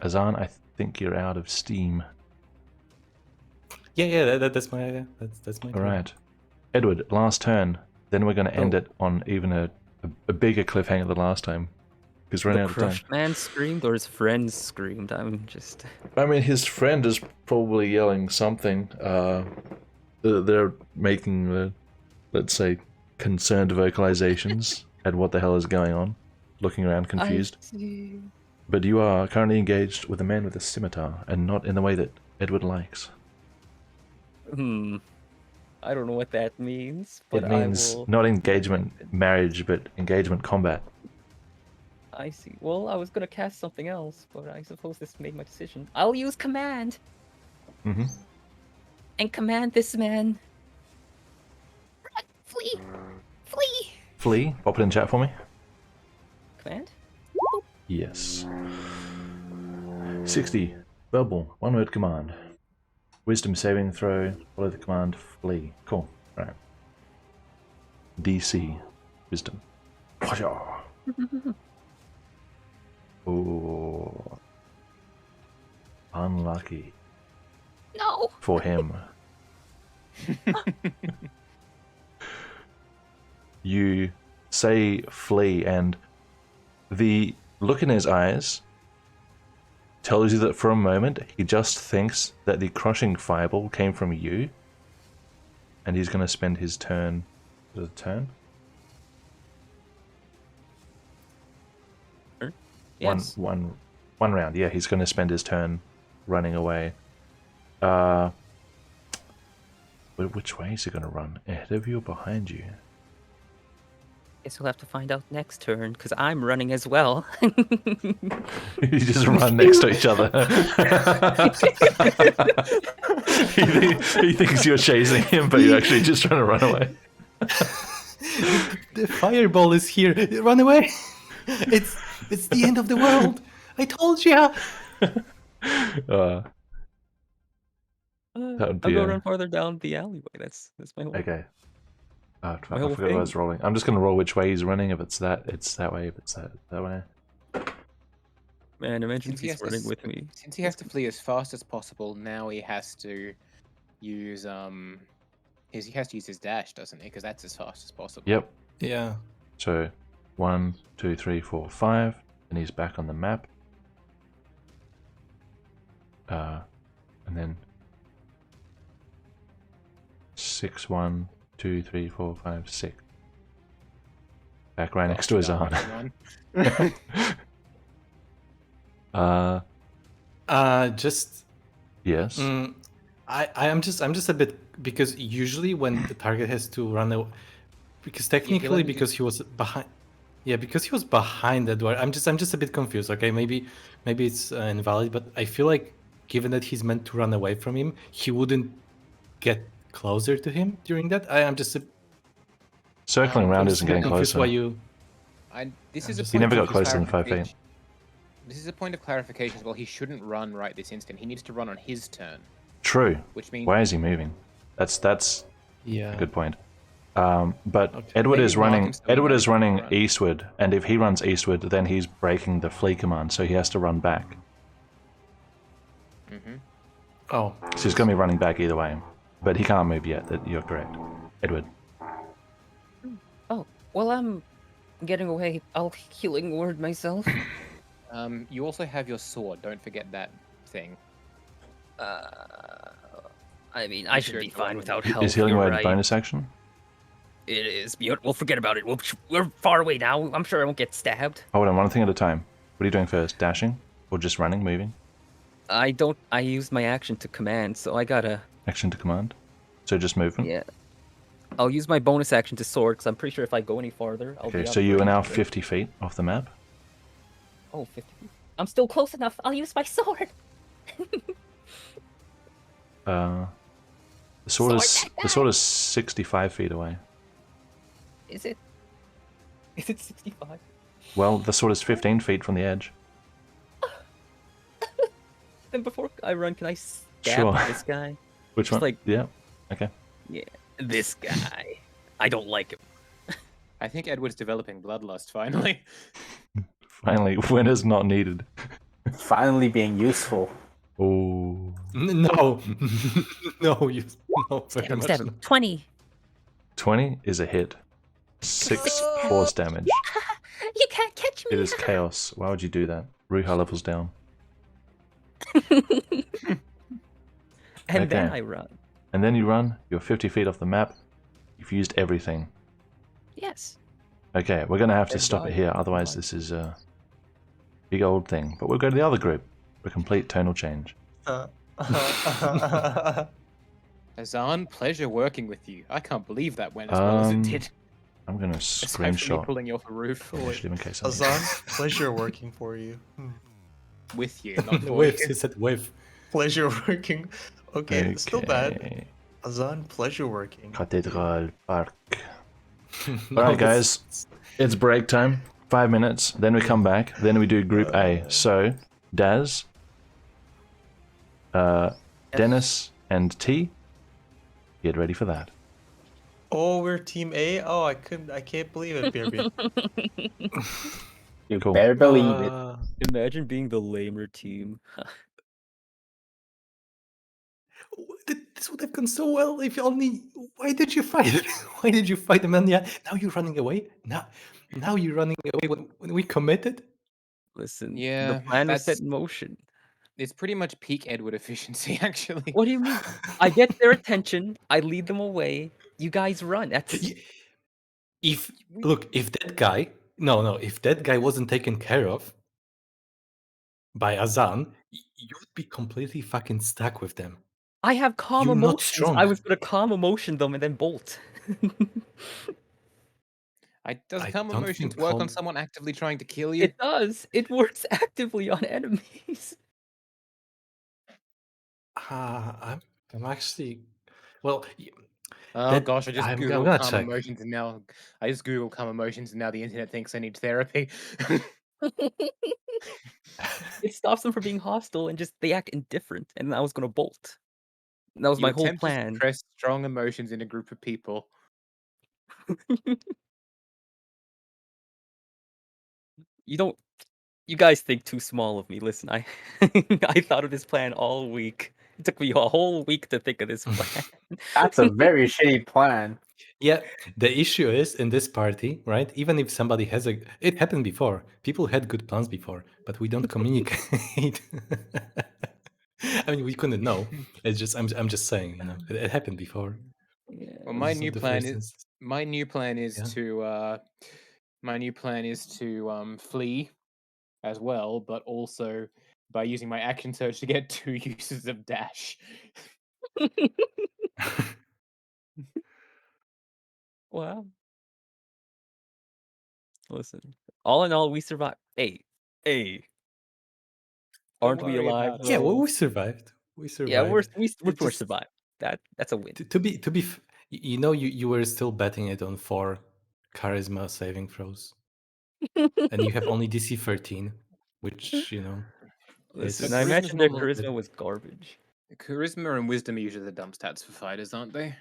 Azan, I think you're out of steam. Yeah, that's my that's my. All right. Edward, last turn. Then we're going to end Oh. it on even a bigger cliffhanger than last time. Because we're The running out of time. crushed man screamed or his friends screamed. I'm just. I mean, his friend is probably yelling something. They're making, let's say, concerned vocalizations at what the hell is going on, looking around confused. I see. But you are currently engaged with a man with a scimitar, and not in the way that Edward likes. I don't know what that means, but It means I will. not engagement marriage, but engagement combat. I see. Well, I was gonna cast something else, but I suppose this made my decision. I'll use command Mm-hmm. and command this man. Run, flee, flee. Flee, pop it in chat for me. Command? Yes. 60. Verbal. One word command. Wisdom saving throw. Follow the command. Flee. Cool. Right. DC. Wisdom. Oh. Unlucky. No. For him. You say flee, and the look in his eyes tells you that for a moment he just thinks that the crushing fireball came from you, and he's going to spend his turn. Is it a turn? Yes. One round. Yeah, he's going to spend his turn running away. Which way is he going to run? Ahead of you or behind you? Guess we'll have to find out next turn, because I'm running as well. You just run next to each other. he thinks you're chasing him, but you're actually just trying to run away. The fireball is here. Run away! It's the end of the world. I told you. That would I'll be go run farther down the alleyway. That's my whole. okay. Oh, My I whole forgot what I was thing. rolling. I'm just gonna roll which way he's running. If it's that way. If it's that way. Man, imagine Since he, he's has to, running with me. since he has to flee as fast as possible, now he has to use he has to use his dash, doesn't he? Because that's as fast as possible. Yep. Yeah. So 1, 2, 3, 4, 5, and he's back on the map. And then 6, 1, 2, 3, 4, 5, 6. Back right next to his arm. Just Yes. I'm just a bit, because usually when the target has to run away, because technically because he was behind. Yeah, because he was behind Edward. I'm just a bit confused. Okay, maybe it's invalid, but I feel like given that he's meant to run away from him, he wouldn't get closer to him during that. I'm just Circling around isn't getting confused closer. why you. This is a just- He point never of got closer than 5 feet. clarification. This is a point of clarification as well. He shouldn't run right this instant. He needs to run on his turn, True. which means Why is he moving? That's Yeah. a good point. But Okay. Edward Maybe is mark running. him so we Edward know is he running can't run. eastward, and if he runs eastward, then he's breaking the flee command, so he has to run back. Oh, So he's going to be running back either way, but he can't move yet. That you're correct, Edward. Oh, well, I'm getting away. I'll healing word myself. you also have your sword. Don't forget that thing. I mean, I should sure be it's fine one without of help. Is healing you're word right. bonus action? It is. We'll forget about it. We're far away now. I'm sure I won't get stabbed. Hold on, one thing at a time. What are you doing first? Dashing or just running, moving? I don't. I used my action to command, so I gotta. Action to command. So just movement. Yeah. I'll use my bonus action to sword, because I'm pretty sure if I go any farther, I'll be Okay, out so of you are range now of it. 50 feet off the map. Oh, 50 feet. I'm still close enough. I'll use my sword. The sword is 65 feet away. Is it? Is it 65? Well, the sword is 15 feet from the edge. Then before I run, can I stab Sure. this guy? Which Just one? like- Yeah. Okay. Yeah, this guy. I don't like him. I think Edward's developing bloodlust finally. Finally, winner's not needed. Finally being useful. Oh. no, no, you no. very much Stab him. not. 20. 20 is a hit. 6 force damage. You can't catch me. It is chaos. Why would you do that? Ruha levels down. And then Okay. I run. And then you run. You're 50 feet off the map. You've used everything. Yes. Okay, we're going to have to Then stop die. it here. Otherwise, Die. this is a big old thing. But we'll go to the other group for complete tonal change. Azan, pleasure working with you. I can't believe that went as well as it did. I'm going to Aside from me screenshot pulling you off a roof initiative in case I Azan, pleasure working for you. with you, not for Whiff, you. he said whiff. Pleasure working. Okay, still bad. Okay. Azan, pleasure working. Cathedral Park. No, Alright, this- guys. It's break time. 5 minutes. Then we come back. Then we do Group A. So, Daz, Dennis, and T. Get ready for that. Oh, we're team A? Oh, I can't believe it, Beerby. You Cool. better believe it. Imagine being the lamer team. This would have gone so well if you only. Why did you fight it? Why did you fight him? And yeah, now you're running away. Now you're running away when we committed. Listen, Yeah, the plan was set that's- in motion. It's pretty much peak Edward efficiency, actually. What do you mean? I get their attention. I lead them away. You guys run. That's If that guy, if that guy wasn't taken care of by Azan, you would be completely fucking stuck with them. I have calm You're not emotions. strong. I was gonna calm emotion them and then bolt. Does I calm don't emotions think work on calm. someone actively trying to kill you? It does. It works actively on enemies. I'm actually. Well, Oh that gosh, I just I'm googled gonna calm check. emotions and now the internet thinks I need therapy. It stops them from being hostile and just they act indifferent. And I was gonna bolt. That was You my whole attempt to plan. suppress strong emotions in a group of people. You don't. You guys think too small of me. Listen, I I thought of this plan all week. It took me a whole week to think of this plan. That's a very shitty plan. Yeah, the issue is in this party, right? Even if somebody has it happened before. People had good plans before, but we don't communicate. I mean, we couldn't know. It's just I'm just saying, it happened before. Well, This my is new not the plan first is instance. my new plan is Yeah. to flee as well, but also by using my action surge to get 2 uses of dash. Wow. Listen, all in all, we survived. Hey, Don't aren't we worry alive about Yeah, it. though? we survived. We Yeah, we're survived. we we're It pretty much just survived. That's a win. to be you were still betting it on 4 charisma saving throws, and you have only DC 13, which Listen, is I Charisma's imagine their normal. charisma was garbage. Charisma and wisdom are usually the dump stats for fighters, aren't they?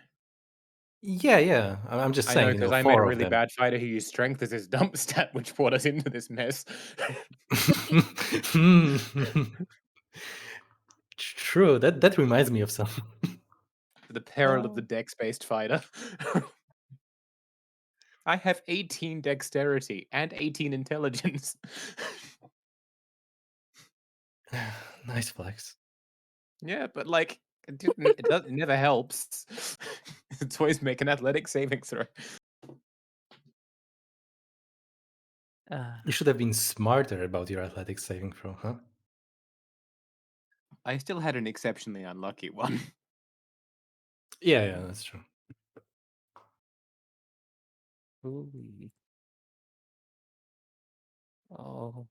Yeah. I'm just I know, saying, because I made a 4 of really them. bad fighter who used strength as his dump stat, which brought us into this mess. True. That reminds me of some. The peril of the dex-based fighter. I have 18 dexterity and 18 intelligence. Nice flex. Yeah, but like it never helps. It's always make an athletic saving throw. You should have been smarter about your athletic saving throw, huh? I still had an exceptionally unlucky one. Yeah, that's true. Ooh. Oh,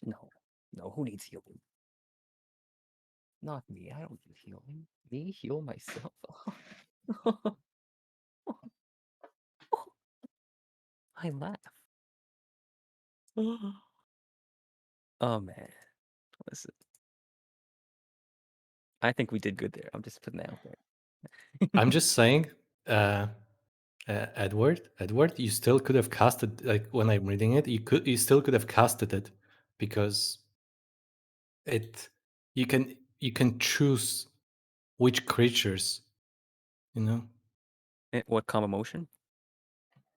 no. Who needs healing? Not me. I don't need healing. Me heal myself. I laugh. Oh man, listen. I think we did good there. I'm just putting that out there. I'm just saying, Edward, you still could have casted, like when I'm reading it, you still could have casted it, because you can choose which creatures, What calm emotion?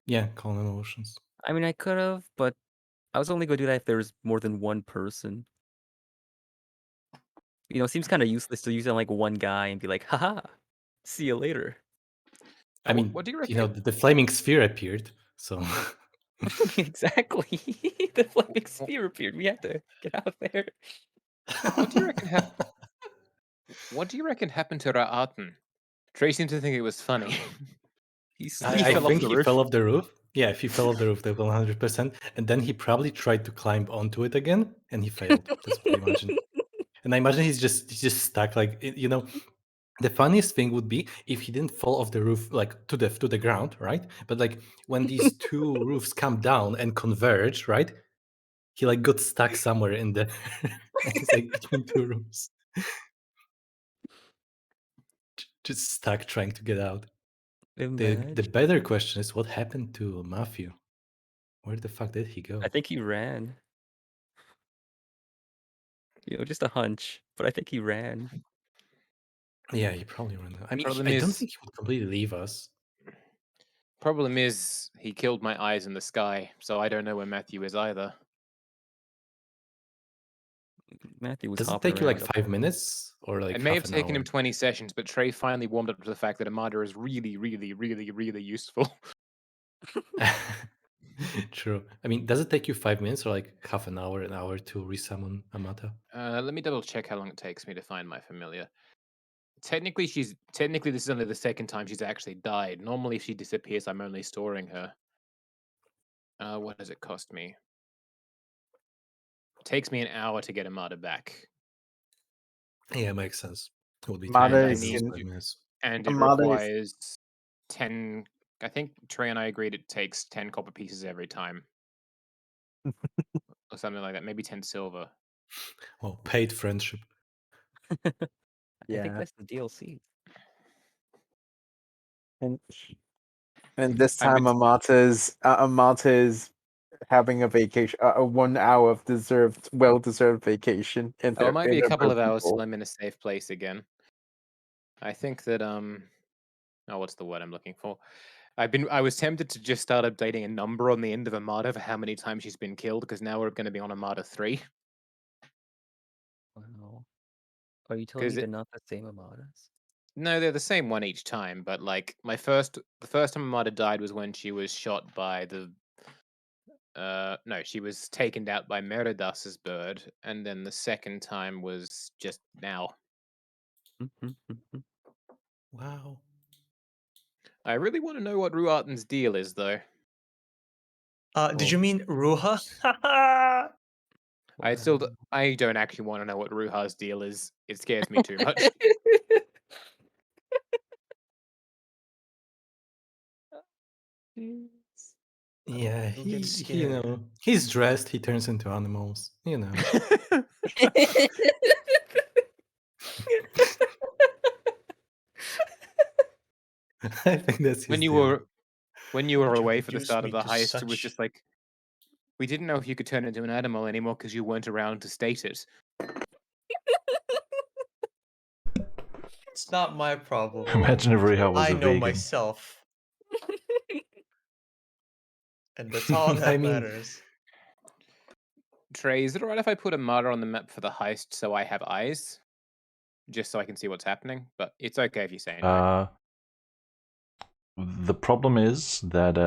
Yeah, calm emotions. I mean, I could have, but I was only gonna do that if there was more than one person. It seems kind of useless to use it on like one guy and be like, haha, see you later. I mean, what do you reckon? the flaming sphere appeared, so Exactly. The flaming sphere appeared. We had to get out there. What do you reckon What do you reckon happened to Ra'atan? Trey seemed to think it was funny. he I fell off think the he roof. fell off the roof. Yeah, if he fell off the roof, that 100%. And then he probably tried to climb onto it again, and he failed. That's what I imagine. And I imagine he's just stuck. Like, the funniest thing would be if he didn't fall off the roof, like to the ground, right? But like when these two roofs come down and converge, right? He like got stuck somewhere in there. It's like between two roofs, just stuck trying to get out. The better question is, what happened to Matthew? Where the fuck did he go? I think he ran. Just a hunch, but I think he ran. Yeah, he probably ran. I mean, Problem I don't is- think he would completely leave us. Problem is, he killed my eyes in the sky, so I don't know where Matthew is either. Matthew was Does it hopping take you like around up 5 minutes or like It may have half an taken hour? him 20 sessions, but Trey finally warmed up to the fact that Armada is really, really, really, really useful. True. I mean, does it take you 5 minutes or like half an hour to resummon Amata? Let me double check how long it takes me to find my familiar. Technically, this is only the second time she's actually died. Normally, if she disappears, I'm only storing her. What does it cost me? It takes me an hour to get Armada back. Yeah, makes sense. It would be Armada 10 I minutes, need 5 minutes. And it Armada is- requires 10. I think Trey and I agreed it takes 10 copper pieces every time. Or something like that. Maybe 10 silver. Well, paid friendship. I think Yeah. that's the DLC. And this I've time, been- Amata's having a vacation, a 1 hour of well-deserved vacation. In Oh, it might be in a her couple of broken hours till ball. I'm in a safe place again. I think that oh, what's the word I'm looking for? I was tempted to just start updating a number on the end of Armada for how many times she's been killed, because now we're going to be on Armada 3. Wow. Are you telling 'Cause me it- they're not the same Armadas? No, they're the same one each time, but like the first time Armada died was when she was shot by the no, she was taken out by Meridas's bird, and then the second time was just now. Wow. I really want to know what Ruaten's deal is, though. Did you mean Ruha? I don't actually want to know what Ruha's deal is. It scares me too much. Yeah, You'll get he scared. he's dressed, he turns into animals, you know. I think that's his when you deal. were You away for the reduced start of me the to heist, it was such- just like we didn't know if you could turn into an animal anymore because you weren't around to state it. It's not my problem. Imagine if Reha was I a know vegan. myself. And that's all that I mean- matters. Trey, is it alright if I put a martyr on the map for the heist so I have eyes? Just so I can see what's happening? But it's okay if you say no. The problem is that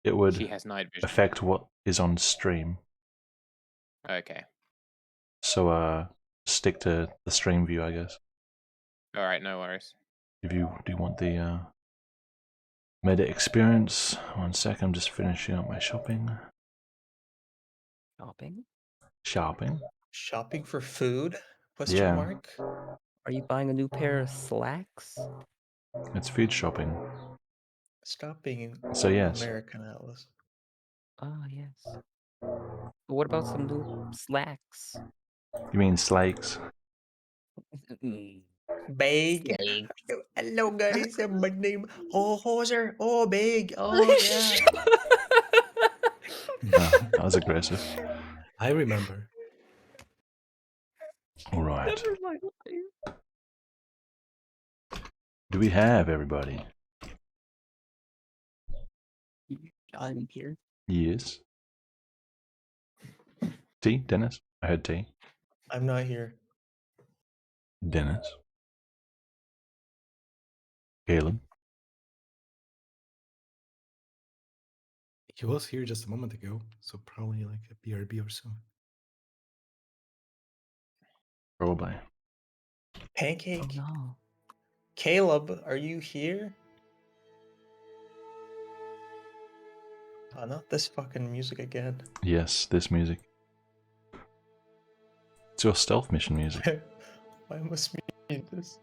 it She would has night vision. affect what is on stream. Okay. So stick to the stream view, I guess. Alright, no worries. If you do want the meta experience, 1 sec, I'm just finishing up my shopping. Shopping? Shopping for food? Question Yeah. mark? Are you buying a new pair of slacks? It's food shopping. Stop being So yes. American, Atlas. Ah, yes. But what about some new slacks? You mean slakes? Big. Hello guys, my name. Oh, Hoser. Oh, big. Oh, yeah. That was aggressive. I remember. Alright. Do we have everybody? I'm here. Yes. T? Dennis? I heard T. I'm not here. Dennis? Caleb? He was here just a moment ago, so probably like a BRB or so. Probably. Pancake. Oh, no. Caleb, are you here? Oh, not this fucking music again. Yes, this music. It's your stealth mission music. Why must we need this?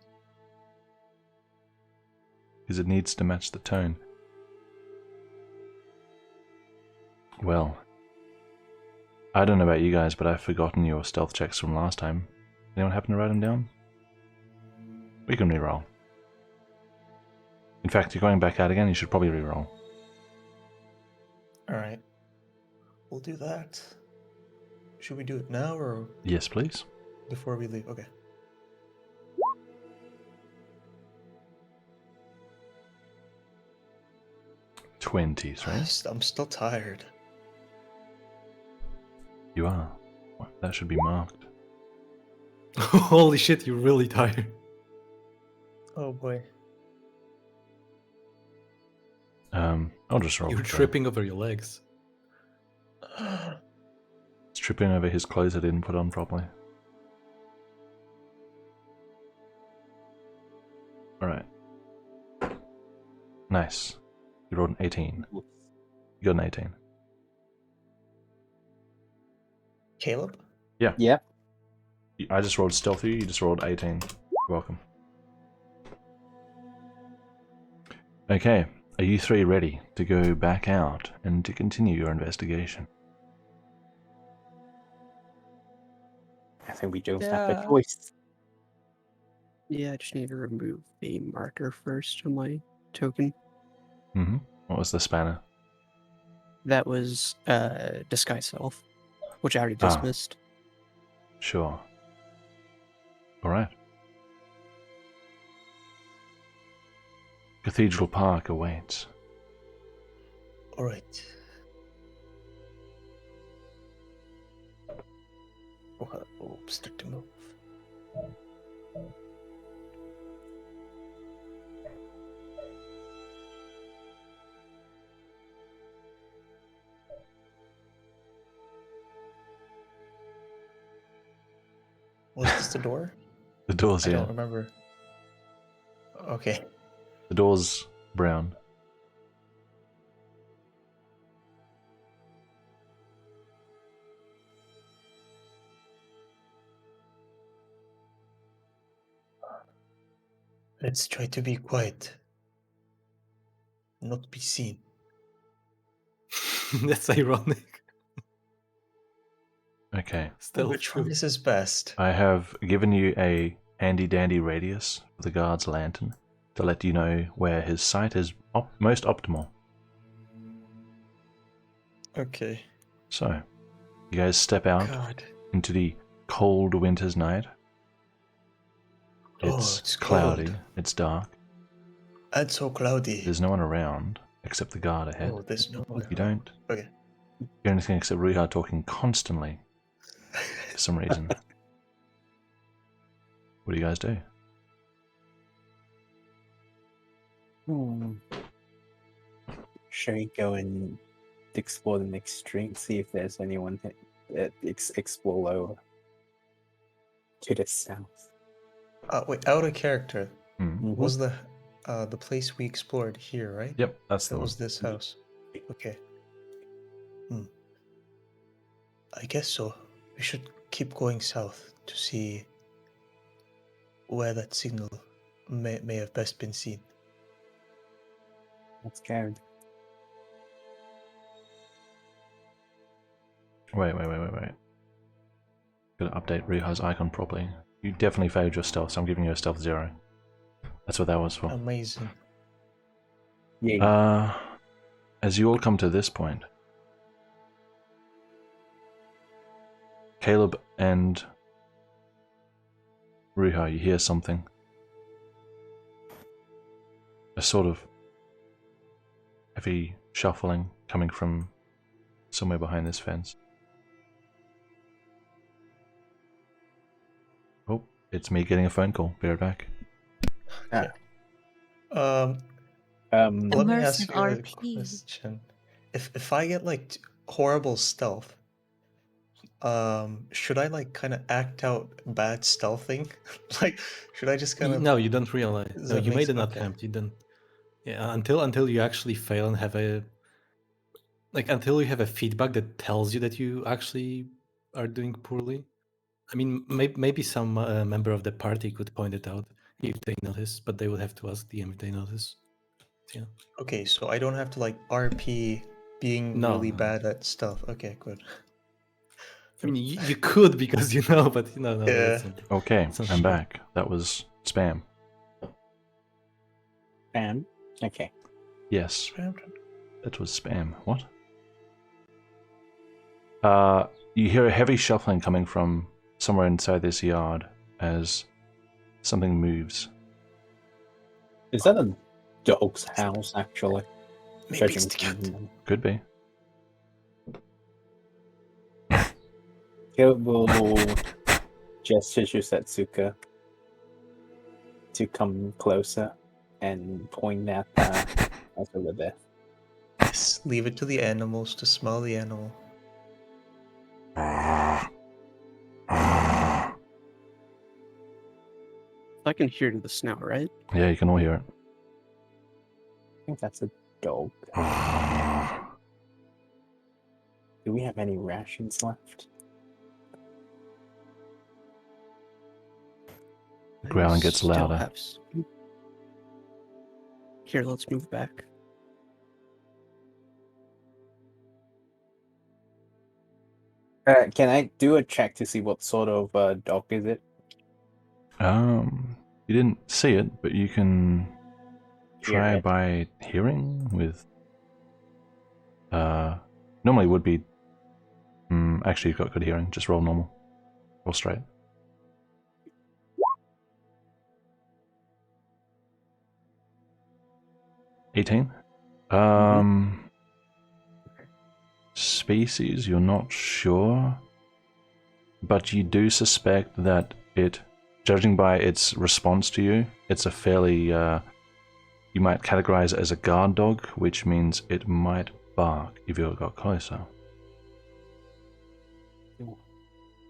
Because it needs to match the tone. Well, I don't know about you guys, but I've forgotten your stealth checks from last time. Anyone happen to write them down? We can reroll. In fact, you're going back out again, you should probably reroll. Alright. We'll do that. Should we do it now or Yes, please. before we leave? Okay. $20, I'm still tired. You are. Well, that should be marked. Holy shit, you're really tired. Oh boy. I'll just roll. You're for Trey. tripping over your legs. It's tripping over his clothes I didn't put on properly. Alright. Nice. You rolled an 18. You got an 18. Caleb? Yep. I just rolled stealthy, you just rolled 18. You're welcome. Okay, are you three ready to go back out and to continue your investigation? I think we don't have a Yeah. choice. Yeah, I just need to remove a marker first on my token. Mm-hmm. What was the spanner? That was disguise self, which I already Ah. dismissed. Sure. Alright. Cathedral Park awaits. Alright. Oh, start to move. Was this the door? The door's I here. don't remember. Okay. The door's brown. Let's try to be quiet. Not be seen. That's ironic. Okay. Still Which true. one is his best? I have given you a handy-dandy radius for the guard's lantern to let you know where his sight is most optimal. Okay. So, you guys step out God. into the cold winter's night. Oh, It's it's cloudy, cold. it's dark, And so cloudy. there's no one around except the guard ahead. Oh, there's no one. You don't Okay. hear anything except Riiga talking constantly for some reason. What do you guys do? Shall we go and explore the next street, see if there's anyone that explore lower to the south? Wait, out of character. Hmm. Was the place we explored here, right? Yep, that's the That one. was this house. Okay. I guess so. We should keep going south to see where that signal may have best been seen. Let's go. Wait. Gotta update Riiga's icon properly. You definitely failed your stealth, so I'm giving you a stealth 0. That's what that was for. Amazing. Yeah. As you all come to this point, Caleb and Riiga, you hear something. A sort of heavy shuffling coming from somewhere behind this fence. Oh, it's me getting a phone call. Be right back. Let me ask Immersive you a RP. question. If I get like horrible stealth, should I like kind of act out bad stealthing? Like, should I just kind of? No, you don't realize. Does No, that you make made an sense? Okay. attempt. You don't. Yeah, until you actually fail and have a until you have a feedback that tells you that you actually are doing poorly. I mean, maybe some member of the party could point it out if they notice, but they would have to ask DM if they notice. Yeah. Okay, so I don't have to like RP being No, really no. bad at stealth. Okay, good. I mean, you could because you know, but no, Yeah. that's not. Okay, Sounds I'm good. back. That was spam. Spam? Okay. Yes, that was spam. What? You hear a heavy shuffling coming from somewhere inside this yard as something moves. Is that a dog's house, actually? Maybe it's the Judging cat. from- Could be. Caleb will gesture to Setsuka to come closer and point at us over there. Yes, leave it to the animals to smell the animal. I can hear the snow, right? Yeah, you can all hear it. I think that's a dog. Do we have any rations left? growling gets Still louder. have some- Here, let's move back. Can I do a check to see what sort of dog is it? You didn't see it, but you can Hear try it. by hearing with. Normally would be. Actually, you've got good hearing. Just roll normal. Roll straight. 18. Species, you're not sure, but you do suspect that it, judging by its response to you, it's a fairly, you might categorize it as a guard dog, which means it might bark if you got closer.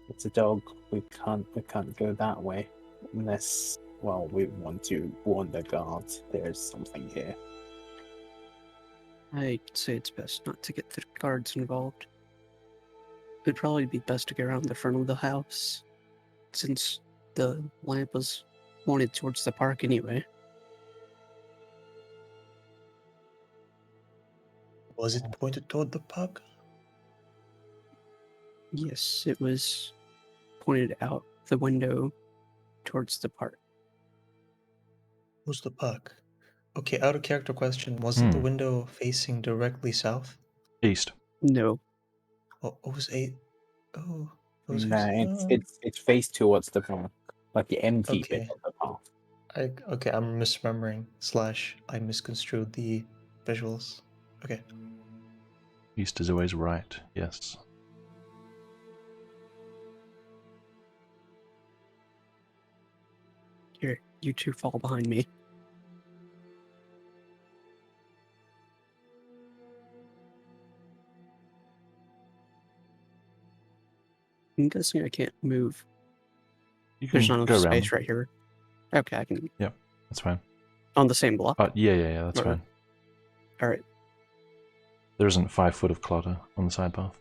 It's a dog. We can't go that way unless, well, we want to warn the guards. There's something here. I'd say it's best not to get the guards involved. It'd probably be best to get around the front of the house, since the lamp was pointed towards the park anyway. Was it pointed toward the park? Yes, it was pointed out the window towards the park. Who's the park? Okay, out of character question. Wasn't the window facing directly south? East. No. Oh, it was eight. Oh, it was No, facing. it's faced towards the park, like the empty bit Okay. of the path. Okay, I'm misremembering. / I misconstrued the visuals. Okay. East is always right, yes. Here, you two fall behind me. I'm guessing I can't move. You can There's not go enough around. space right here. Okay, I can. Yep, that's fine. On the same block? Yeah, that's fine. Alright. There isn't 5 foot of clutter on the side path.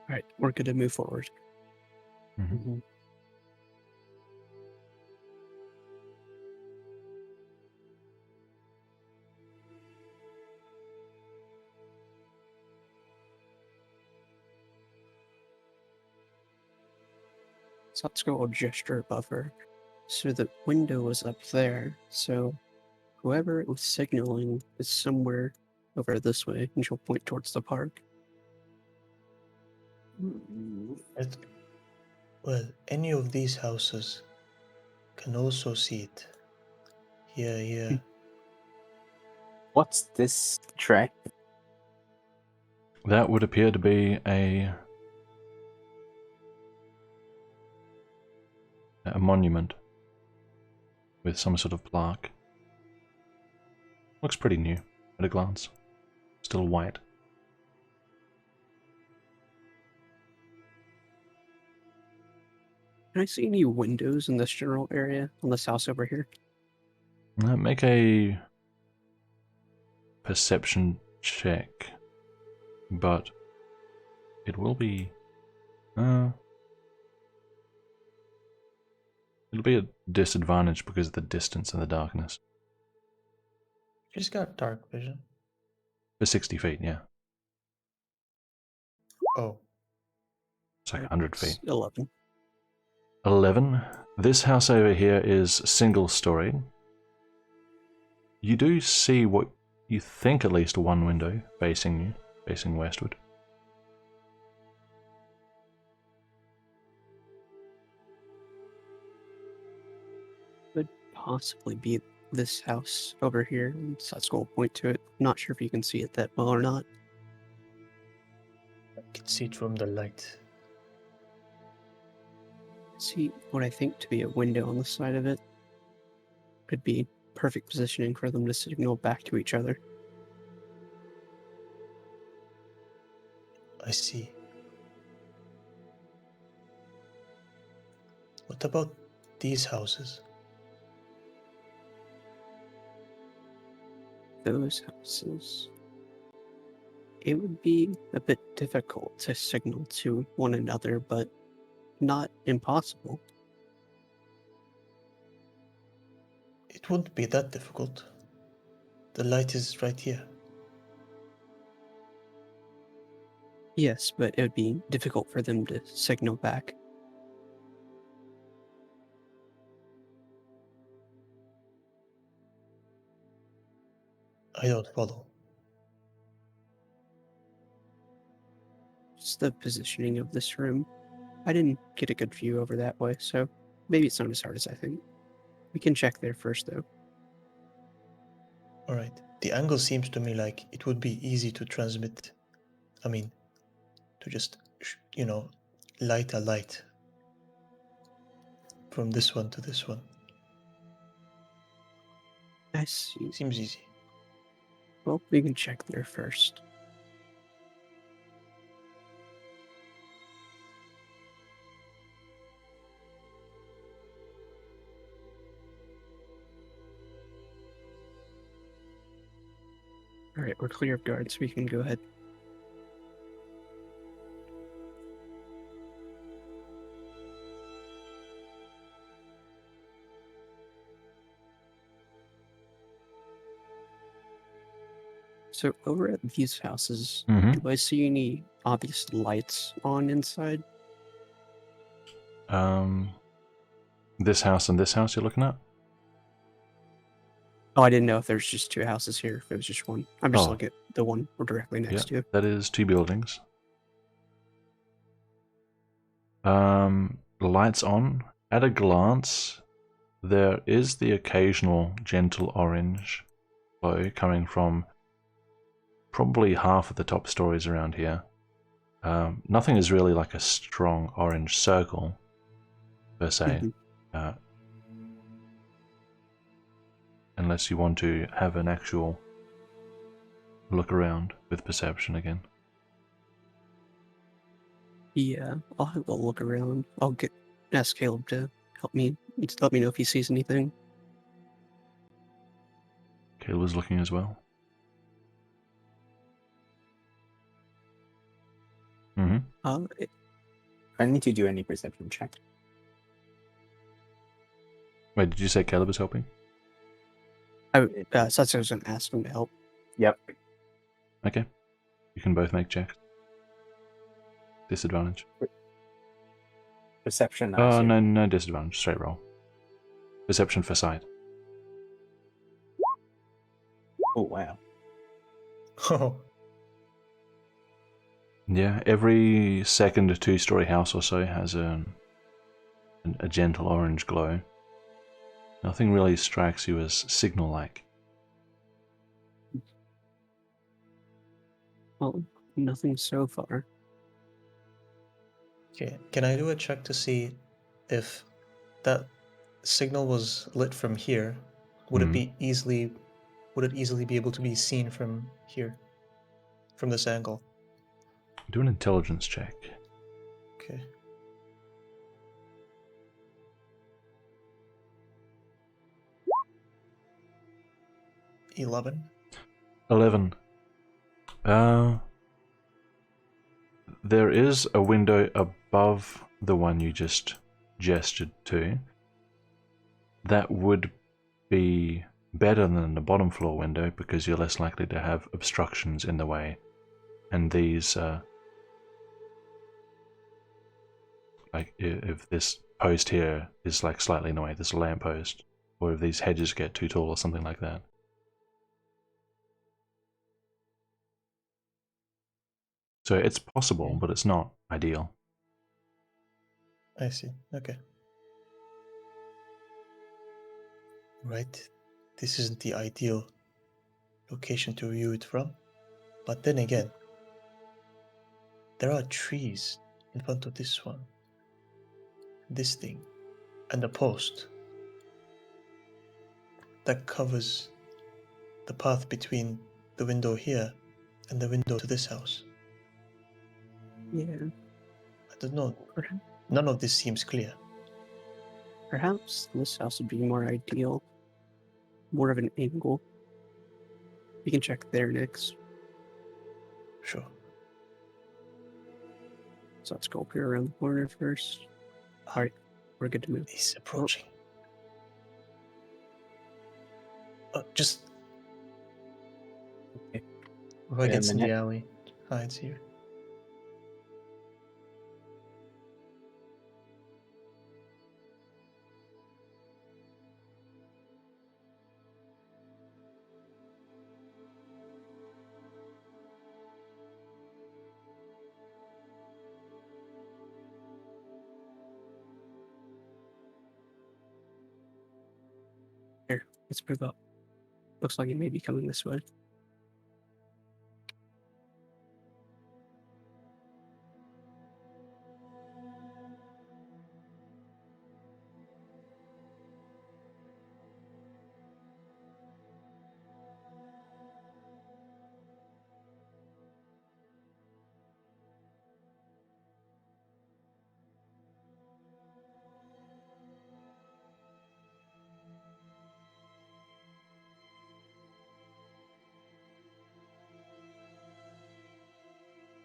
Alright, we're good to move forward. Mm-hmm. So let's go a gesture above her. So the window was up there, so whoever it was signaling is somewhere over this way, and she'll point towards the park. Well, any of these houses can also see it. Here. What's this tray? That would appear to be a monument with some sort of plaque. Looks pretty new at a glance. Still white. Can I see any windows in this general area on this house over here? Make a perception check, but it will be it'll be a disadvantage because of the distance and the darkness. She's got dark vision. For 60 feet, yeah. Oh. It's like 100 feet. 11. 11. This house over here is single-storied. You do see what you think at least one window facing you, facing westward. Could possibly be this house over here, and Satsuko will point to it. Not sure if you can see it that well or not. I can see it from the light. See what I think to be a window on the side of it. Could be perfect positioning for them to signal back to each other. I see. What about these houses? Those houses. It would be a bit difficult to signal to one another, but not impossible. It wouldn't be that difficult. The light is right here. Yes, but it would be difficult for them to signal back. I don't follow. Just the positioning of this room. I didn't get a good view over that way, so maybe it's not as hard as I think. We can check there first, though. Alright. The angle seems to me like it would be easy to transmit. I mean, to just, light a light from this one to this one. I see. Seems easy. Well, we can check there first. Alright, we're clear of guards. We can go ahead. So over at these houses, Mhm. do I see any obvious lights on inside? This house and this house you're looking at? Oh, I didn't know if there's just two houses here, if it was just one. I'm just Oh. looking at the one we're directly Yeah, next to. that is 2 buildings. Lights on. At a glance, there is the occasional gentle orange glow coming from probably half of the top stories around here. Nothing is really like a strong orange circle, per se. Mhm. Unless you want to have an actual look around with perception again. Yeah, I'll have a look around. Ask Caleb to help me. Just let me know if he sees anything. Caleb was looking as well. Uh, I need to do any perception check. Wait, did you say Caleb was helping? so I was going to ask him to help. Yep. Okay. You can both make checks. Disadvantage. Perception. I Oh, assume. no disadvantage. Straight roll. Perception for sight. Oh wow. Oh, Yeah, every second 2-story house or so has a gentle orange glow. Nothing really strikes you as signal-like. Well, nothing so far. okay. Can I do a check to see if that signal was lit from here? Would it be easily? Would it easily be able to be seen from here, from this angle? Do an intelligence check. Okay. $11. 11. There is a window above the one you just gestured to. That would be better than the bottom floor window because you're less likely to have obstructions in the way. And these, like if this post here is like slightly in the way, this lamp post, or if these hedges get too tall or something like that. So it's possible, but it's not ideal. I see. Okay. Right. This isn't the ideal location to view it from. But then again, there are trees in front of this one, this thing, and a post that covers the path between the window here and the window to this house. Yeah. I don't know. Perhaps, None of this seems clear. perhaps this house would be more ideal. More of an angle. We can check there next. Sure. So let's go up here around the corner first. All right, we're good to move. He's approaching. Just. Okay. Ruha Wait a gets in the minute. alley. Hides here. Here, let's move up. Looks like it may be coming this way.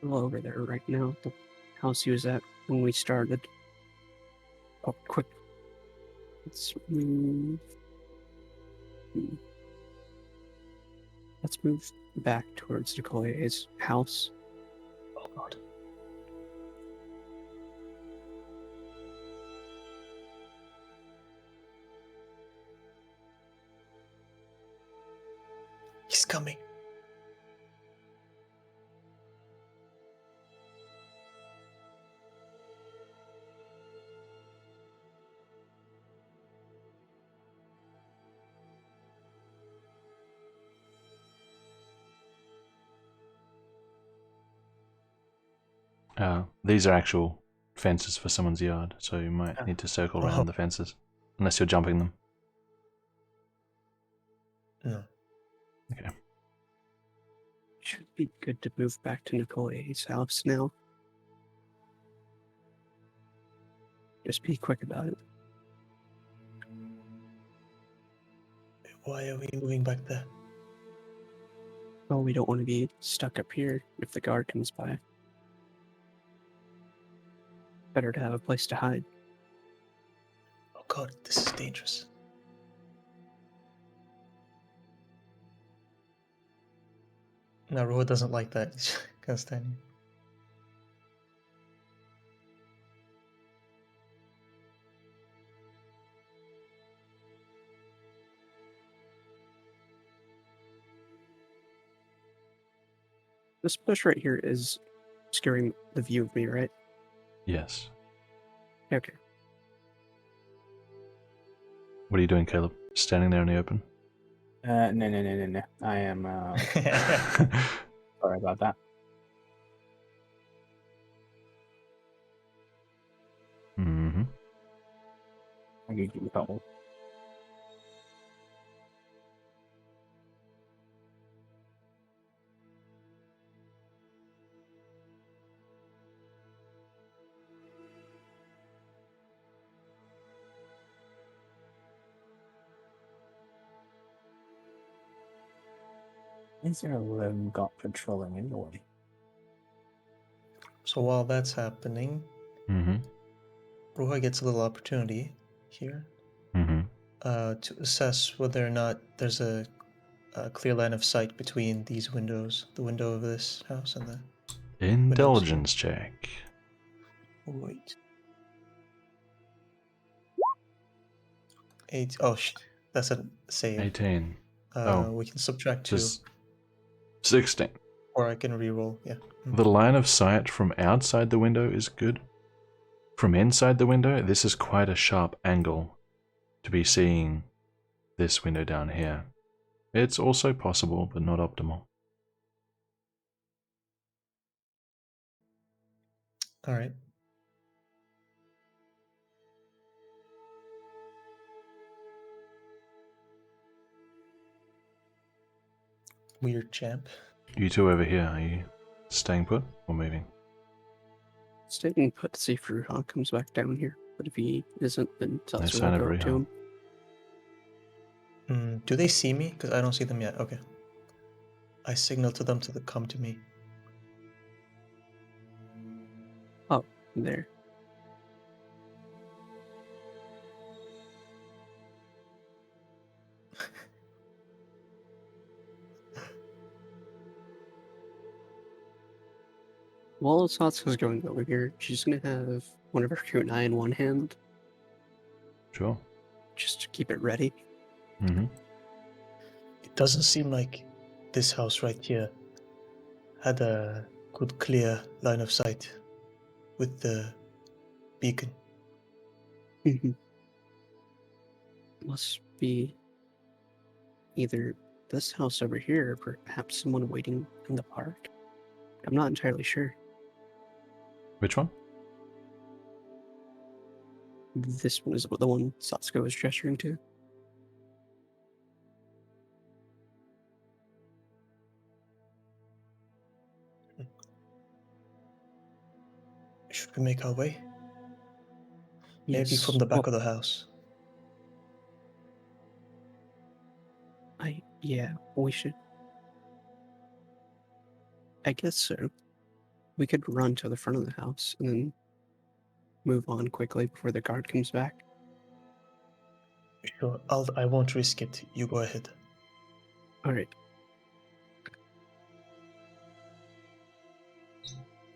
Well, over there right now. The house he was at when we started. Oh, quick. Let's move. Let's move back towards Nicole's house. Oh god. He's coming. These are actual fences for someone's yard, so you might need to circle around the fences, unless you're jumping them. No. Okay. Should be good to move back to Nicole's house now. Just be quick about it. Why are we moving back there? Well, we don't want to be stuck up here if the guard comes by. Better to have a place to hide. Oh god, this is dangerous. No, Ruha doesn't like that. He's gonna stand here. This bush right here is obscuring the view of me, right? Yes. Okay. What are you doing, Caleb? Standing there in the open? No. I am sorry about that. Mm-hmm. I can keep going. Is there a lone got patrolling anyway? So while that's happening, Mm-hmm. Ruha gets a little opportunity here Mm-hmm. To assess whether or not there's a clear line of sight between these windows, the window of this house and the... Intelligence check. Wait. 8. Oh, that's a save. 18. We can subtract 2, Just 16. or I can re-roll. Yeah. The line of sight from outside the window is good. From inside the window, this is quite a sharp angle to be seeing this window down here. It's also possible, but not optimal. All right. Weird champ. You two over here, are you staying put or moving? Staying put to see if Ruha comes back down here. But if he isn't, then tell No us sign we'll of go up to Ruha. him. Do they see me? Because I don't see them yet. Okay. I signal to them to come to me. there. While Satsuka's going over here, she's gonna have one of her kunai in one hand, Sure. just to keep it ready. Mm-hmm. It doesn't seem like this house right here had a good, clear line of sight with the beacon. Mm-hmm. Must be either this house over here, or perhaps someone waiting in the park. I'm not entirely sure. Which one? This one is the one Satsuka was gesturing to. Should we make our way? Maybe Yes, from the back well, of the house. yeah, we should. I guess so. We could run to the front of the house and then move on quickly before the guard comes back. Sure, I won't risk it. You go ahead. Alright.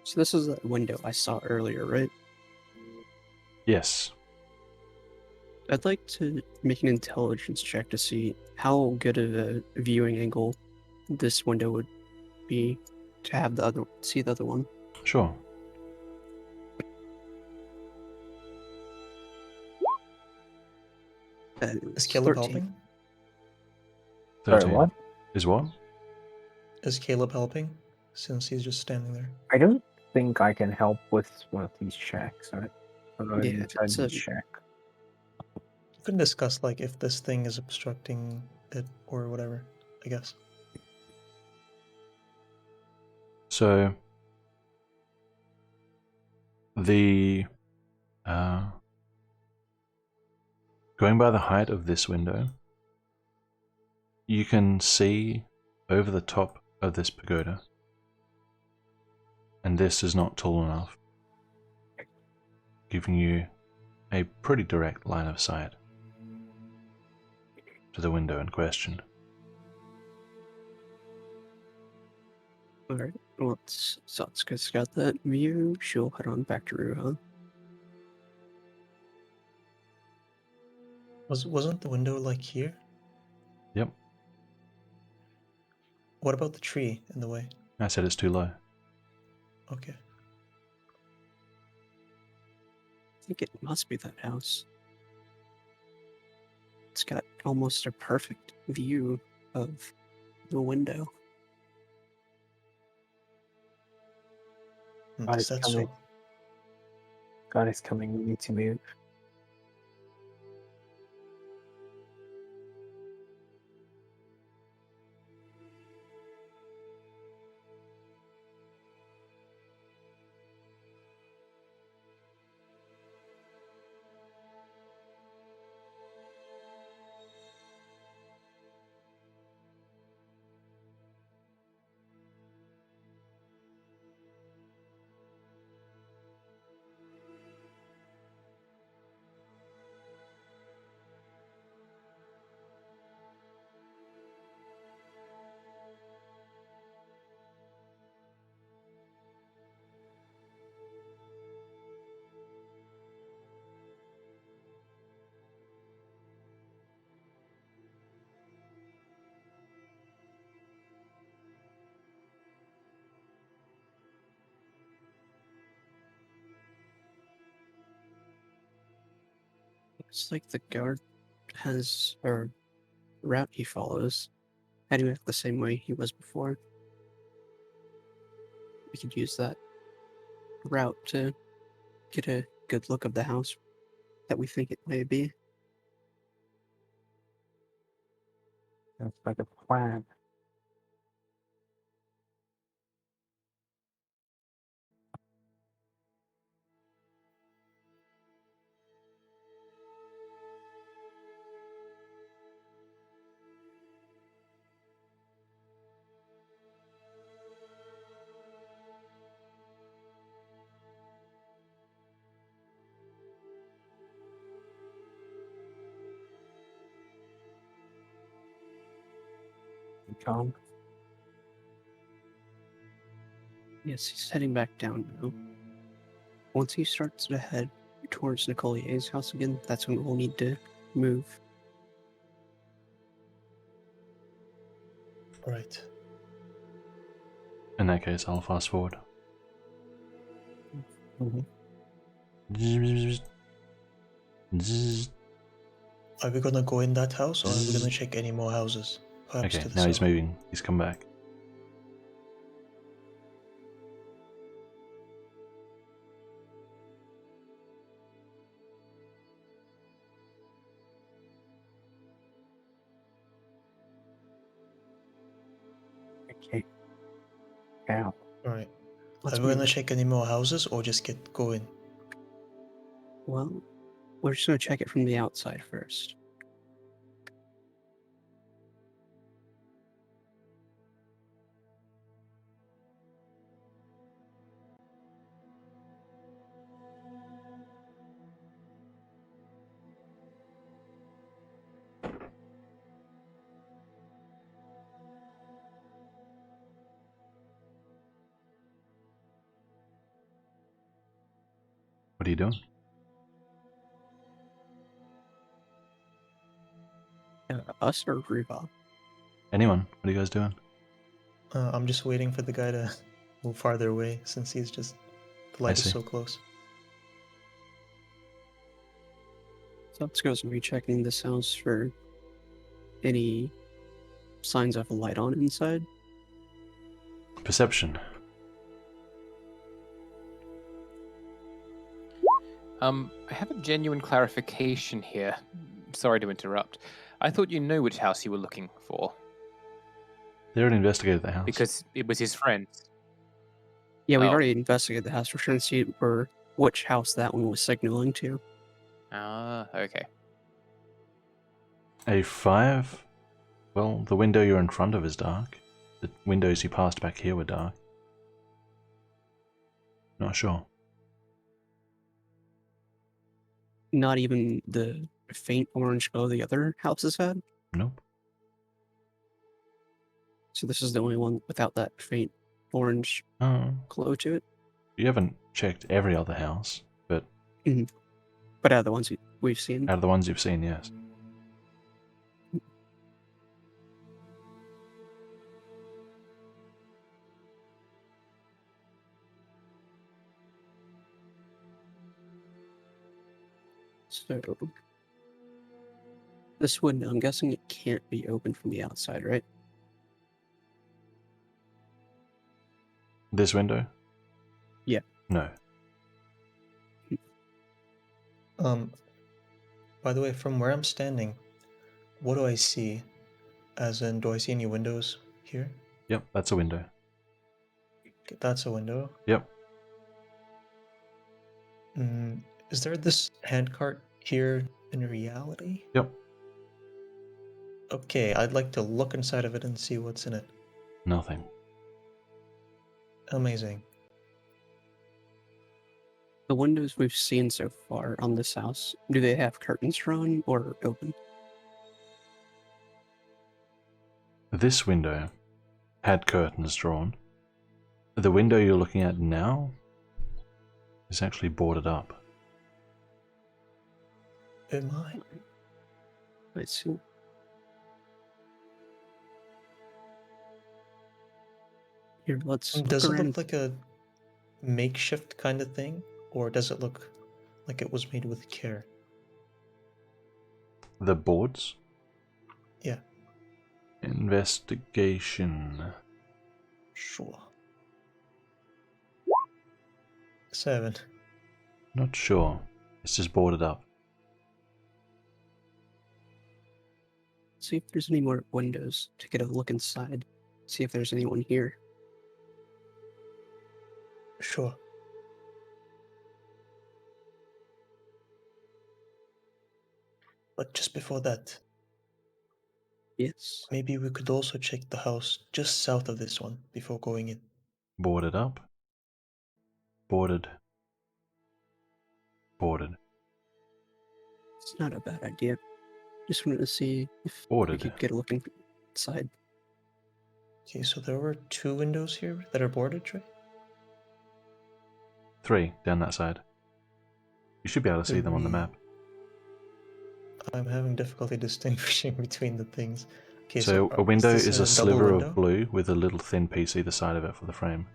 So this is that window I saw earlier, right? Yes. I'd like to make an intelligence check to see how good of a viewing angle this window would be to have see the other one. Sure. Is Caleb 13. helping? 13. Sorry, what? Is what? Is Caleb helping? Since he's just standing there. I don't think I can help with one of these checks. Right? An Yeah, it's intelligence a- check. You can discuss like if this thing is obstructing it or whatever, I guess. So the going by the height of this window, you can see over the top of this pagoda, and this is not tall enough, giving you a pretty direct line of sight to the window in question. Alright, once Satsuka's got that view, she'll head on back to Ruha. Wasn't the window like here? Yep, What about the tree in the way? I said it's too low. Okay. I think it must be that house. It's got almost a perfect view of the window. God Is is that coming. so? God is coming. We need to move. Looks like the guard has a route he follows, heading back the same way he was before. We could use that route to get a good look of the house that we think it may be. That's like a plan. Calm. Yes, he's heading back down now. Once he starts to head towards Nicolier's house again, that's when we'll need to move. Right. In that case, I'll fast forward. Mm-hmm. Zzz. Are we gonna go in that house, or are we gonna check any more houses? Perhaps Okay, to the now he's south. moving. He's come back. Okay. Now, Alright. Let's Are we gonna move. check any more houses, or just get going? Well, we're just going to check it from the outside first. What are you doing? Us or Riva? Anyone? What are you guys doing? I'm just waiting for the guy to move farther away, since he's just... The light is see. so close. So let's go and rechecking this house for any signs of a light on inside. Perception. I have a genuine clarification here. Sorry to interrupt. I thought you knew which house you were looking for They already investigated the house. because it was his friend's. Yeah, we've Oh. already investigated the house. We're trying to see which house that one was signaling to. Ah, okay. A 5? Well, the window you're in front of is dark. The windows you passed back here were dark. Not sure. Not even the faint orange glow the other houses had. Nope. So this is the only one without that faint orange Oh. glow to it. You haven't checked every other house, but But out of the ones we've seen, out of the ones you've seen, yes. so this window, I'm guessing it can't be opened from the outside, right? This window? Yeah. No. By the way, from where I'm standing, what do I see? As in, do I see any windows here? Yep, that's a window. Okay, that's a window. Yep. Is there this handcart here in reality? Yep. Okay, I'd like to look inside of it and see what's in it. Nothing. Amazing. The windows we've seen so far on this house, do they have curtains drawn or open? This window had curtains drawn. The window you're looking at now is actually boarded up. Am I? Let's see. Here, let's Does look it around. look like a makeshift kind of thing? Or does it look like it was made with care? The boards? Yeah. Investigation. Sure. 7. Not sure. It's just boarded up. See if there's any more windows to get a look inside. See if there's anyone here. Sure. But just before that, Yes. maybe we could also check the house just south of this one before going in. Boarded up. Boarded. Boarded. It's not a bad idea. Just wanted to see if we Boarded. could get a look inside. Okay, so there were 2 windows here that are boarded, right? 3 down that side. You should be able to see them on the 3. map. I'm having difficulty distinguishing between the things. Okay, So a is window this is a double sliver window? of blue with a little thin piece either side of it for the frame.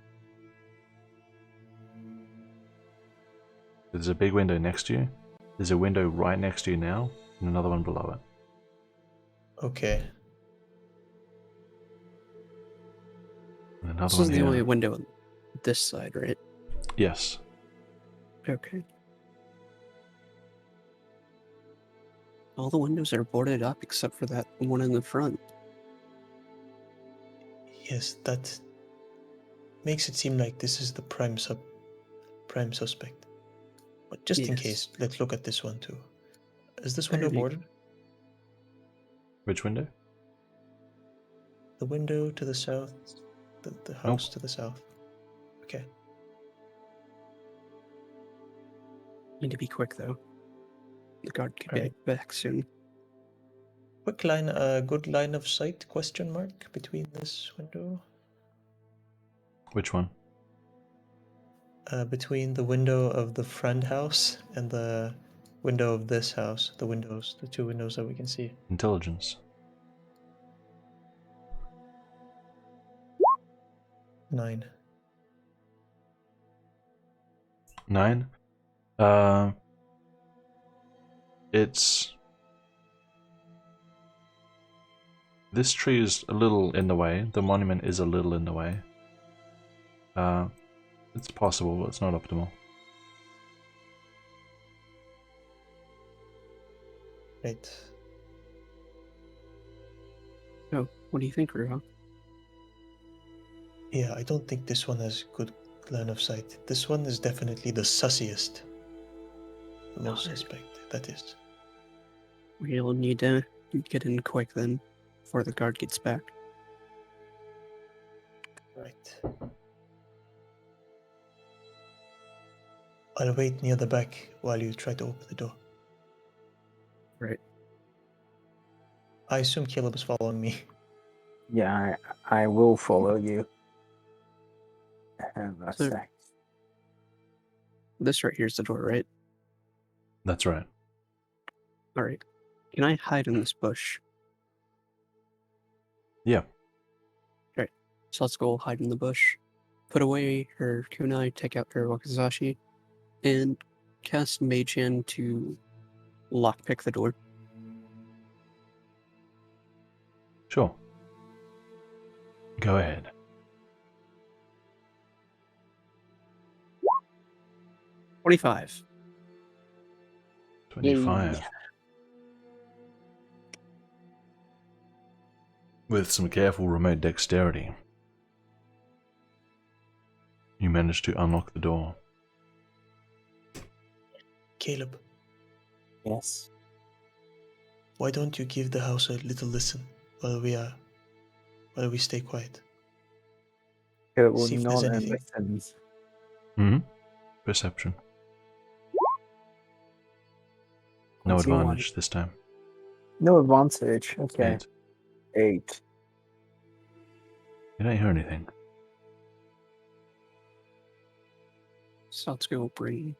There's a big window next to you. There's a window right next to you now, and another one below it. Okay. And another This one is the here. only window on this side, right? Yes. Okay. All the windows are boarded up except for that one in the front. Yes, that makes it seem like this is the prime suspect. But just in Yes. case, let's look at this one too. Is this window Better be- boarded? Which window? The window to the south, the house to the south. Okay. Need to be quick though. The guard could Alright. be back soon. Quick line, good line of sight? Question mark between this window. Which one? Between the window of the friend house and the window of this house. The 2 windows that we can see. Intelligence. 9. 9. It's... This tree is a little in the way. The monument is a little in the way. It's possible, but it's not optimal. Right. Oh, what do you think, Ruha? Yeah, I don't think this one has good line of sight. This one is definitely the sussiest. The most suspect, that is. We'll need to get in quick then, before the guard gets back. Right. I'll wait near the back while you try to open the door. Right. I assume Caleb is following me. Yeah, I will follow you. Have a So- sec. This right here's the door, right? That's right. Alright. Can I hide in this bush? Yeah. So let's go hide in the bush. Put away her kunai, take out her wakizashi, and cast Mage Hand to lockpick the door. Sure. Go ahead. $25. 25. Yay. With some careful remote dexterity, you manage to unlock the door. Caleb, Yes. why don't you give the house a little listen while we stay quiet? It will See if there's not anything. listen. Hmm? Perception. No What's he want? advantage this time. No advantage. Okay. 8. 8. You don't hear anything. So let's go bring...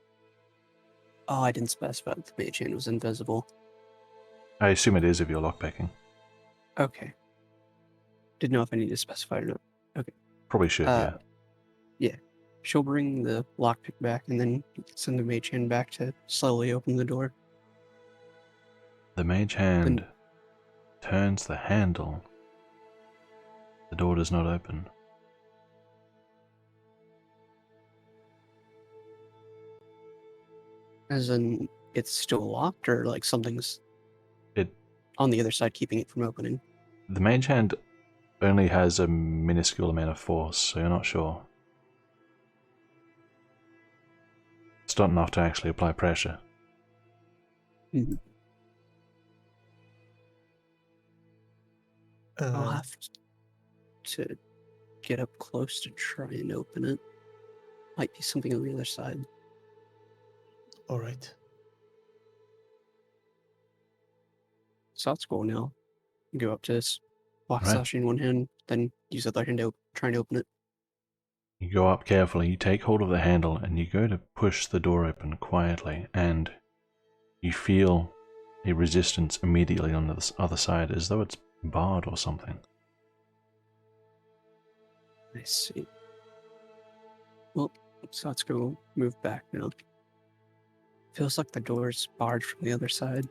Oh, I didn't specify that the Mage Hand was invisible. I assume it is if you're lockpicking. Okay. Didn't know if I need to specify or not. Probably should, Uh, yeah. She'll bring the lockpick back and then send the Mage Hand back to slowly open the door. The mage hand turns the handle. The door does not open. As in, it's still locked, or like something's It on the other side keeping it from opening? The mage hand only has a minuscule amount of force, so you're not sure. It's not enough to actually apply pressure. Mhm. I'll Uh, have to get up close to try and open it. Might be something on the other side. all right. So let's go now. Go up to this Wakizashi in one hand, then use the other hand to try and open it. You go up carefully, you take hold of the handle, and you go to push the door open quietly, and you feel a resistance immediately on the other side, as though it's barred or something. I see. Well, so let's go move back now. Feels like the door's barred from the other side.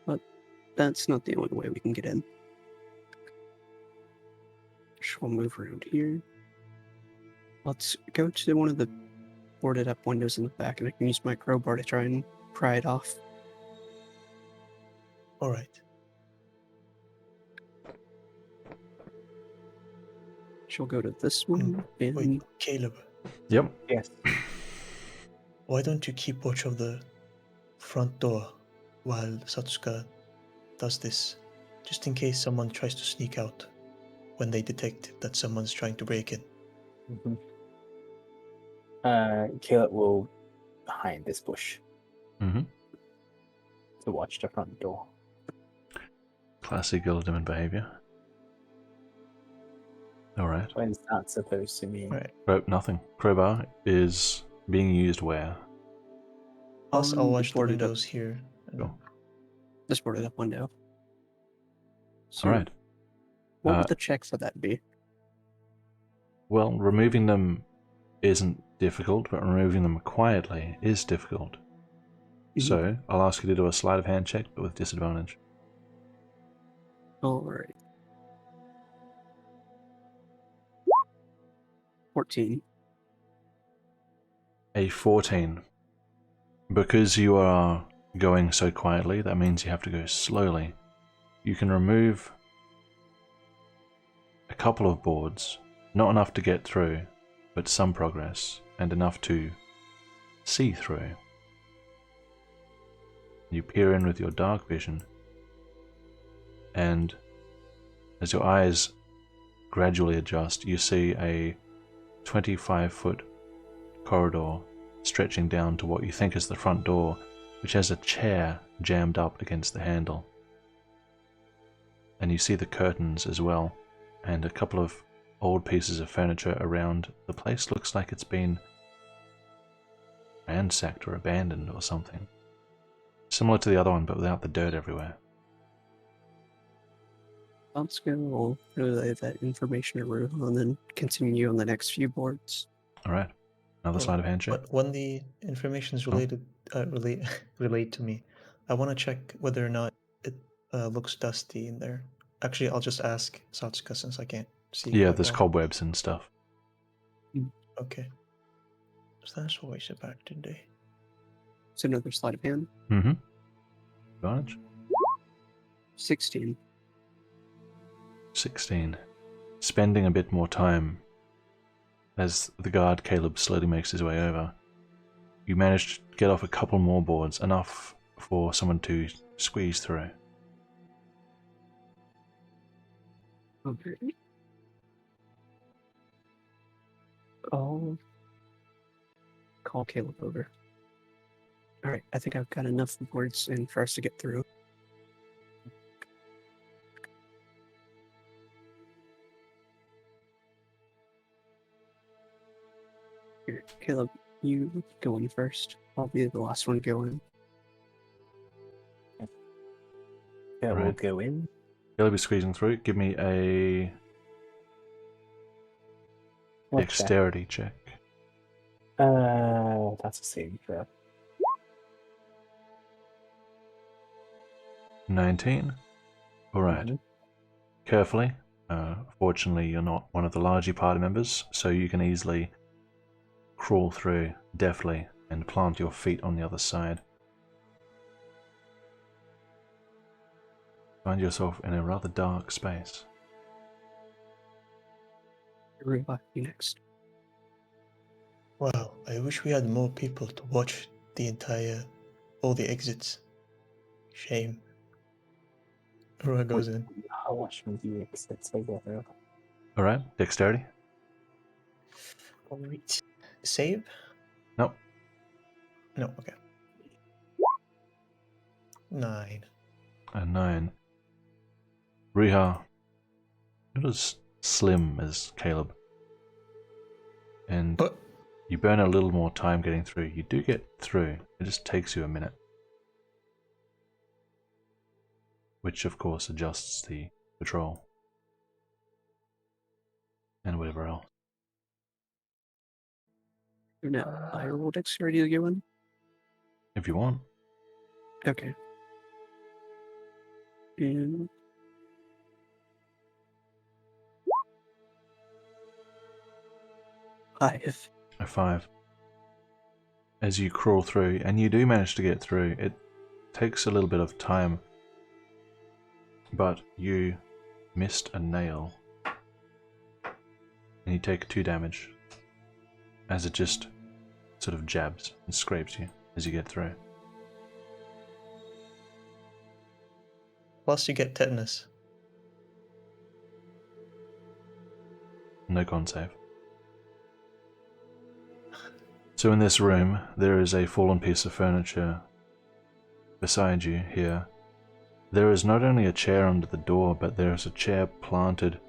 But that's not the only way we can get in. So we'll move around here. Let's go to one of the boarded up windows in the back, and I can use my crowbar to try and pry it off. All right. She'll go to this one, and Wait, Caleb, Yep. Yes. why don't you keep watch of the front door while Satsuka does this, just in case someone tries to sneak out when they detect that someone's trying to break in. Mm-hmm. Caleb will behind this bush Mm-hmm. to watch the front door. Classic Gilliman behavior. Alright. What is that supposed to mean? Right. Nothing. Crowbar is being used where? I'll the watch the boarded up- windows here. Sure. this boarded up window. So Alright. what would the check for that be? Well, removing them isn't difficult, but removing them quietly is difficult. Mhm. So, I'll ask you to do a sleight of hand check, but with disadvantage. Alright. 14. A 14. Because you are going so quietly, that means you have to go slowly. You can remove a couple of boards, not enough to get through, but some progress, and enough to see through. You peer in with your dark vision, and as your eyes gradually adjust, you see a 25-foot corridor stretching down to what you think is the front door, which has a chair jammed up against the handle. And you see the curtains as well, and a couple of old pieces of furniture around. The place looks like it's been ransacked or abandoned or something. Similar to the other one, but without the dirt everywhere. Let's go relay that information to Ruha and then continue on the next few boards. Alright. Another sleight of hand check. But when the information is related, relate to me, I want to check whether or not it looks dusty in there. Actually, I'll just ask Satsuka since I can't see. Yeah, quite there's well. cobwebs and stuff. Okay. So that's always a bad day. So another sleight of hand. Mm-hmm. Advantage? 16. 16. Spending a bit more time as the guard Caleb slowly makes his way over. You manage to get off a couple more boards, enough for someone to squeeze through. Okay. I'll call Caleb over. Alright, I think I've got enough boards in for us to get through. Here, Caleb, you go in first. I'll be the last one to go in. Yeah, we'll Right. go in. Caleb is squeezing through. Give me a What check? dexterity check. That's the same for 19. Alright. Mhm. Carefully. Fortunately, you're not one of the larger party members, so you can easily crawl through deftly and plant your feet on the other side. Find yourself in a rather dark space. Ruha, you next. Wow, I wish we had more people to watch all the exits. Shame. Ruha goes in. How much would you expect over? Alright, dexterity? Alright. Save? Nope. No, okay. 9. A 9. Riha, notice slim as Caleb. And But you burn a little more time getting through. You do get through. It just takes you a minute. Which, of course, adjusts the patrol. And whatever else. No, I roll dexterity to go in. If you want. Okay. And 5. A 5. As you crawl through, and you do manage to get through, it takes a little bit of time, but you missed a nail, and you take 2 damage as it just sort of jabs and scrapes you as you get through. plus you get tetanus. No con save. So in this room, there is a fallen piece of furniture beside you here. There is not only a chair under the door, but there is a chair planted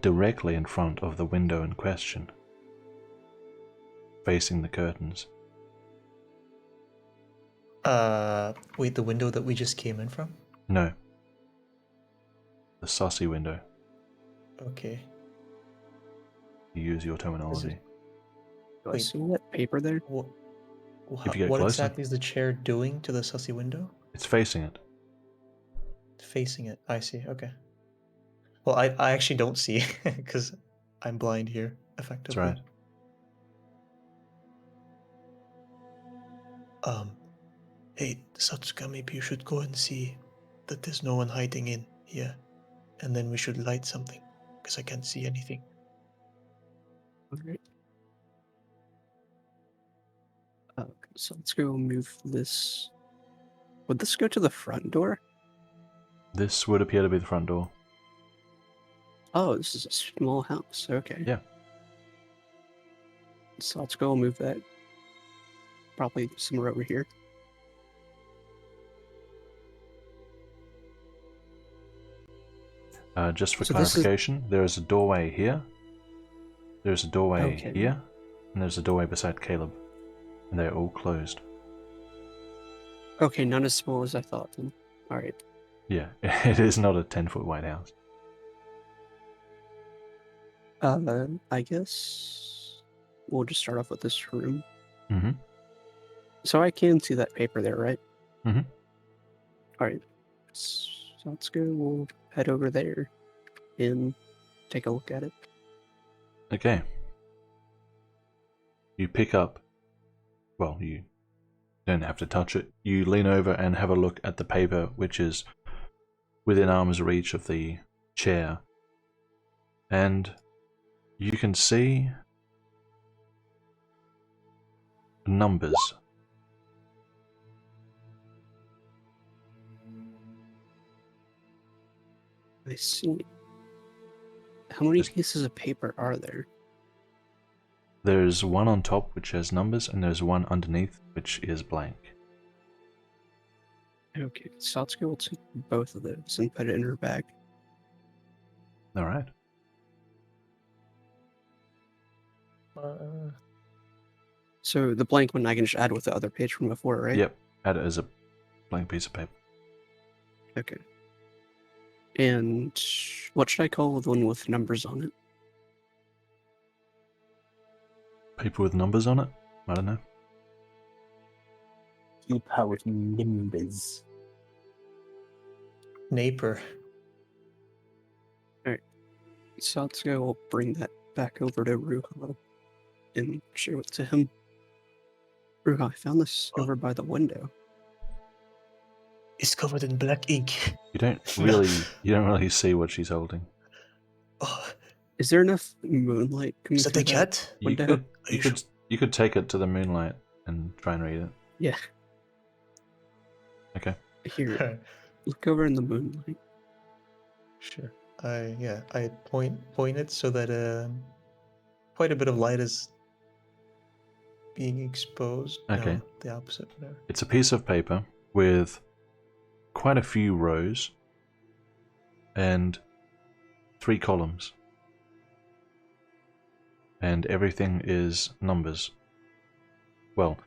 directly in front of the window in question, facing the curtains. Wait, the window that we just came in from? No. The saucy window. Okay. You use your terminology. Do I Wait. see that paper there? What, If you get what closer. exactly is the chair doing to the sussy window? It's facing it. Facing it. I see. Okay. Well, I actually don't see because I'm blind here, effectively. right. Hey, Satsuka, maybe you should go and see that there's no one hiding in here, and then we should light something because I can't see anything. Alright. Okay, so let's go move this. Would this go to the front door? This would appear to be the front door. Oh, this is a small house. Okay. Yeah. So let's go move that. Probably somewhere over here. Just for So this is- clarification, there is a doorway here. There's a doorway Okay. here, and there's a doorway beside Caleb. And they're all closed. Okay, not as small as I thought then. Alright. Yeah, it is not a 10-foot wide house. I guess we'll just start off with this room. Mm-hmm. So I can see that paper there, right? Mhm. Alright. So let's go. We'll head over there and take a look at it. Okay. You pick up, well, you don't have to touch it. You lean over and have a look at the paper, which is within arm's reach of the chair. And you can see numbers. I see. How many pieces of paper are there? There's one on top which has numbers, and there's one underneath which is blank. Okay, Satsuki will take both of those and put it in her bag. Alright. So the blank one I can just add with the other page from before, right? Yep. Add it as a blank piece of paper. Okay. And what should I call the one with numbers on it? Paper with numbers on it? I don't know. Keeper with nimbers. Naper. Satsuki will bring that back over to Ruha and show it to him. Ruha, I found this over by the window. It's covered in black ink. You don't really see what she's holding. Oh, Is there enough moonlight coming is that through a cat? You window? could Are you you could you could take it to the moonlight and try and read it. Yeah. Okay. Here, look over in the moonlight. Sure. I point it so that quite a bit of light is being exposed. Okay. No, the opposite. No. It's a piece of paper with quite a few rows and 3 columns. and everything is numbers. Well,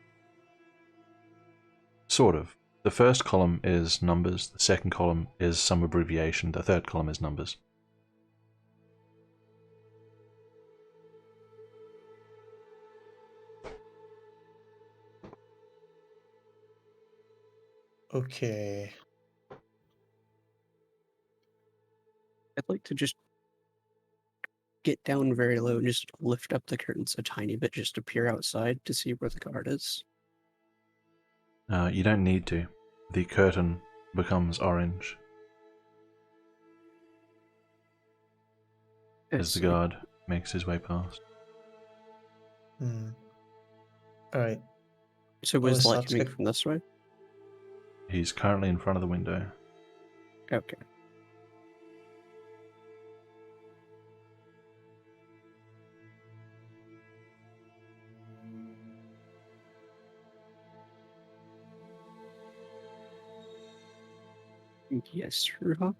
sort of. The first column is numbers, the second column is some abbreviation, the third column is numbers. Okay. I'd like to just get down very low and just lift up the curtains a tiny bit just to peer outside to see where the guard is. You don't need to. The curtain becomes orange as the guard makes his way past. Alright. So was is the light coming Satsuki- from this way? He's currently in front of the window. Okay. Yes, Ruha.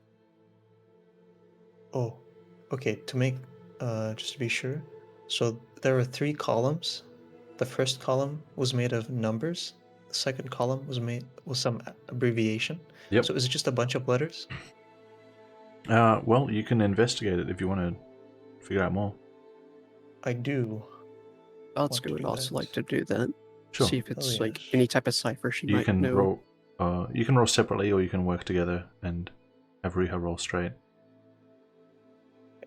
Oh, okay. To make, just to be sure, so there are 3 columns. The first column was made of numbers. The second column was some abbreviation. Yep. So is it just a bunch of letters? Well, you can investigate it if you want to figure out more. I do. Elska would also like to do that. Sure. See if it's Oh, like yes. any type of cipher she You might can know. roll. You can roll separately, or you can work together and have Riha roll straight.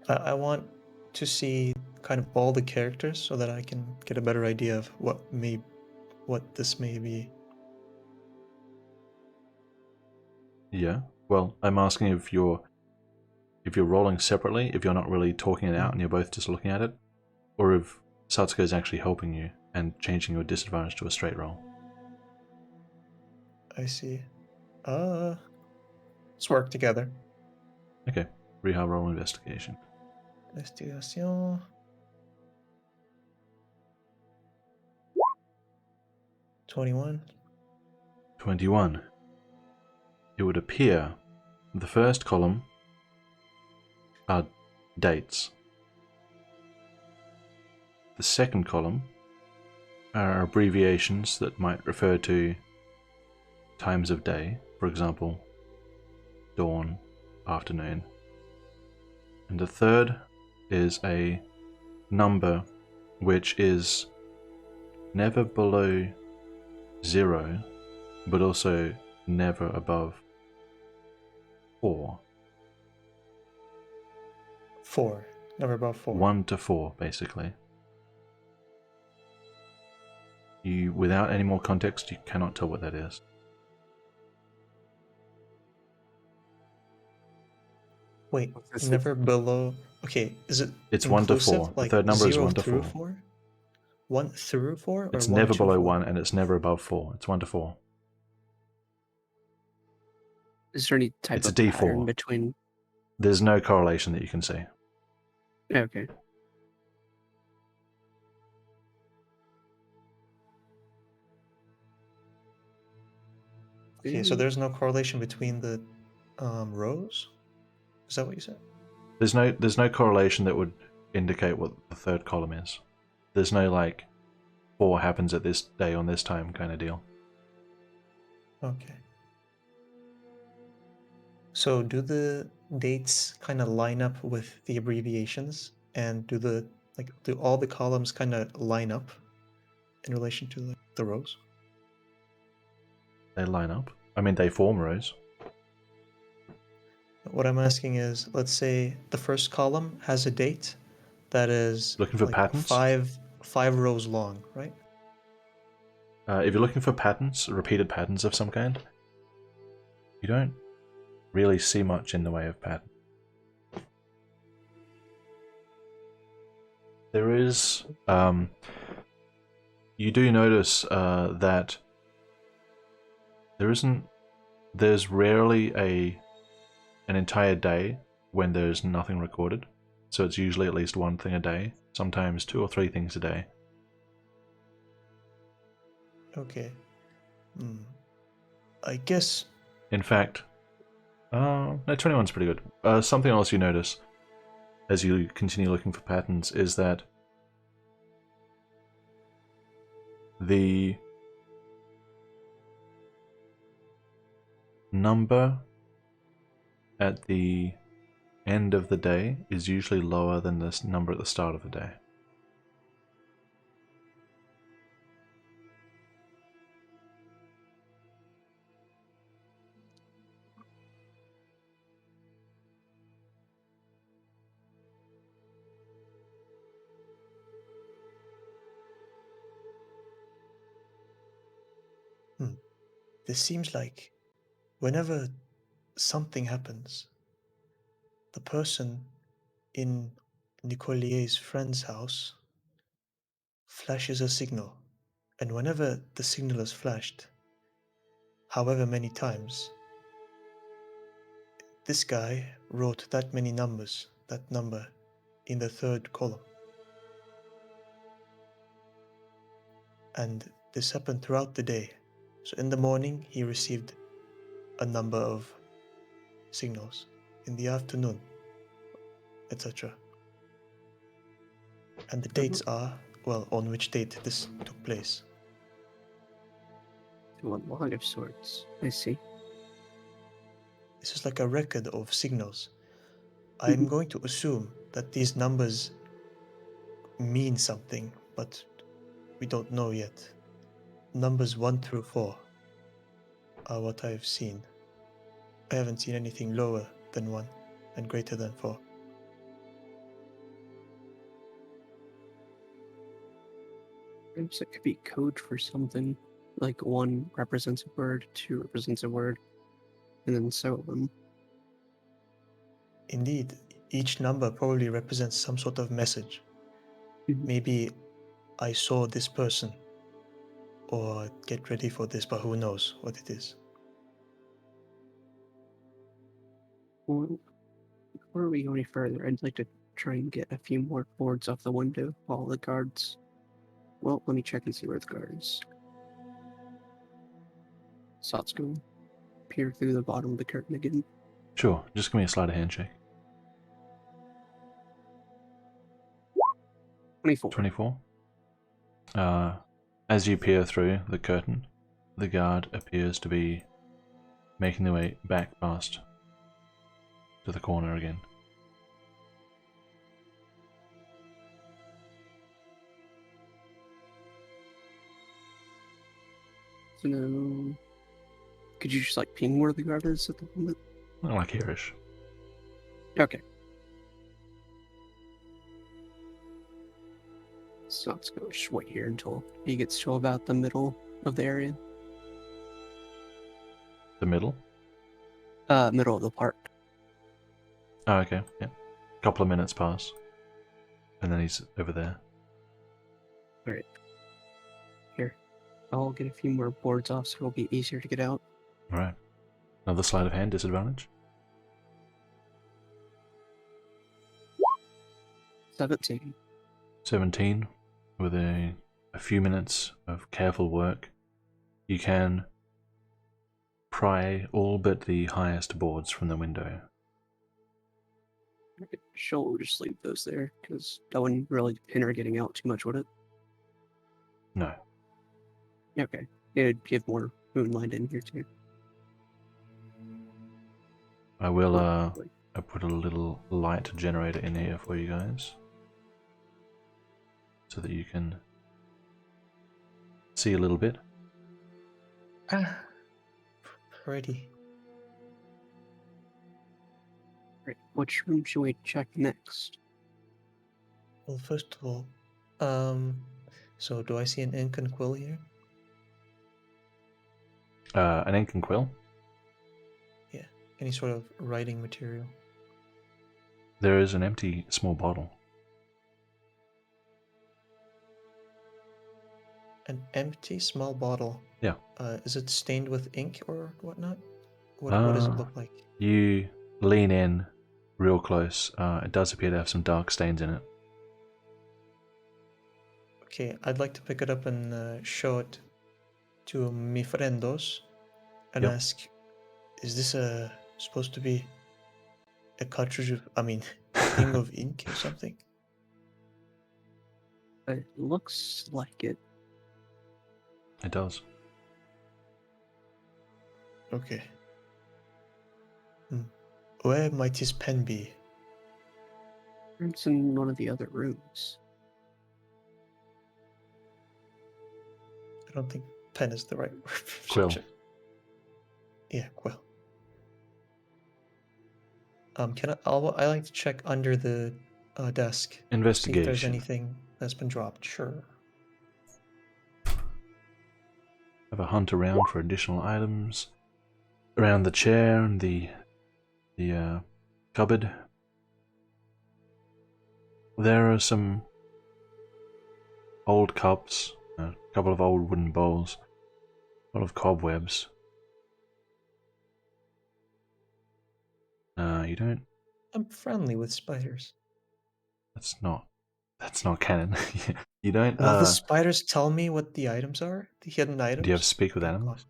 I want to see kind of all the characters so that I can get a better idea of what this may be. Yeah. Well, I'm asking if you're rolling separately, if you're not really talking it out and you're both just looking at it, or if Satsuka is actually helping you and changing your disadvantage to a straight roll. I see. Let's work together. Okay. Riha, roll investigation. Investigation. 21. 21. It would appear the first column are dates. The second column are abbreviations that might refer to times of day, for example, dawn, afternoon. And the third is a number which is never below 0, but also never above 4. 4. Never above 4. 1 to 4, basically. You, without any more context, you cannot tell what that is. Wait, What's this? never below. Okay, is it? It's 1 to inclusive? 4. The Like third number is 0 1 to through 4. 4? 1 through 4? Or It's 1 never to below 4? 1 and it's never above 4. It's 1 to 4. Is there any type It's a of D4. pattern between? There's no correlation that you can see. Okay. Okay, so there's no correlation between the rows? Is that what you said? There's no correlation that would indicate what the third column is. There's no like 4 happens at this day on this time kind of deal. Okay. So do the dates kind of line up with the abbreviations, and do all the columns kind of line up in relation to the rows? They line up. I mean, they form rows. What I'm asking is, let's say the first column has a date that is Looking for like patterns? five rows long, right? If you're looking for patterns, repeated patterns of some kind, you don't really see much in the way of pattern. There is, you do notice that there's rarely an entire day when there's nothing recorded. So it's usually at least one thing a day, sometimes 2 or 3 things a day. Okay. I guess. In fact, no, 21's pretty good. Something else you notice as you continue looking for patterns is that The number at the end of the day is usually lower than this number at the start of the day. This seems like whenever something happens, the person in Nicolier's friend's house flashes a signal, and whenever the signal is flashed, however many times, this guy wrote that many numbers, that number, in the third column. And this happened throughout the day. So in the morning, he received a number of signals. In the afternoon, etc. And the dates are, well, on which date this took place. To a log of sorts. I see. This is like a record of signals. I'm going to assume that these numbers mean something, but we don't know yet. Numbers 1 through 4 are what I've seen. I haven't seen anything lower than 1 and greater than 4. Perhaps it could be code for something. Like 1 represents a word, 2 represents a word, and then so on. Indeed, each number probably represents some sort of message. Maybe I saw this person, or get ready for this, but who knows what it is. Well, before we go any further, I'd like to try and get a few more boards off the window, all the guards. Well, let me check and see where the guard is. Satsuko, peer through the bottom of the curtain again. Sure, just give me a sleight of hand check. 24. 24. As you peer through the curtain, the guard appears to be making their way back past to the corner again. So now, could you just like ping where the guard is at the moment? Not like hereish. Okay. So let's go just wait here until he gets to about the middle of the area. The middle? Middle of the park. Oh, okay, yeah. Couple of minutes pass. And then he's over there. Alright. Here. I'll get a few more boards off so it'll be easier to get out. Alright. Another sleight of hand disadvantage. 17. 17. With a few minutes of careful work, you can pry all but the highest boards from the window. She'll just leave those there, because that wouldn't really hinder getting out too much, would it? No. Okay. It'd give more moonlight in here, too. I will I put a little light generator in here for you guys, so that you can see a little bit. Ready. Right. Which room should we check next? Well, first of all, so do I see an ink and quill here? An ink and quill. Yeah. Any sort of writing material? There is an empty small bottle. An empty small bottle. Yeah. Is it stained with ink or whatnot? What does it look like? You lean in real close. It does appear to have some dark stains in it. Okay, I'd like to pick it up and show it to mi friendos and Yep. ask, is this supposed to be a cartridge of, a thing of ink or something? It looks like it. It does. Okay. Where might his pen be? It's in one of the other rooms. I don't think pen is the right word for Quill. subject. Yeah, quill. I like to check under the desk. See if there's Investigation. anything that's been dropped. Sure. Have a hunt around for additional items. Around the chair and the cupboard. There are some old cups, a couple of old wooden bowls, a lot of cobwebs. You don't. I'm friendly with spiders. That's not canon. You don't. Will the spiders tell me what the items are? The hidden items? Do you have speak with Being animals?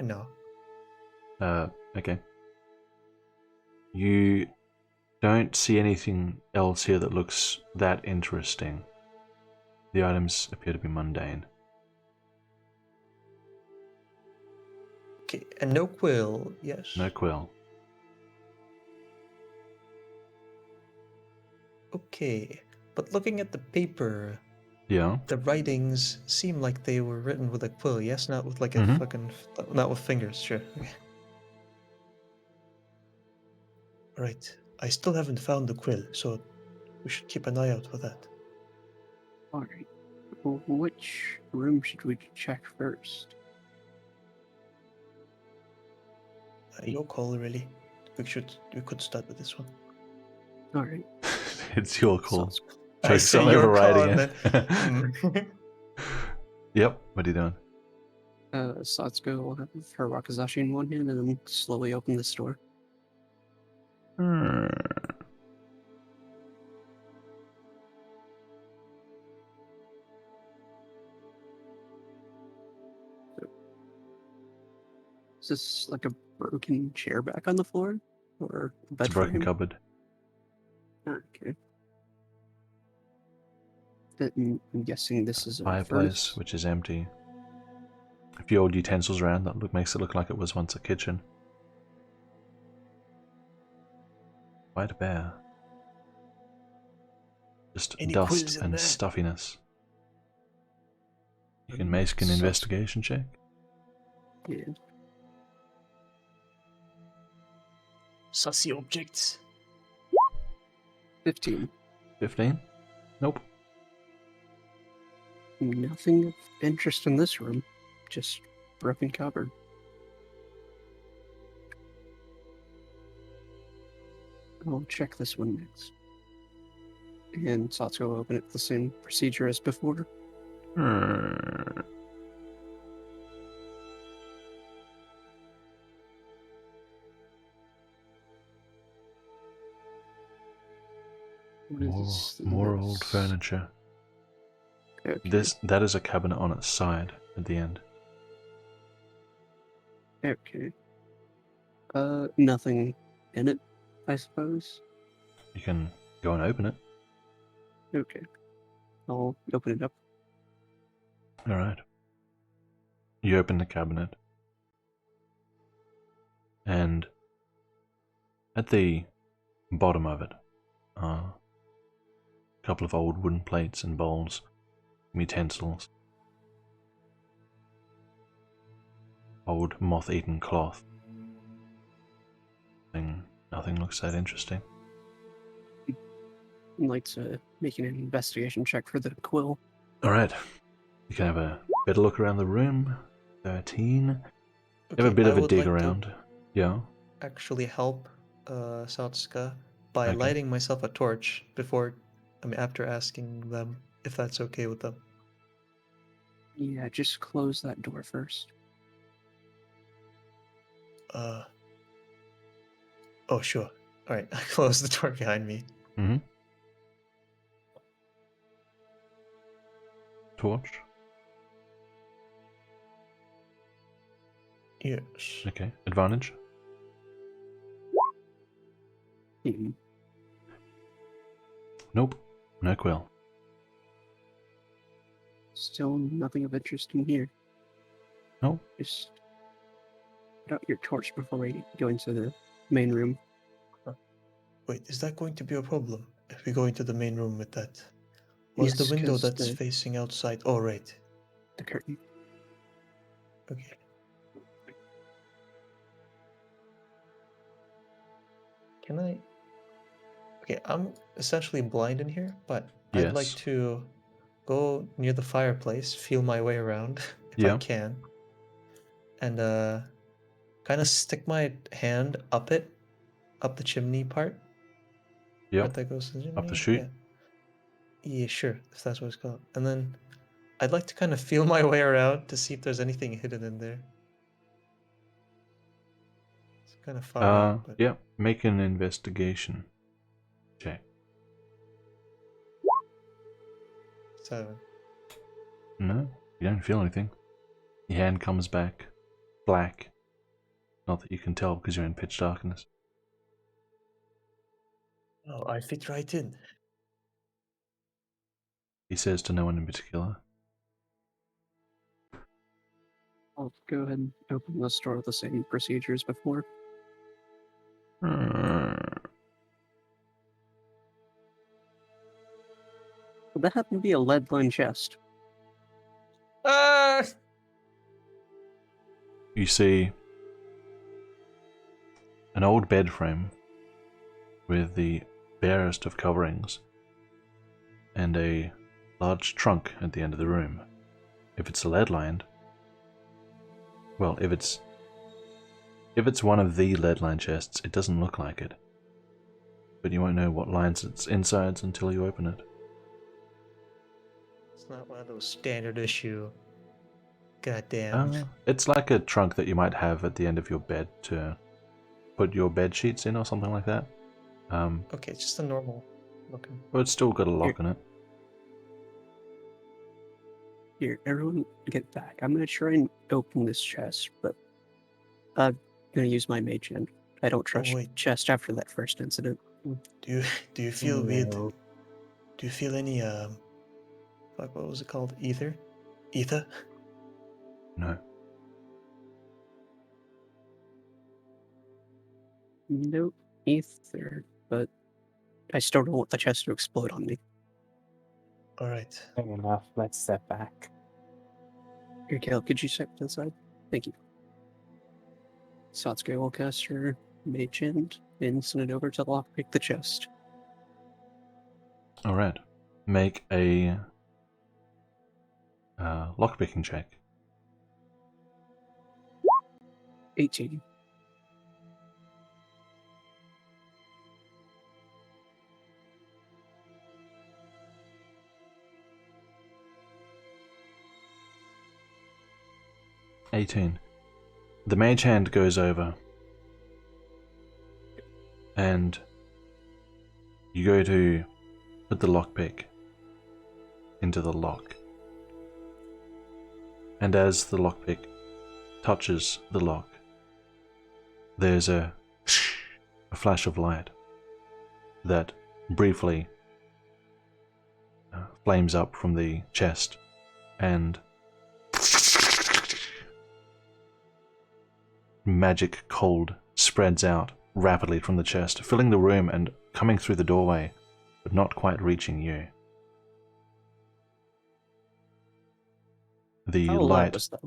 No. Okay. You don't see anything else here that looks that interesting. The items appear to be mundane. Okay, and no quill, yes. No quill. Okay, but looking at the paper, Yeah. the writings seem like they were written with a quill, yes? Not with like a fucking... Not with fingers, sure. Okay. Right. I still haven't found the quill, so we should keep an eye out for that. Alright. Well, which room should we check first? Your call, really. We could start with this one. Alright. It's your call. I Jokes say on your call, overriding and it. then... Yep. What are you doing? Satsuko will have her wakizashi in one hand and then slowly open this door. Is this like a broken chair back on the floor? Or a bed It's a broken frame? cupboard. Okay. Then I'm guessing this is a Fireplace, furnace. which is empty. A few old utensils around that makes it look like it was once a kitchen. Quite bare. Just Any quills dust in and there? stuffiness. You can make an investigation check. Yeah. Sussy objects. 15. 15? Nope. Nothing of interest in this room. Just broken cupboard. I'll check this one next. And Satsuko will open it with the same procedure as before. What is More old this? furniture. Okay. That is a cabinet on its side at the end. Okay. Nothing in it, I suppose. You can go and open it. Okay. I'll open it up. Alright. You open the cabinet. And at the bottom of it are a couple of old wooden plates and bowls, utensils, old moth-eaten cloth. Nothing looks that interesting. I'd like to make an investigation check for the quill. Alright. You can have a better look around the room. 13. Okay, Have a bit I of a would dig like to around. Yeah. actually help Satsuka by Okay. lighting myself a torch after asking them if that's okay with them. Yeah, just close that door first. Oh, sure. Alright, I closed the door behind me. Torch. Yes. Okay. Advantage. Hmm. Nope. No quill. Still nothing of interest in here. No. Just put out your torch before we go into the main room. Wait, is that going to be a problem if we go into the main room with that? Was the Yes, window 'cause that's facing outside? Oh, right. the curtain. Okay. Can I? Okay, I'm essentially blind in here, but I'd like Yes. to go near the fireplace, feel my way around if I Yeah. can, and kind of stick my hand up it, up the chimney part. Yep. Part that goes to the chimney. Up the chute. Yeah. Yeah, sure, if that's what it's called. And then I'd like to kind of feel my way around to see if there's anything hidden in there. It's kind of far out, but Yeah. Make an investigation check. 7. No, you don't feel anything. Your hand comes back black. Not that you can tell because you're in pitch darkness. Oh, I fit right in. He says to no one in particular. I'll go ahead and open this door with the same procedures before. Would that happen to be a lead-lined chest? Ah! You see an old bed frame with the barest of coverings and a large trunk at the end of the room. If it's lead-lined, well, if it's one of the lead-lined chests, it doesn't look like it. But you won't know what lines its insides until you open it. It's not one of those standard issue. Goddamn. It's like a trunk that you might have at the end of your bed to put your bed sheets in or something like that. Okay, it's just a normal looking. But it's still got a lock in it. Here, everyone get back. I'm gonna try and open this chest, but I'm gonna use my mage hand. I don't trust wait. chest after that first incident. Do you feel weird? No. Do you feel any like what was it called? Ether? Ether? No. No ether, but I still don't want the chest to explode on me. Alright. Fair enough. Let's step back. Here, Caleb, could you step to the side? Thank you. Satsuki will cast her mage hand and send it over to lockpick the chest. Alright. Make a lockpicking check. 18. The mage hand goes over, and you go to put the lockpick into the lock. And as the lockpick touches the lock, there's a flash of light that briefly flames up from the chest, and magic cold spreads out rapidly from the chest, filling the room and coming through the doorway, but not quite reaching you. The How loud light, was that?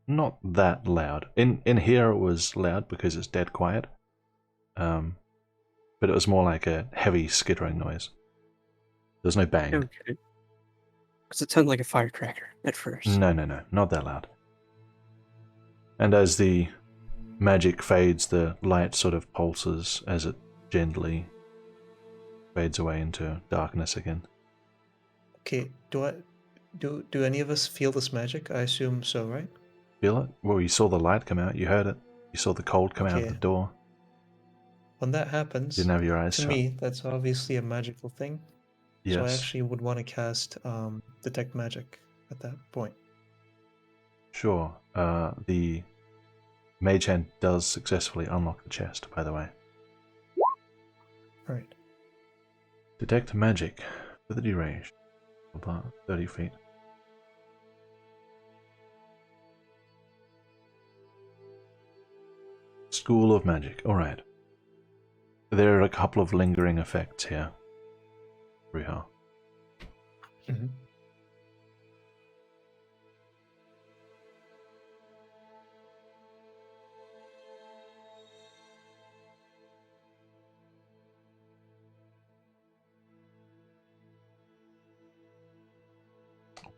not that loud. In here it was loud because it's dead quiet. But it was more like a heavy skittering noise. There's no bang. Okay. Because it sounded like a firecracker at first. No, not that loud. And as the magic fades, the light sort of pulses as it gently fades away into darkness again. Okay, do any of us feel this magic? I assume so, right? Feel it? Well, you saw the light come out, you heard it. You saw the cold come out of Okay. the door. When that happens, Didn't have your eyes to shut. me, that's obviously a magical thing. So I Yes. actually would want to cast Detect Magic at that point. Sure. The mage hand does successfully unlock the chest, by the way. Alright. Detect magic with the range. 30 feet. School of Magic. Alright. There are a couple of lingering effects here, Ruha. Mhm.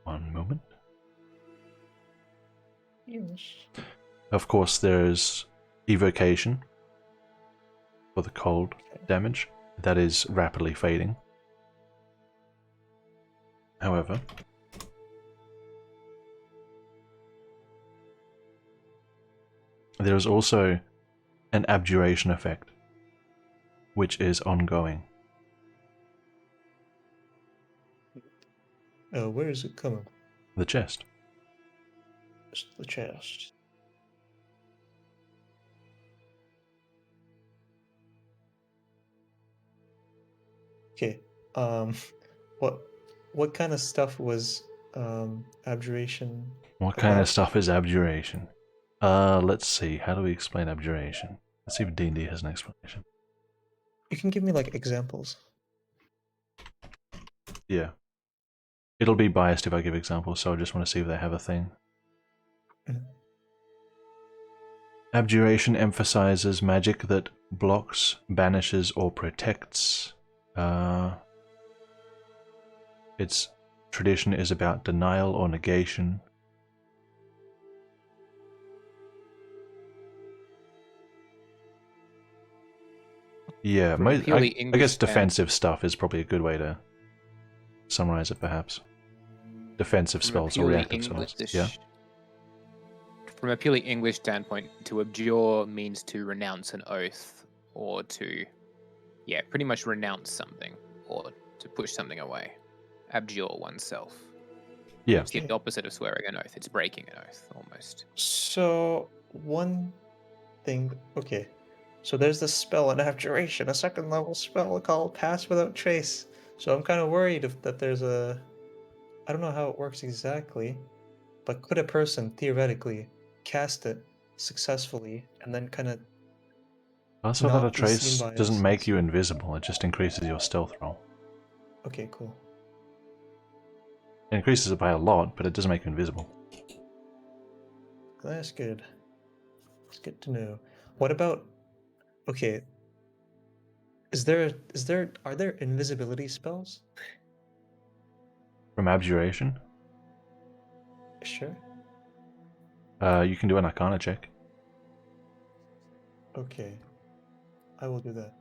One moment. Yes. Of course, there's evocation for the cold damage. That is rapidly fading. However, there is also an abjuration effect, which is ongoing. Where is it coming? The chest. It's the chest. Okay. What kind of stuff was abjuration? What kind of about? stuff is abjuration? Let's see. How do we explain abjuration? Let's see if D&D has an explanation. You can give me like examples. Yeah. It'll be biased if I give examples, so I just want to see if they have a thing. Mhm. Abjuration emphasizes magic that blocks, banishes, or protects. Its tradition is about denial or negation. Yeah, From a purely I English guess defensive stuff is probably a good way to summarize it, perhaps. Defensive From a spells or purely reactive spells. Yeah. From a purely English standpoint, to abjure means to renounce an oath, or to, pretty much renounce something, or to push something away. Abjure oneself. Yeah. It's the opposite of swearing an oath. It's breaking an oath, almost. So one thing. Okay. So there's this spell, an abjuration, a second level spell called Pass Without Trace. So I'm kind of worried that there's a. I don't know how it works exactly, but could a person theoretically cast it successfully and then kind of Pass Without a not be seen Trace by doesn't us? make you invisible, it just increases your stealth roll. Okay, cool. It increases it by a lot, but it doesn't make you invisible. That's good. It's good to know. What about? Okay. Are there invisibility spells? From Abjuration, Sure. you can do an Arcana check. Okay. I will do that.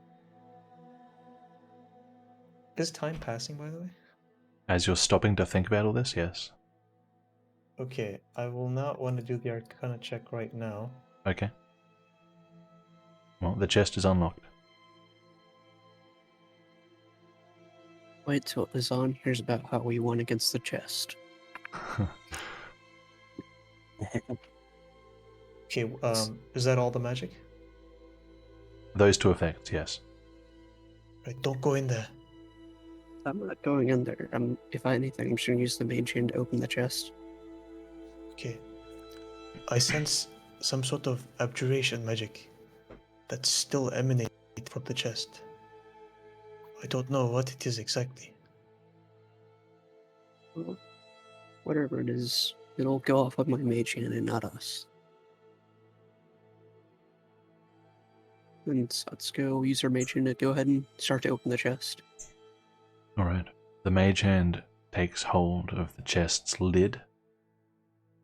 Is time passing, by the way? As you're stopping to think about all this, yes. Okay, I will not want to do the Arcana check right now. Okay. Well, the chest is unlocked. Wait till it is on. Here's about how we won against the chest. Okay, is that all the magic? Those two effects, yes. Right, don't go in there. I'm not going in there. If anything, I'm just gonna use the mage hand to open the chest. Okay. I sense some sort of abjuration magic that's still emanating from the chest. I don't know what it is exactly. Well, whatever it is, it'll go off of my mage hand and not us. And Satsuko will use her mage hand to go ahead and start to open the chest. Alright. The mage hand takes hold of the chest's lid.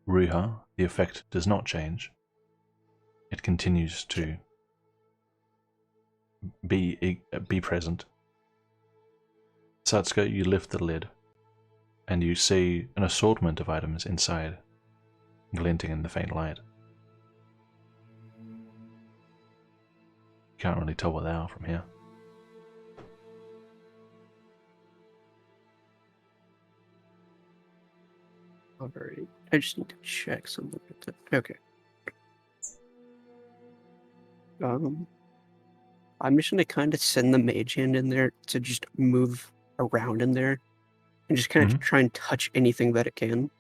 Ruha, the effect does not change. It continues to be present. Satsuko, you lift the lid, and you see an assortment of items inside, glinting in the faint light. You can't really tell what they are from here. Alright, I just need to check something. Okay. I'm just gonna kind of send the mage hand in there to just move around in there, and just kind of try and touch anything that it can.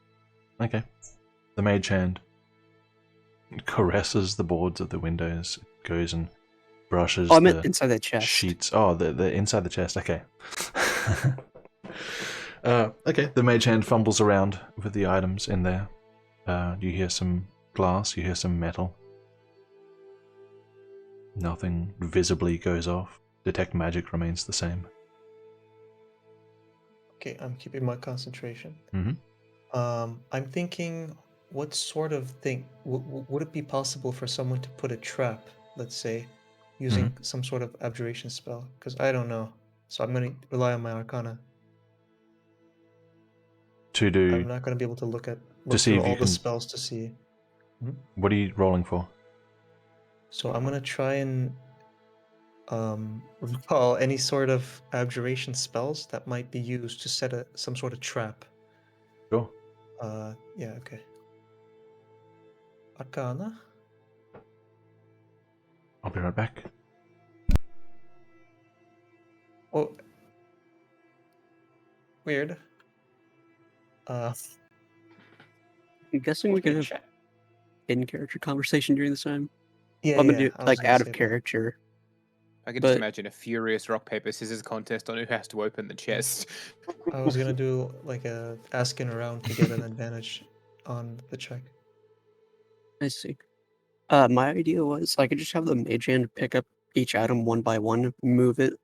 Okay. The mage hand caresses the boards of the windows, goes and brushes Oh, I meant the inside the chest. sheets. Oh, the inside the chest. Okay. Okay. The mage hand fumbles around with the items in there. You hear some glass. You hear some metal. Nothing visibly goes off. Detect magic remains the same. Okay, I'm keeping my concentration. Mm-hmm. I'm thinking, what sort of thing would it be possible for someone to put a trap, let's say, using some sort of abjuration spell? Because I don't know, so I'm gonna rely on my Arcana. To I'm do. not gonna be able to look To see through if you all the can. spells to see. What are you rolling for? So I'm gonna try and recall any sort of abjuration spells that might be used to set some sort of trap. Sure. Yeah, okay. Arcana. I'll be right back. Oh, weird. I'm guessing we could have in-character conversation during this time. Yeah, I'm gonna yeah. do I was like gonna out say of that. character. I can But- just imagine a furious rock paper scissors contest on who has to open the chest. I was gonna do like a asking around to get an advantage on the check. I see. My idea was I could just have the mage hand pick up each item one by one, move it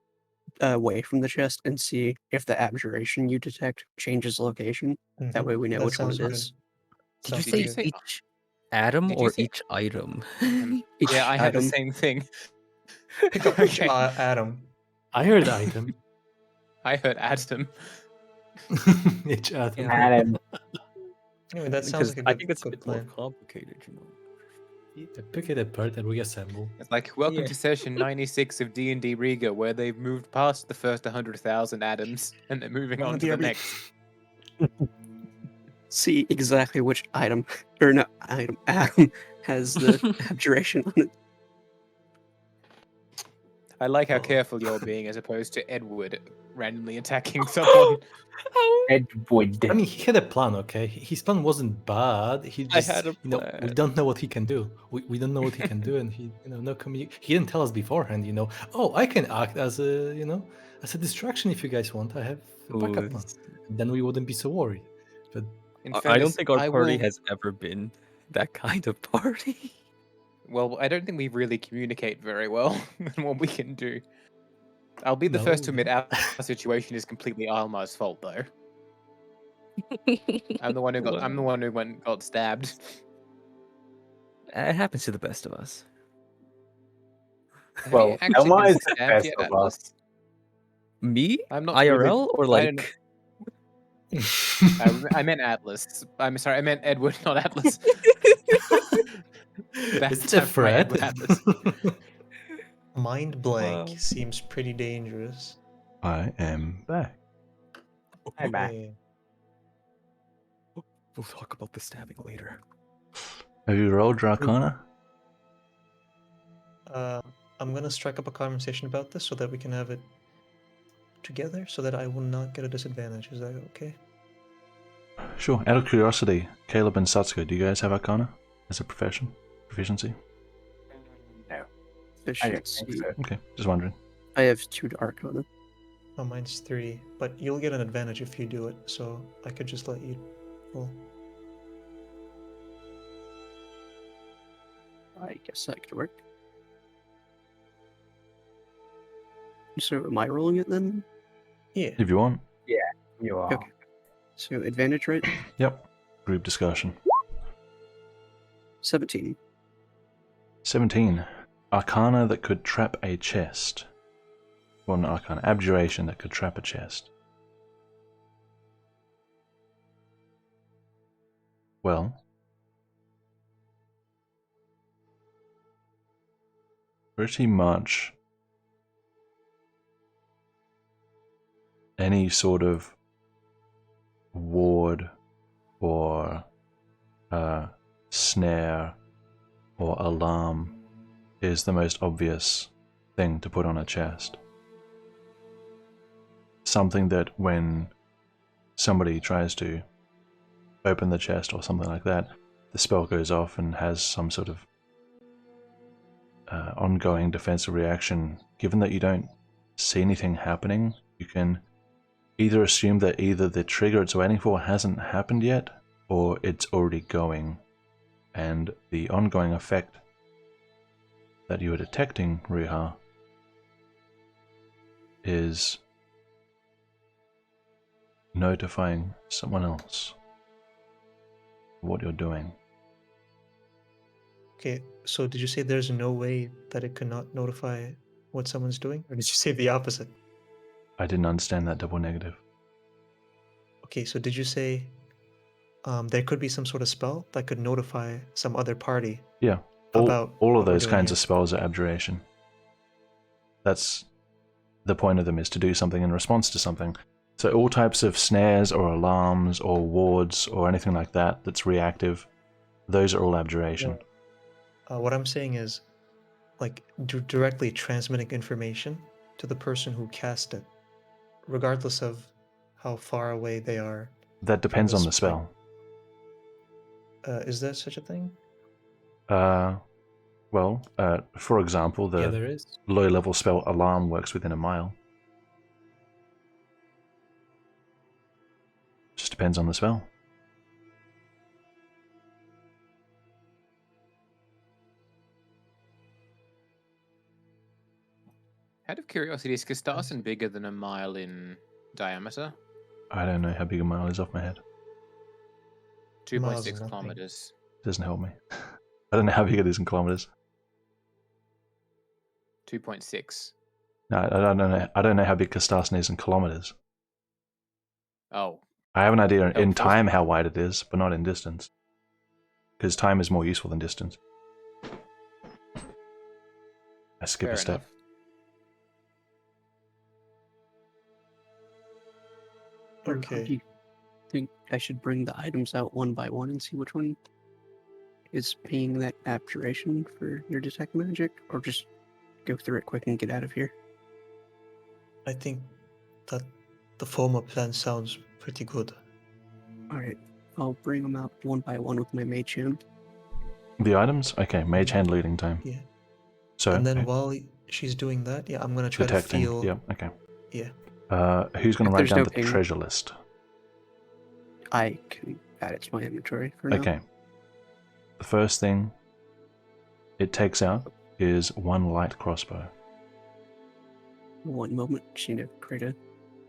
away from the chest, and see if the abjuration you detect changes location. That way we know That which one sounds it good. is. Did you Sounds say good. say- each atom Did you or say- each item? Each Yeah, I had the item. same thing. Pick up each Okay. atom. I heard item. I heard Adam. Each atom. Adam. Anyway, that Because sounds like a I good, think that's a good bit more plan. complicated, you know. Yeah, pick it apart and reassemble. It's like, welcome Yeah. to session 96 of D&D Riiga, where they've moved past the first 100,000 atoms, and they're moving on to the next. See exactly which item, or not item, atom has the abjuration on it. I like how Oh. careful you're being, as opposed to Edward randomly attacking someone. Edward. I mean, he had a plan, okay? His plan wasn't bad. He I just, had a we plan. don't know what he can do. We don't know what he can do, and he, no he didn't tell us beforehand, Oh, I can act as a, as a distraction if you guys want. I have a backup plan. Then we wouldn't be so worried. But In I don't fairness, think our I party will- has ever been that kind of party. Well, I don't think we really communicate very well in what we can do. I'll be the first to No, admit our situation is completely Almar's fault, though. I'm the one who got stabbed. It happens to the best of us. Have Well, you actually Elmar been is the stabbed best yet, of Atlas? us. Me? I'm not IRL really- or I don't like? I meant Atlas. I'm sorry, I meant Edward, not Atlas. Is it time a for my threat? Edward Atlas. Mind blank Wow. seems pretty dangerous. I am back. Hi, back. Yeah. We'll talk about the stabbing later. Have you rolled Dracona? I'm gonna strike up a conversation about this so that we can have it together, so that I will not get a disadvantage. Is that okay? Sure. Out of curiosity, Caleb and Satsuko, do you guys have Arcana as a proficiency? No. I I should don't think see. so. Okay, just wondering. I have 2 Arcana. Oh, mine's 3, but you'll get an advantage if you do it, so I could just let you roll. I guess that could work. So am I rolling it then? Yeah. If you want. You are. Okay. So advantage, right? Yep. Group discussion. 17. 17. Arcana that could trap a chest. Well, not Arcana. Abjuration that could trap a chest. Well. Pretty much any sort of ward or snare or alarm is the most obvious thing to put on a chest. Something that when somebody tries to open the chest or something like that, the spell goes off and has some sort of ongoing defensive reaction, given that you don't see anything happening, you can either assume that either the trigger it's waiting for hasn't happened yet, or it's already going, and the ongoing effect that you are detecting, Ruha, is notifying someone else what you're doing. Okay, so did you say there's no way that it could not notify what someone's doing? Or did you say the opposite? I didn't understand that double negative. Okay, so did you say there could be some sort of spell that could notify some other party? Yeah, About all of what we're those doing kinds here. of spells are abjuration. That's the point of them, is to do something in response to something. So all types of snares or alarms or wards or anything like that that's reactive, those are all abjuration. What I'm saying is, like, directly transmitting information to the person who cast it, regardless of how far away they are. That depends on the this spell. Is there such a thing? Well, for example, Yeah, the there is. low-level spell Alarm works within a mile. Just depends on the spell. Out of curiosity, is Castarson bigger than a mile in diameter? I don't know how big a mile is off my head. Miles are 2.6 nothing. kilometers. Doesn't help me. I don't know how big it is in kilometers. 2.6. No, I don't know how big Castarson is in kilometers. Oh, I have an idea in Helpful. time how wide it is, but not in distance. Because time is more useful than distance. I skip fair a step. enough. Or Okay. do you think I should bring the items out one by one and see which one is paying that abjuration for your detect magic, or just go through it quick and get out of here? I think that the former plan sounds pretty good. Alright, I'll bring them out one by one with my mage hand. The items? Okay, mage hand leading time. Yeah. So, And then while she's doing that, yeah, I'm gonna try detecting. to feel. Yeah, okay. Yeah. Who's going to If write there's down no the ping. treasure list? I can add it to my inventory for now. Okay. The first thing it takes out is one light crossbow. One moment, just need to create a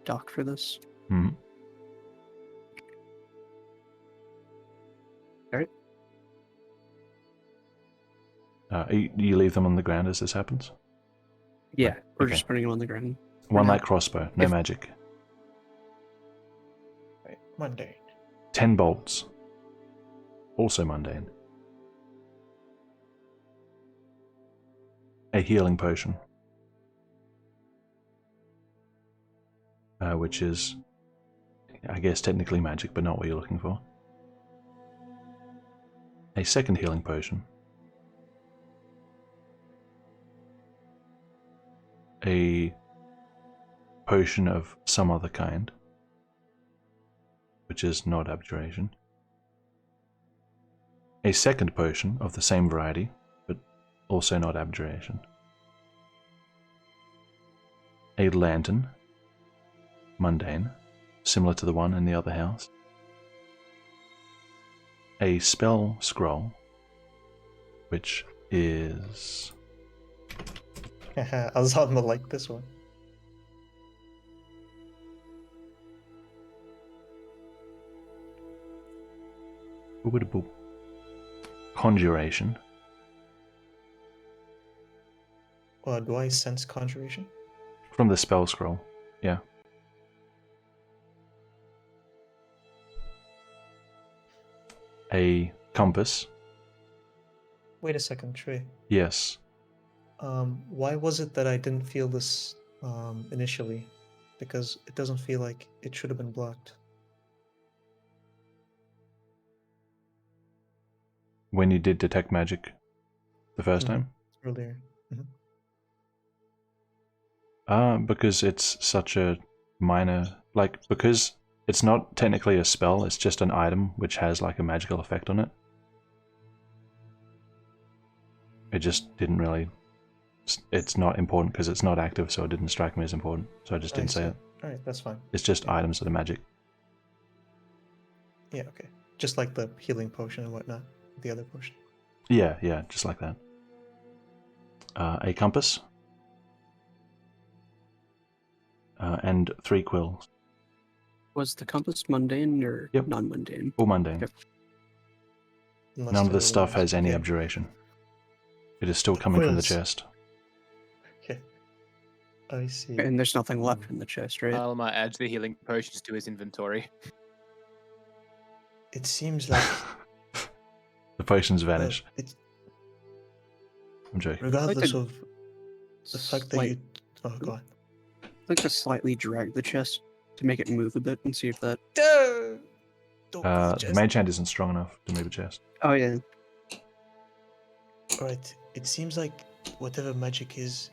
doc for this. Hmm. Alright. You leave them on the ground as this happens? Yeah, we're okay. just putting them on the ground. One now. light crossbow, no If- magic. Right. Mundane. 10 bolts, also mundane. A healing potion, which is, I guess, technically magic, but not what you're looking for. A second healing potion. A potion of some other kind, which is not abjuration. A second potion of the same variety, but also not abjuration. A lantern, mundane, similar to the one in the other house. A spell scroll, which is... Azad like this one. Conjuration. Do I sense conjuration? From the spell scroll, yeah. A compass, Wait a second, Trey. yes. Why was it that I didn't feel this initially? Because it doesn't feel like it should have been blocked. When you did detect magic the first Mhm. time? Earlier. Because it's such a minor, like, because it's not technically a spell, it's just an item which has like a magical effect on it. It just didn't really It's not important because it's not active, so it didn't strike me as important. So I just didn't say it. Alright, that's fine. It's just items that are magic. Yeah, okay. Just like the healing potion and whatnot. The other potion. Yeah, just like that. A compass. And 3 quills. Was the compass mundane or Yep. non-mundane? All mundane. Okay. Unless None of they're this stuff has any okay. abjuration. It is still coming from the Quills. chest. Okay. I see. And there's nothing left in the chest, right? Alma adds the healing potions to his inventory. It seems like The potions vanish. it's I'm joking. regardless to of the fact that you. Oh, go on. I'd like to slightly drag the chest to make it move a bit and see if that. Don't The mage hand isn't strong enough to move a chest. Oh yeah. Alright, it seems like whatever magic is.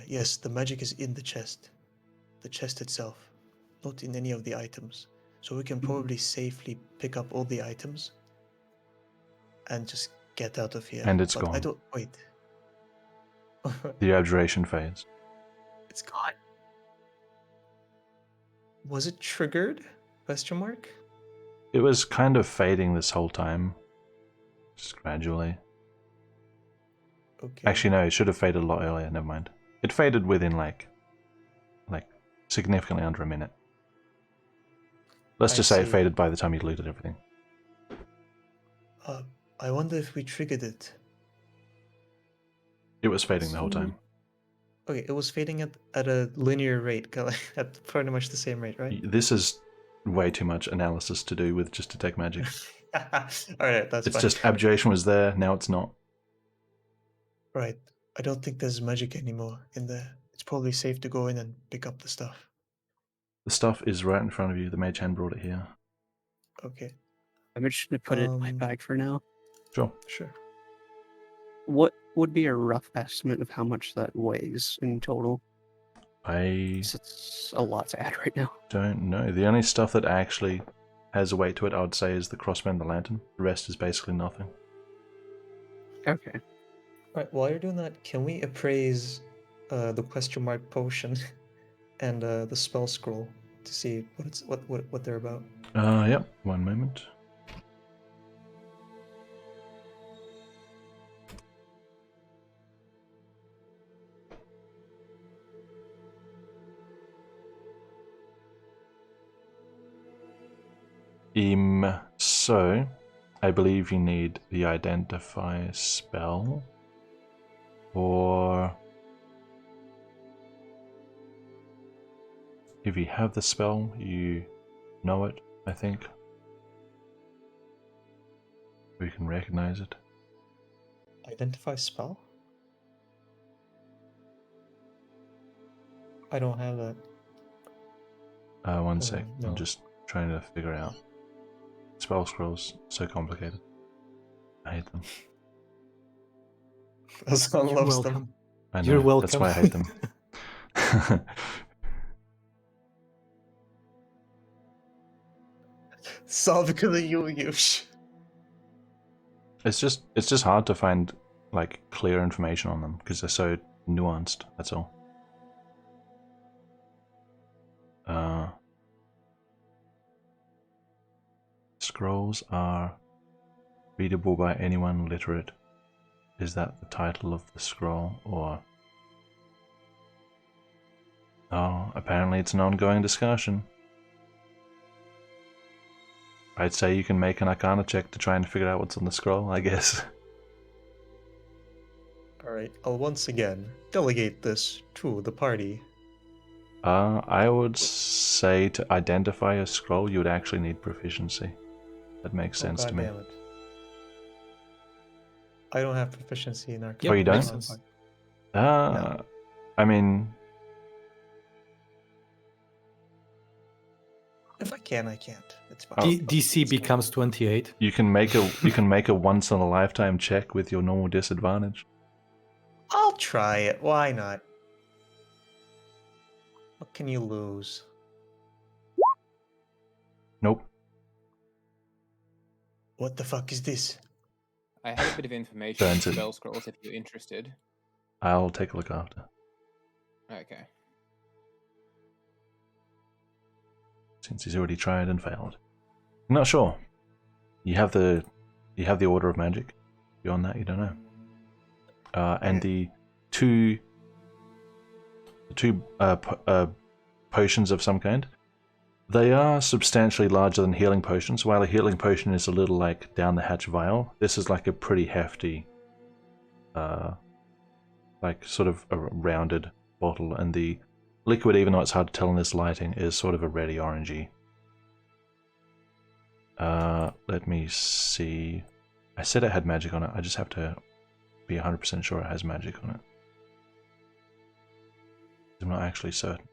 Yes, the magic is in the chest. The chest itself, not in any of the items. So we can probably safely pick up all the items and just get out of here. And it's But I gone. don't. Wait. The abjuration fades. It's gone. Was it triggered? Question mark? It was kind of fading this whole time. Just gradually. Okay. Actually, no, it should have faded a lot earlier. Never mind. It faded within like significantly under a minute. Let's I just say it see. faded by the time you looted everything. I wonder if we triggered it. It was fading the whole time. Okay, it was fading at a linear rate, at pretty much the same rate, right? This is way too much analysis to do with just detect magic. Alright, that's It's fine. just abjuration was there, now it's not. Right. I don't think there's magic anymore in there. It's probably safe to go in and pick up the stuff. The stuff is right in front of you. The mage hand brought it here. Okay, I'm just gonna put it in my Um, bag for now. Sure. sure. What would be a rough estimate of how much that weighs in total? I 'Cause it's a lot to add right now. don't know. The only stuff that actually has a weight to it, I would say, is the crossbow and the lantern. The rest is basically nothing. Okay. Alright, while you're doing that, can we appraise the question mark potion and the spell scroll to see what they're about? Yep. One moment. So, I believe you need the identify spell, or if you have the spell, you know it, I think. We can recognize it. Identify spell? I don't have that. One sec, no. I'm just trying to figure out. Spell scrolls, so complicated. I hate them. Azan You're loves welcome. them. I know, You're welcome. that's why I hate them. Salvika the Yush. It's just hard to find like clear information on them because they're so nuanced. That's all. Scrolls are readable by anyone literate. Is that the title of the scroll, or? Oh, apparently it's an ongoing discussion. I'd say you can make an Arcana check to try and figure out what's on the scroll, I guess. Alright, I'll once again delegate this to the party. I would say to identify a scroll, you would actually need proficiency. That makes sense to me. Goddammit. I don't have proficiency in Arcana. Oh, you don't? makes sense. I mean, If I can, I can't. It's fine. Oh. DC becomes 28. you can make a once in a lifetime check with your normal disadvantage. I'll try it. Why not? What can you lose? Nope. What the fuck is this? I have a bit of information Turn on to- spell scrolls if you're interested. I'll take a look after. Okay. Since he's already tried and failed. I'm not sure. You have the order of magic. Beyond that, you don't know. And the two potions of some kind. They are substantially larger than healing potions. While a healing potion is a little like down the hatch vial, this is like a pretty hefty, like sort of a rounded bottle, and the liquid, even though it's hard to tell in this lighting, is sort of a reddy orangey. Let me see. I said it had magic on it. I just have to be 100% sure it has magic on it. I'm not actually certain.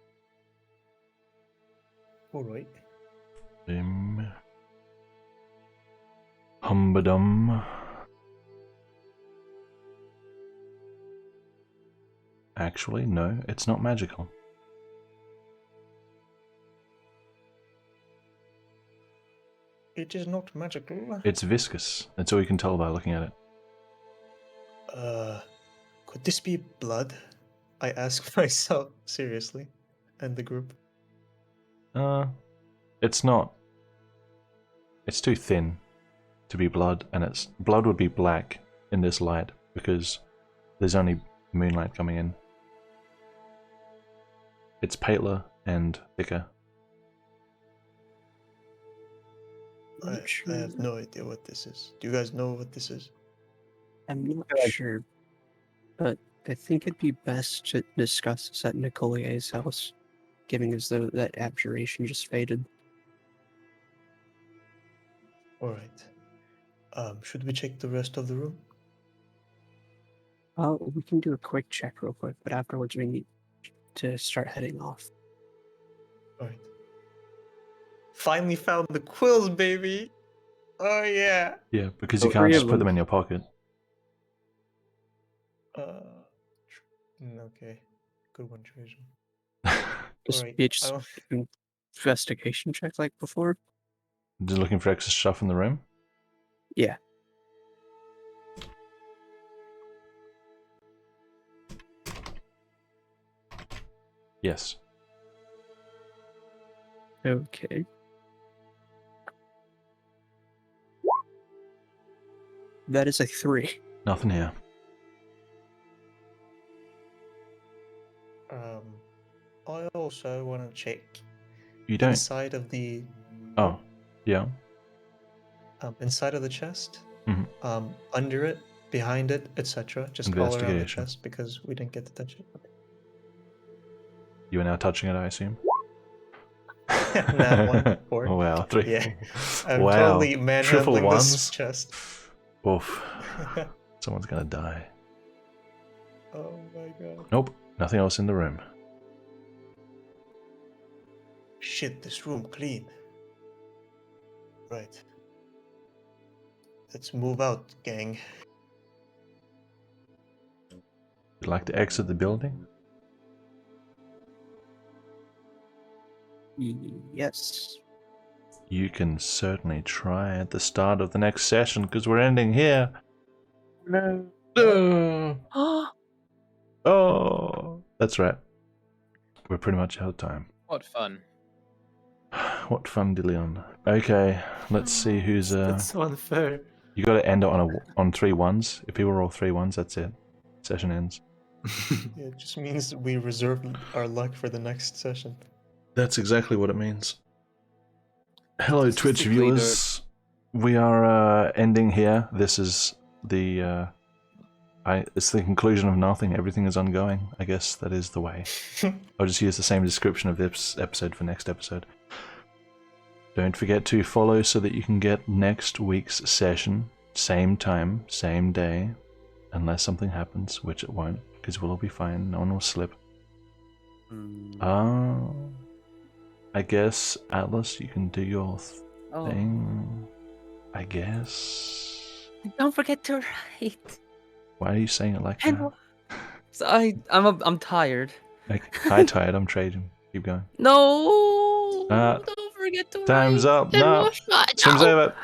Alright. Humbadum. Actually, no, it's not magical. It is not magical. It's viscous. That's all you can tell by looking at it. Could this be blood? I ask myself seriously, and the group. It's not. It's too thin to be blood, and blood would be black in this light because there's only moonlight coming in. It's paler and thicker. I have no idea what this is. Do you guys know what this is? I'm not sure, but I think it'd be best to discuss this at Nicolier's house, given as though that abjuration just faded. Alright. Should we check the rest of the room? We can do a quick check real quick, but afterwards we need to start heading off. Alright. Finally found the quills, baby! Oh yeah! Yeah, because you Oh, can't three just of put them them. in your pocket. Okay. Good one, Trajan. Just Alright, be just I'll- investigation check like before. Just looking for extra stuff in the room. Yeah. Yes. Okay. That is a 3. Nothing here. I also want to check You don't. inside of the Oh, yeah. inside of the chest, Mhm. under it, behind it, etc. Just all around the Investigation. chest because we didn't get to touch it. You are now touching it, I assume. Nat 1, 4. Oh, wow, 3. Yeah, I'm Wow. totally Triple manhandling this ones. chest. Oof. Someone's gonna die. Oh my god. Nope. Nothing else in the room. Shit, this room clean. Right. Let's move out, gang. You'd like to exit the building? Yes. You can certainly try at the start of the next session, because we're ending here. No. Oh, that's right. We're pretty much out of time. What fun. What fun, Dillion. Okay, let's see who's That's so unfair. You got to end it on 3 1s. If people roll 3 1s, that's it. Session ends. Yeah, it just means we reserve our luck for the next session. That's exactly what it means. Hello, Twitch Statistically, viewers. We are ending here. This is the it's the conclusion of nothing. Everything is ongoing. I guess that is the way. I'll just use the same description of this episode for next episode. Don't forget to follow so that you can get next week's session, same time, same day, unless something happens, which it won't, because we'll all be fine. No one will slip. I guess, Atlas, you can do your thing. I guess. Don't forget to write. Why are you saying it like And that? so I'm tired. Like, hi, tired. I'm trading. Keep going. No. Uh, Don't forget to Time's write. up. No. Shut Stream's up. over.